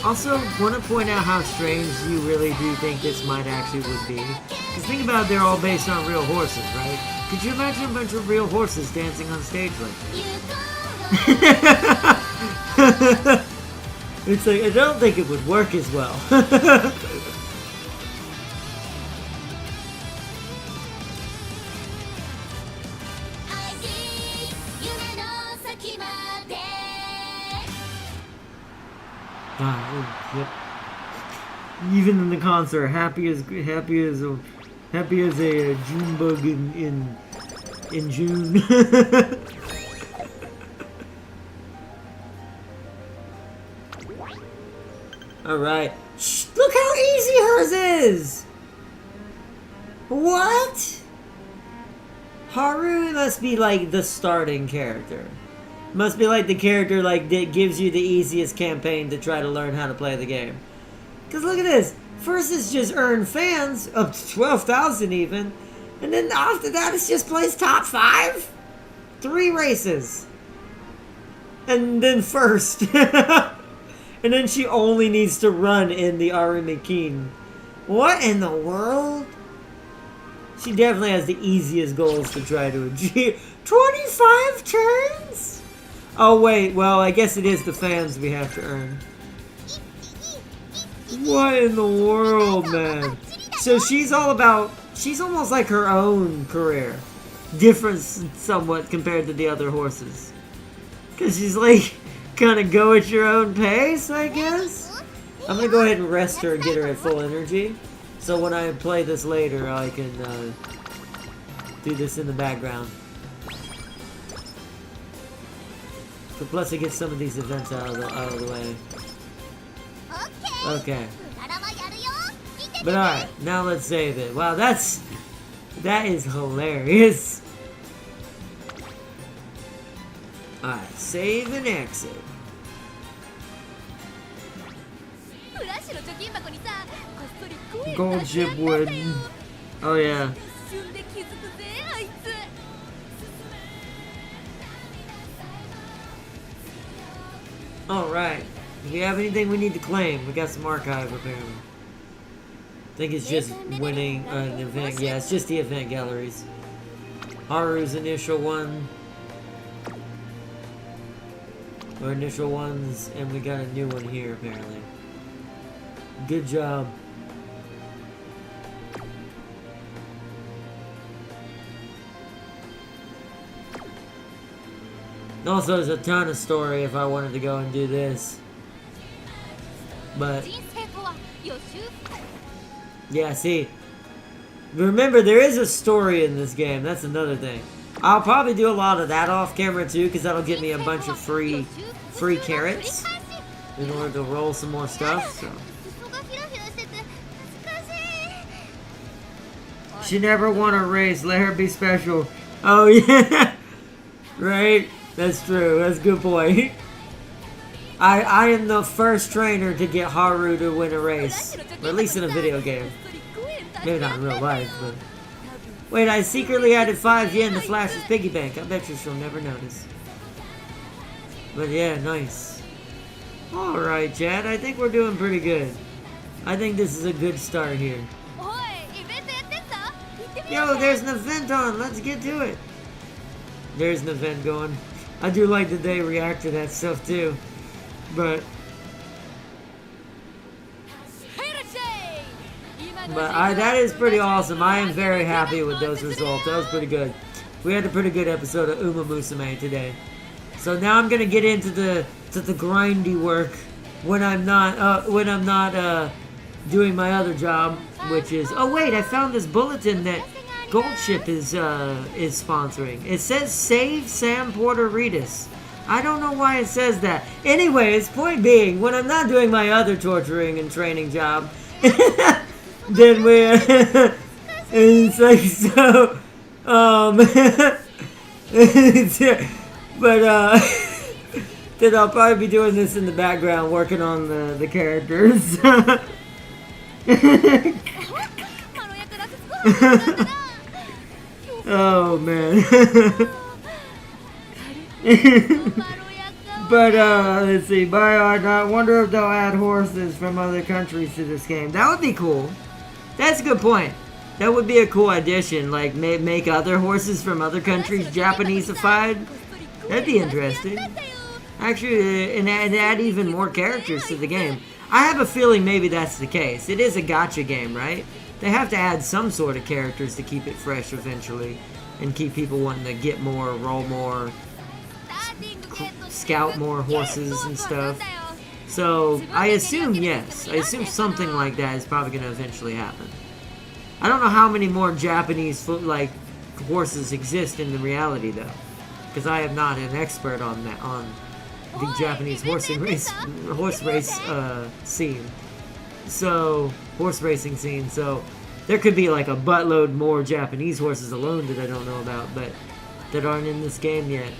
Also, want to point out how strange you really do think this might actually would be. Because think about it, they're all based on real horses, right? Could you imagine a bunch of real horses dancing on stage like that? It's like, I don't think it would work as well. Yep. Even in the concert, happy as a June bug in June. All right, look how easy hers is. What? Haru must be like the starting character. Must be like the character like that gives you the easiest campaign to try to learn how to play the game. Cause look at this. First it's just earn fans up to 12,000 even, and then after that it's just place top 5, 3 races, and then first, and then she only needs to run in the Arimikin. What in the world? She definitely has the easiest goals to try to achieve. 25 turns? Oh wait, well I guess it is the fans we have to earn. What in the world, man? So she's almost like her own career. Different somewhat compared to the other horses. Cause she's like, kinda go at your own pace, I guess? I'm gonna go ahead and rest her and get her at full energy. So when I play this later, I can do this in the background. So plus it gets some of these events out of the way. Okay. But alright, now let's save it. Wow, that is hilarious. Alright, save and exit. Gold chip wood. Oh yeah. Alright. Do we have anything we need to claim? We got some archive apparently. I think it's just winning an event. Yeah, it's just the event galleries. Haru's initial one. Or initial ones, and we got a new one here apparently. Good job. Also, there's a ton of story if I wanted to go and do this. But, 人生とは予習 yeah, see. Remember, there is a story in this game. That's another thing. I'll probably do a lot of that off camera too, because that'll get me a bunch of free carrots in order to roll some more stuff. So. 裾がヒラヒラしてて恥ずかしい She never won a race. Let her be special. Oh yeah, right. That's true. That's a good point. I am the first trainer to get Haru to win a race, or at least in a video game. Maybe not in real life, but. Wait, I secretly added 5 yen to Flash's piggy bank. I bet you she'll never notice. But yeah, nice. Alright, Chad. I think we're doing pretty good. I think this is a good start here. おいイベントやってんさ行ってみ Yo, ようぜ there's an event on. Let's get to it. There's an event going. I do like that they react to that stuff too. But ヘイラッシェイ今の But that is pretty awesome. I am very happy with those results. That was pretty good. We had a pretty good episode of Umamusume today. So now I'm gonna get into the grindy work when I'm not doing my other job, which is oh wait, I found this bulletin that Goldship is sponsoring. It says Save Sam Porteritas. I don't know why it says that. Anyways, point being, when I'm not doing my other torturing and training job, then we're it's like so but then I'll probably be doing this in the background, working on the characters. まろやかなすごいだったな Oh man. まろやか But let's see. I wonder if they'll add horses from other countries to this game. That would be cool. That's a good point. That would be a cool addition. Like make other horses from other countries Japanese-ified. That'd be interesting. Actually, and add even more characters to the game. I have a feeling maybe that's the case. It is a gacha game, right? They have to add some sort of characters to keep it fresh eventually, and keep people wanting to get more, roll more, scout more horses and stuff. So I assume yes. I assume something like that is probably going to eventually happen. I don't know how many more Japanese horses exist in the reality though, because I am not an expert on that the Japanese horse race scene. So horse racing scene. So there could be like a buttload more Japanese horses alone that I don't know about, but that aren't in this game yet.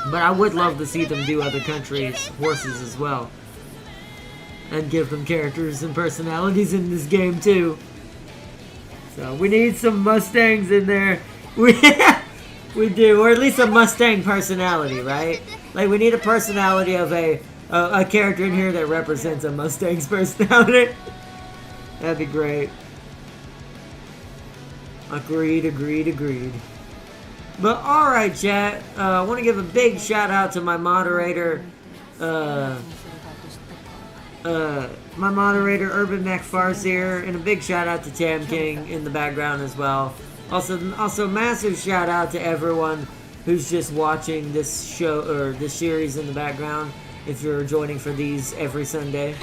But I would love to see them do other countries' horses as well, and give them characters and personalities in this game too. So we need some Mustangs in there. We do, or at least a Mustang personality, right? Like we need a personality of a character in here that represents a Mustang's personality. That'd be great. Agreed. But alright, chat. I want to give a big shout out to my moderator, Urban Mac Farseer, and a big shout out to Tam King in the background as well. Also massive shout out to everyone who's just watching this show or this series in the background. If you're joining for these every Sunday,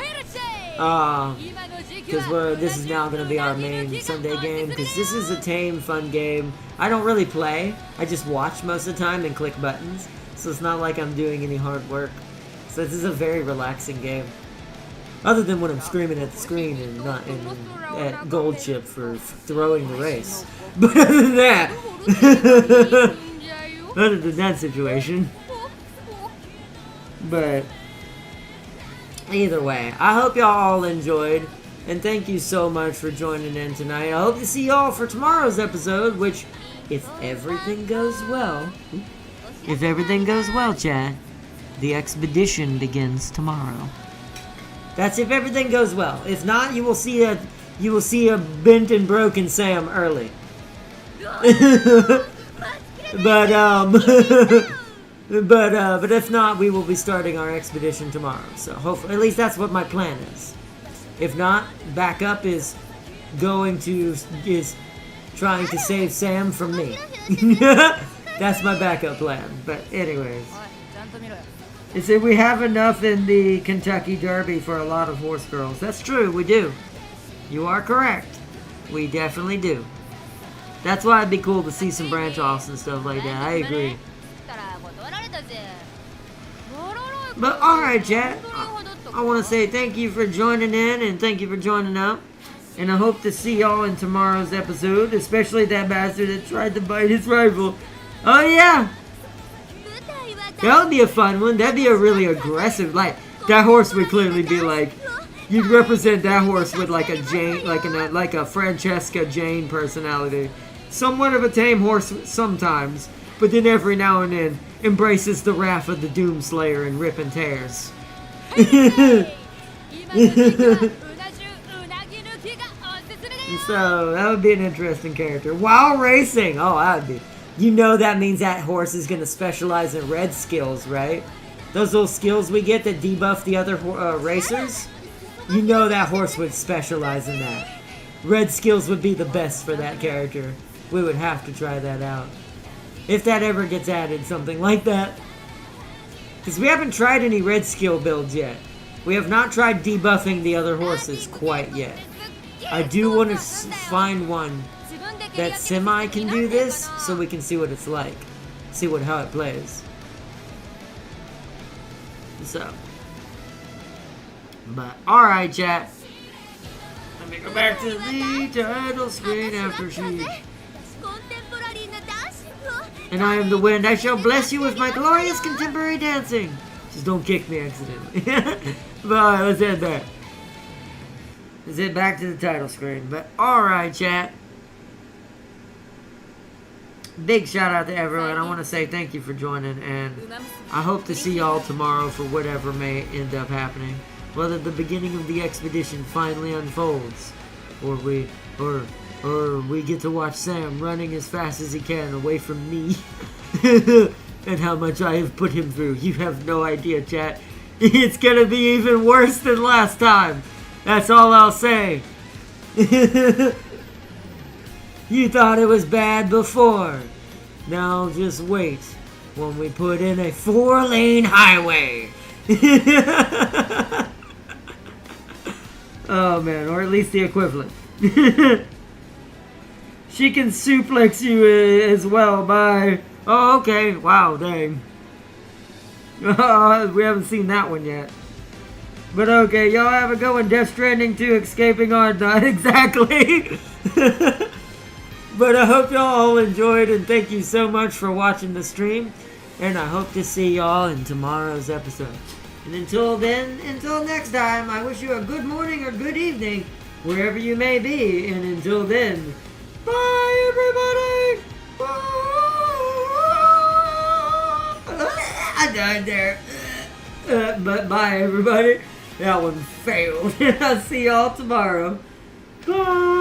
because this is now going to be our main Sunday game. Because this is a tame, fun game. I don't really play. I just watch most of the time and click buttons. So it's not like I'm doing any hard work. So this is a very relaxing game. Other than when I'm screaming at the screen and not at Goldship for throwing the race. But other than that, other than that situation. But either way, I hope y'all all enjoyed, and thank you so much for joining in tonight. I hope to see y'all for tomorrow's episode, which, if everything goes well, Chad, the expedition begins tomorrow. That's if everything goes well. If not, you will see a bent and broken Sam early. But if not, we will be starting our expedition tomorrow. So hopefully, at least that's what my plan is. If not, backup is trying to save Sam from me. That's my backup plan. But anyways, おいちゃんと見ろよ they say we have enough in the Kentucky Derby for a lot of horse girls. That's true, we do. You are correct. We definitely do. That's why it'd be cool to see some branch offs and stuff like that. I agree. だから断られたぜわらら But alright, chat. I want to say thank you for joining in and thank you for joining up. And I hope to see y'all in tomorrow's episode, especially that bastard that tried to bite his rival. Oh yeah! That would be a fun one. That'd be a really aggressive, like, that horse would clearly be like, you'd represent that horse with like a Jane, like a Francesca Jane personality. Somewhat of a tame horse sometimes, but then every now and then embraces the wrath of the Doomslayer and rip and tears. 今の時はうな重うなぎ抜きがおすすめだよ So that would be an interesting character. While racing, oh, that would be. You know that means that horse is going to specialize in red skills, right? Those little skills we get that debuff the other racers. You know that horse would specialize in that. Red skills would be the best for that character. We would have to try that out. If that ever gets added, something like that. Because we haven't tried any red skill builds yet. We have not tried debuffing the other horses quite yet. I do want to find one that semi can do this, so we can see what it's like. See how it plays. So. But, alright, chat. Let me go back to the title screen after she... コンテンポラリーなダンスを And I am the wind. I shall bless you with my glorious contemporary dancing. Just don't kick me accidentally. But alright, let's head there. Let's head back to the title screen. But alright, chat. Big shout out to everyone. I want to say thank you for joining, and I hope to see y'all tomorrow for whatever may end up happening. Whether the beginning of the expedition finally unfolds, or we get to watch Sam running as fast as he can away from me, and how much I have put him through. You have no idea, chat. It's gonna be even worse than last time. That's all I'll say. You thought it was bad before. Now just wait when we put in a 4-lane highway. Oh man, or at least the equivalent. She can suplex you as well by... Oh, okay. Wow, dang. We haven't seen that one yet. But okay, y'all have a good one. Death Stranding 2 escaping on... Not exactly. But I hope y'all all enjoyed, and thank you so much for watching the stream. And I hope to see y'all in tomorrow's episode. And until then, until next time, I wish you a good morning or good evening, wherever you may be. And until then, bye everybody! I died there. But bye everybody. That one failed. I'll see y'all tomorrow. Bye!